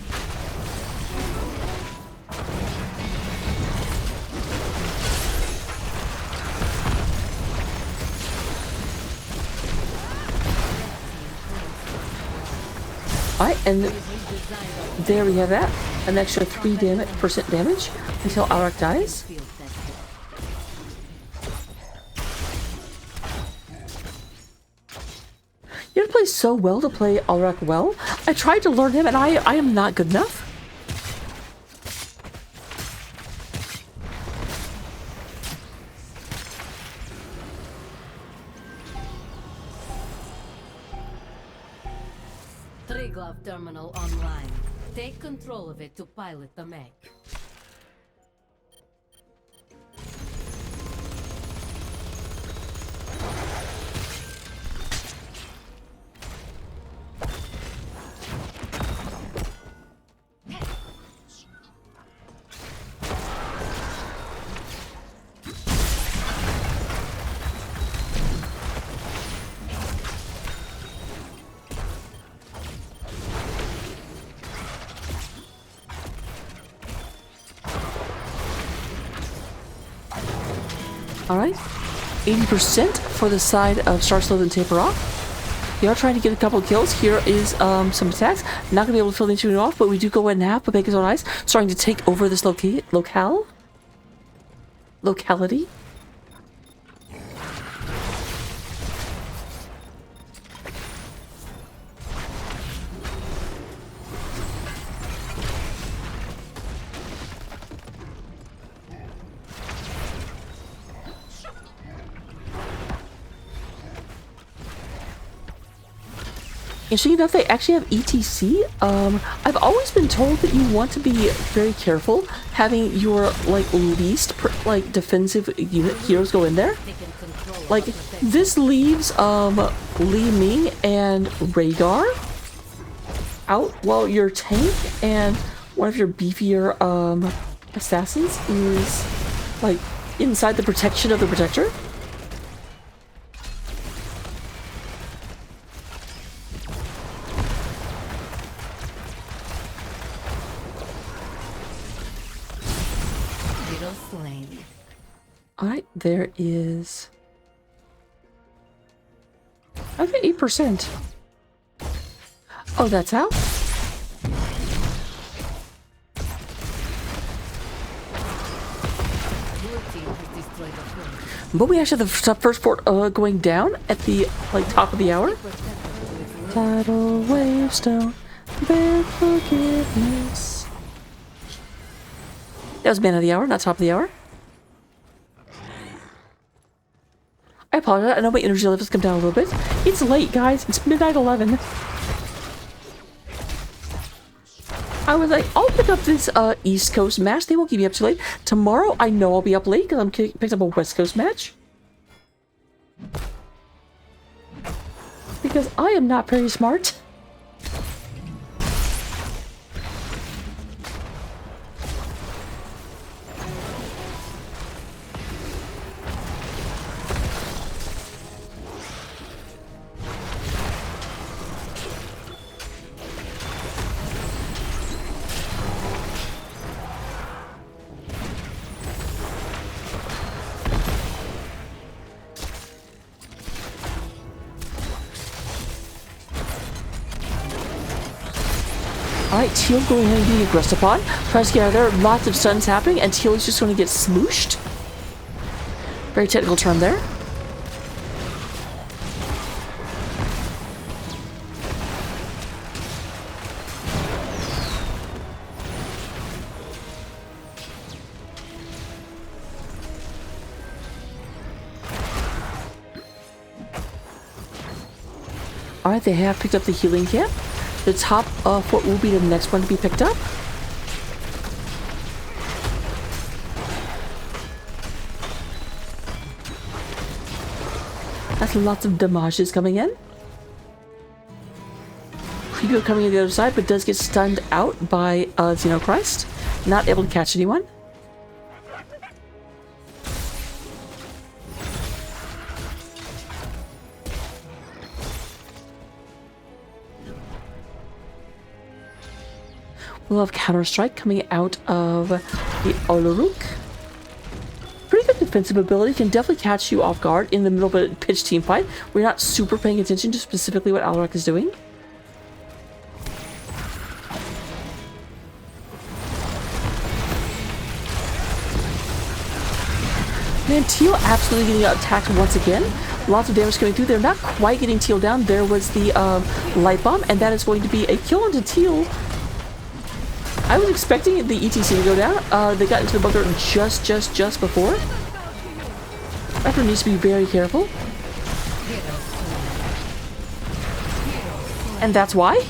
Alright, and there we have that. An extra 3% damage until Alarak dies. You have to play so well to play Alarak well. I tried to learn him and I am not good enough. Triglove terminal online. Take control of it to pilot the mech. Alright. 80% for the side of Start Slow and Taper Off. We are trying to get a couple of kills. Here is some attacks. Not going to be able to fill the unit off, but we do go ahead and have Pepegas on ice, starting to take over this locality. Interesting enough, they actually have ETC. I've always been told that you want to be very careful having your like least defensive unit heroes go in there. Like this leaves Li Ming and Rhaegar out while your tank and one of your beefier assassins is like inside the protection of the protector. Alright, there is... I've got 8%. Oh, that's how? But we actually have the first port going down at the top of the hour. Tidal Wavestone, beg forgiveness. That was man of the hour, not top of the hour. I apologize. I know my energy levels come down a little bit. It's late, guys. It's midnight 11. I was like, I'll pick up this East Coast match. They won't keep me up too late. Tomorrow, I know I'll be up late because I'm picked up a West Coast match. Because I am not very smart. Alright, Teal going ahead and being aggressed upon. Tries to get out of there. Lots of stuns happening, and Teal is just going to get smooshed. Very technical term there. Alright, they have picked up the healing camp. The top fort will be the next one to be picked up. That's lots of damages coming in. Creepio coming in the other side, but does get stunned out by Xenochrist. Not able to catch anyone. We'll have Counter-Strike coming out of the Oloruk. Pretty good defensive ability. Can definitely catch you off guard in the middle of a pitched team fight. We're not super paying attention to specifically what Oloruk is doing. Man, Teal absolutely getting attacked once again. Lots of damage coming through. They're not quite getting Teal down. There was the light bomb, and that is going to be a kill onto Teal. I was expecting the ETC to go down. They got into the bunker just before. Raptor needs to be very careful. And that's why.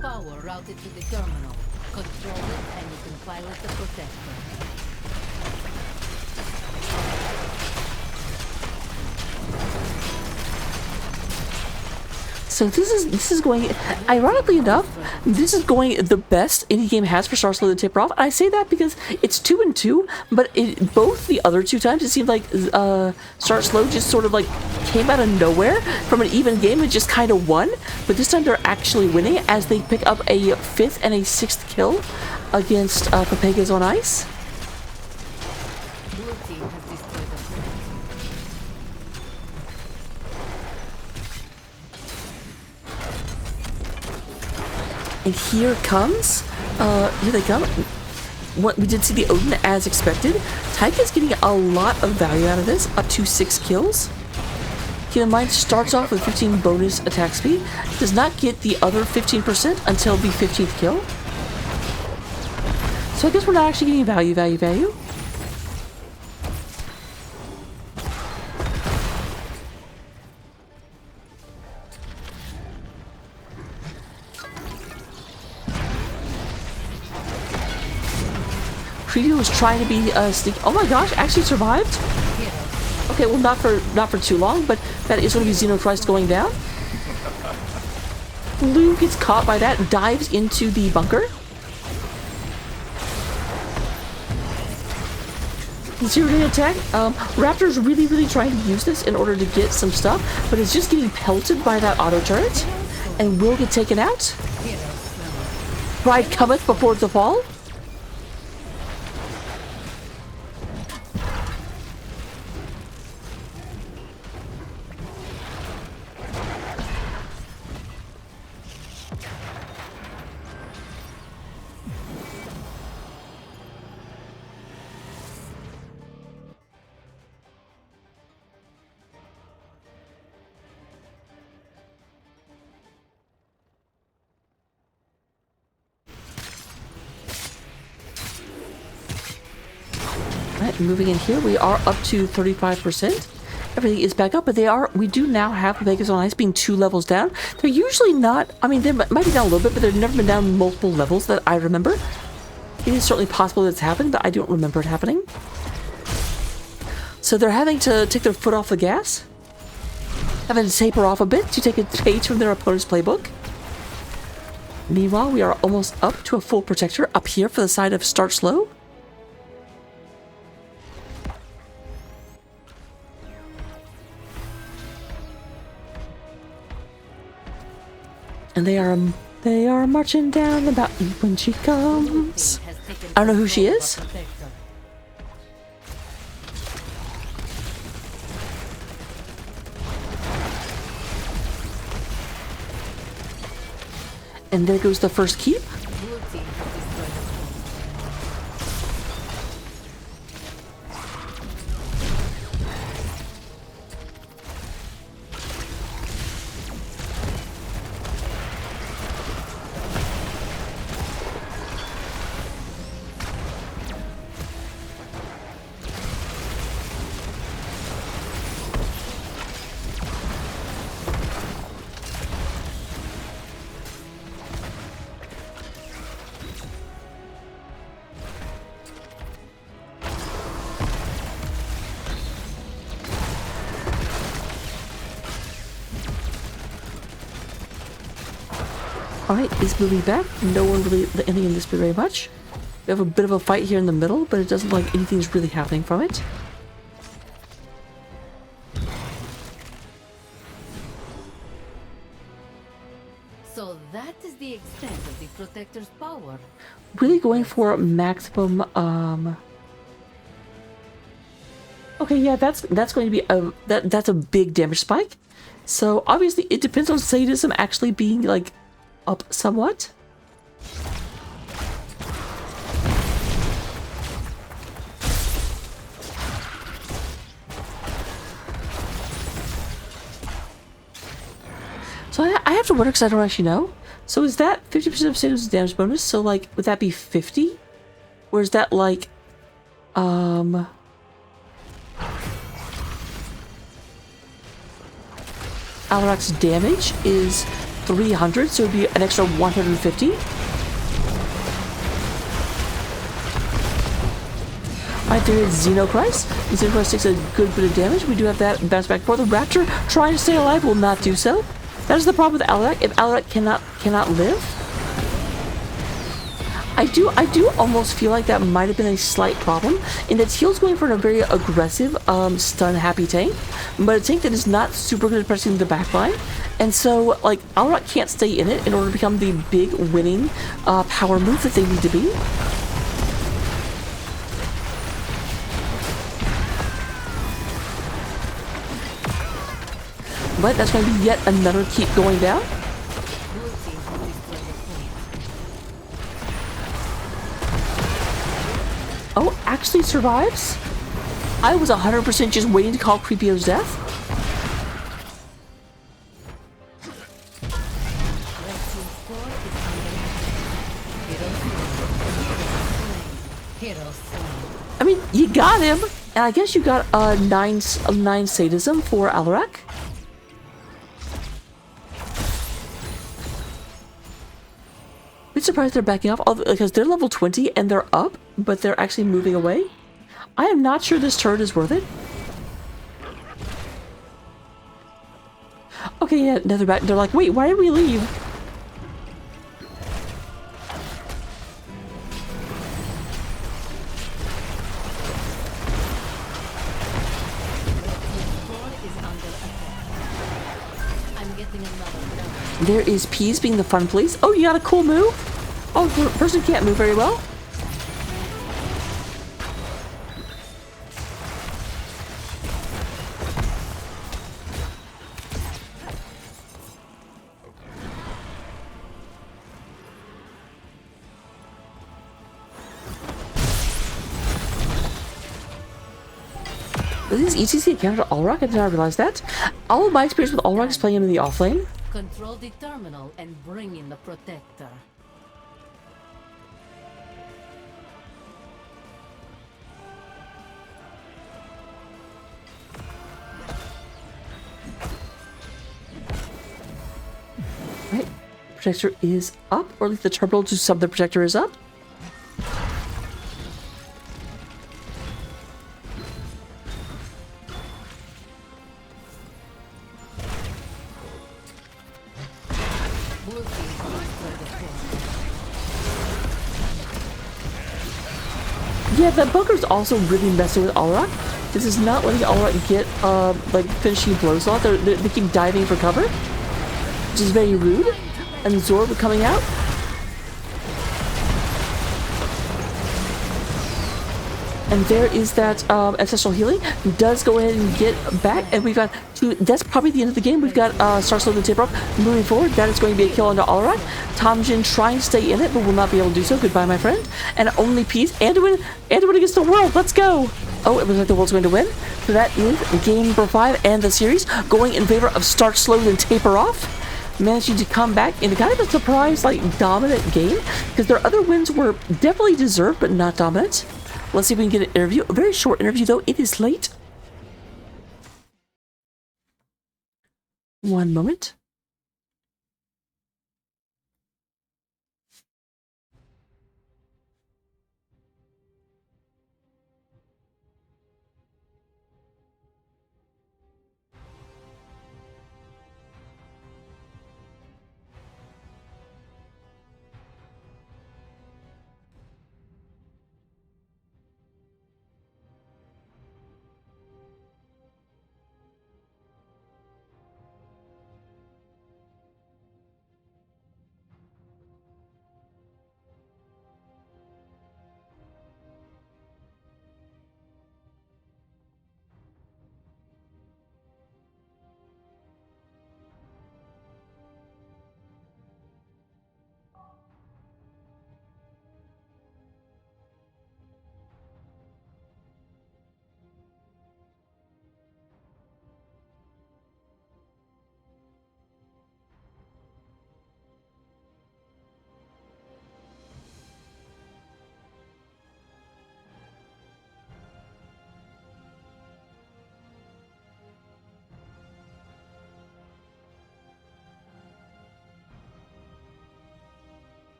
Power routed to the terminal. Control it and you can pilot the protector. So this is going, ironically enough, this is going the best any game has for Star Slow to taper off. And I say that because it's 2 and 2, but both the other 2 times it seemed like Star Slow just sort of like came out of nowhere from an even game and just kind of won. But this time they're actually winning as they pick up a 5th and a 6th kill against Pepegas on ice. Blue team has destroyed the turret. And here comes, here they come. What we did see the Odin as expected. Taika's getting a lot of value out of this, up to 6 kills. Keep in mind, starts off with 15 bonus attack speed, does not get the other 15% until the 15th kill. So I guess we're not actually getting value. Creedy was trying to be sneaky. Oh my gosh, actually survived? Okay, well not for too long, but that is going to be Xenochrist going down. Lou gets caught by that, dives into the bunker. Zero-day attack. Raptor's really trying to use this in order to get some stuff, but it's just getting pelted by that auto turret, and will get taken out. Pride cometh before the fall. Moving in here, we are up to 35%. Everything is back up, but we do now have Vegas on Ice being 2 levels down. They're usually not, I mean, they might be down a little bit, but they've never been down multiple levels that I remember. It is certainly possible that it's happened, but I don't remember it happening. So they're having to take their foot off the gas, having to taper off a bit to take a page from their opponent's playbook. Meanwhile, we are almost up to a full protector up here for the side of Start Slow. And they are marching down the mountain when she comes. I don't know who she is. And there goes the first keep. Alright, is moving back. No one really anything in this bit very much. We have a bit of a fight here in the middle, but it doesn't look like anything's really happening from it. So that is the extent of the Protector's power. Really going for maximum, Okay, yeah, that's going to be that's a big damage spike. So obviously it depends on sadism actually being like up somewhat. So I have to wonder because I don't actually know. So is that 50% of sadism's damage bonus? So like, would that be 50? Or is that like, Alarak's damage is 300, so it'd be an extra 150. Alright, there is Xenochrist. Xenochrist takes a good bit of damage. We do have that bounce back for the Raptor. Trying to stay alive will not do so. That is the problem with Alarak. If Alarak cannot live, I do almost feel like that might have been a slight problem in that Teal's going for a very aggressive stun happy tank, but a tank that is not super good at pressing the backline, and so like Alarak can't stay in it in order to become the big winning power move that they need to be. But that's going to be yet another keep going down. Oh, actually survives? I was 100% just waiting to call Creepio's death. I mean, you got him! And I guess you got a 9 sadism for Alarak. I'm surprised they're backing off because they're level 20 and they're up, but they're actually moving away. I am not sure this turret is worth it. Okay, yeah, now they're back. They're like, wait, why did we leave? There is Peas being the fun police. Oh, you got a cool move? Oh, the person can't move very well. Is this ETC encounter Allrock? I did not realize that. All of my experience with Allrock is playing him in the offlane. Control the terminal and bring in the protector. Right. Protector is up, or at least the terminal to sub the protector is up. Yeah, the bunker's also really messing with Allrock. This is not letting Allrock get, like, finishing blows off. They keep diving for cover, which is very rude. And Zorb coming out. And there is that ancestral healing. Does go ahead and get back, and we've got two. That's probably the end of the game. We've got Star Slow the taper off. Moving forward, that is going to be a kill onto Allrock. Tomjin trying to stay in it, but will not be able to do so. Goodbye, my friend. And only Peace. Anduin against the world. Let's go. Oh, it looks like the world's going to win. So that is game number 5 and the series going in favor of Start Slow and Taper Off. Managing to come back in a kind of a surprise, like, dominant game, because their other wins were definitely deserved, but not dominant. Let's see if we can get an interview. A very short interview, though. It is late. One moment.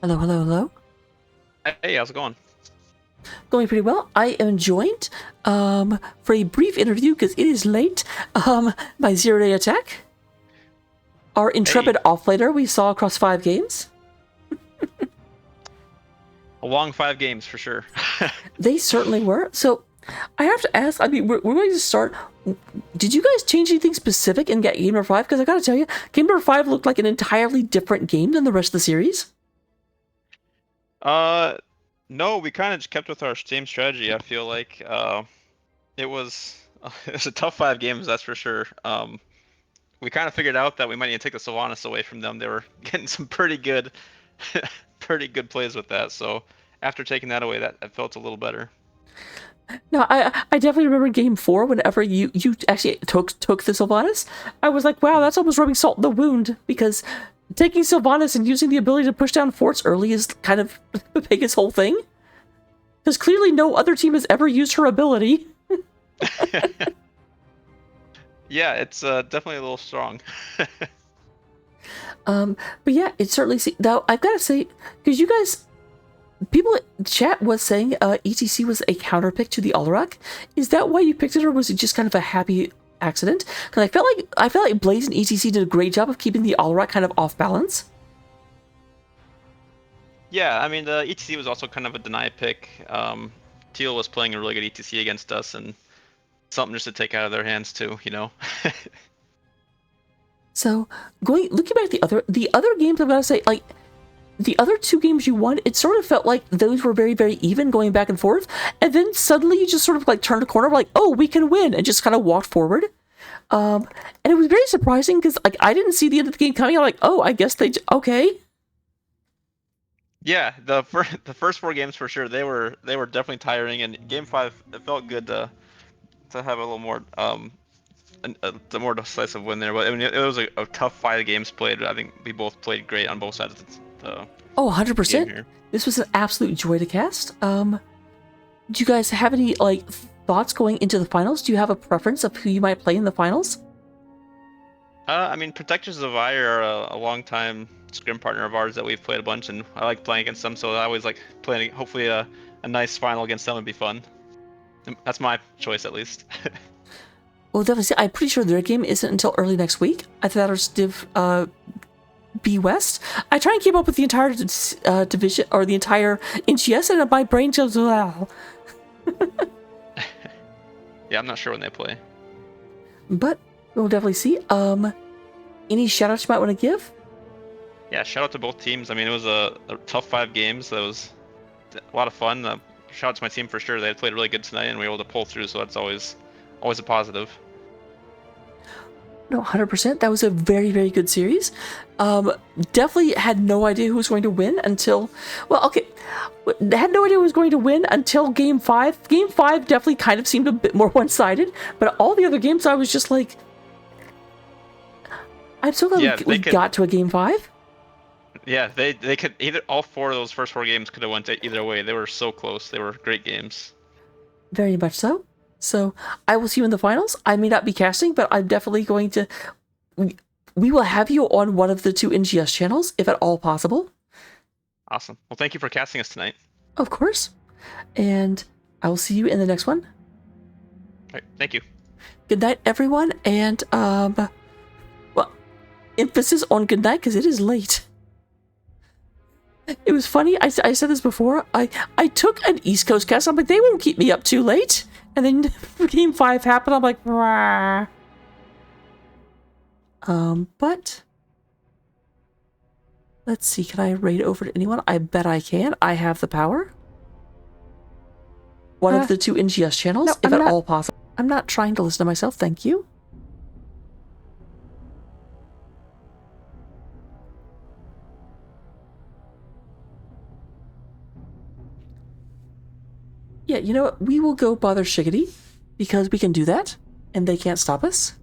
Hello, hello, hello. Hey, how's it going? Going pretty well. I am joined for a brief interview, because it is late, by Zero Day Attack. Our intrepid offlaner we saw across 5 games. A long 5 games for sure. They certainly were. So I have to ask, I mean, we're going to start. Did you guys change anything specific in game number 5? Because I gotta tell you, game number 5 looked like an entirely different game than the rest of the series. No, we kind of just kept with our same strategy. I feel like it was a tough 5 games, that's for sure. We kind of figured out that we might need to take the Sylvanas away from them. They were getting some pretty good plays with that. So after taking that away, that felt a little better. No, I definitely remember game 4 whenever you actually took the Sylvanas. I was like, wow, that's almost rubbing salt in the wound, because taking Sylvanas and using the ability to push down forts early is kind of Pepegas' whole thing. Because clearly no other team has ever used her ability. Yeah, it's definitely a little strong. But yeah, it certainly. Now I've got to say, because you guys, people in chat was saying ETC was a counter pick to the Alarak. Is that why you picked it, or was it just kind of a happy accident? Because I felt like Blaze and ETC did a great job of keeping the Alarak kind of off balance. Yeah, I mean the ETC was also kind of a deny pick. Teal was playing a really good ETC against us, and something just to take out of their hands too, you know. So looking back at the other games, I've got to say, like, the other 2 games you won, it sort of felt like those were very, very even, going back and forth, and then suddenly you just sort of like turned a corner, like, oh, we can win, and just kind of walked forward. And it was very surprising, because like I didn't see the end of the game coming. I'm like, oh, I guess okay. Yeah, the first 4 games for sure, they were definitely tiring, and game 5 it felt good to have a little more the more decisive win there. But I mean, it was a tough 5 games played. I think we both played great on both sides of the 100%. This was an absolute joy to cast. Do you guys have any like thoughts going into the finals? Do you have a preference of who you might play in the finals? I mean, Protectors of Ire are a long time scrim partner of ours that we've played a bunch, and I like playing against them. So I always like playing. Hopefully, a nice final against them would be fun. That's my choice, at least. Well, definitely. I'm pretty sure their game isn't until early next week. I thought that was Div B West. I try and keep up with the entire division, or the entire NGS, and my brain goes, wow. Yeah, I'm not sure when they play. But we'll definitely see. Any shout-outs you might want to give? Yeah, shout out to both teams. I mean, it was a tough 5 games. That was a lot of fun. Shout out to my team for sure. They played really good tonight, and we were able to pull through, so that's always a positive. No, 100%. That was a very, very good series. Definitely had no idea who was going to win until... Well, okay. Had no idea who was going to win until Game 5. Game 5 definitely kind of seemed a bit more one-sided, but all the other games I was just like... I'm so glad we got to a Game 5. Yeah, they could either... All 4 of those first 4 games could have went either way. They were so close. They were great games. Very much so. So, I will see you in the finals. I may not be casting, but I'm definitely going to... We will have you on one of the 2 NGS channels, if at all possible. Awesome. Well, thank you for casting us tonight. Of course. And I will see you in the next one. All right, thank you. Good night, everyone, and, well, emphasis on good night, because it is late. It was funny, I said this before, I took an East Coast cast, I'm like, they won't keep me up too late. And then Game 5 happened, I'm like, rah. But let's see, can I raid over to anyone? I bet I can. I have the power. One of the 2 NGS channels, no, if at all possible. I'm not trying to listen to myself, thank you. Yeah, you know what? We will go bother Shiggity, because we can do that, and they can't stop us.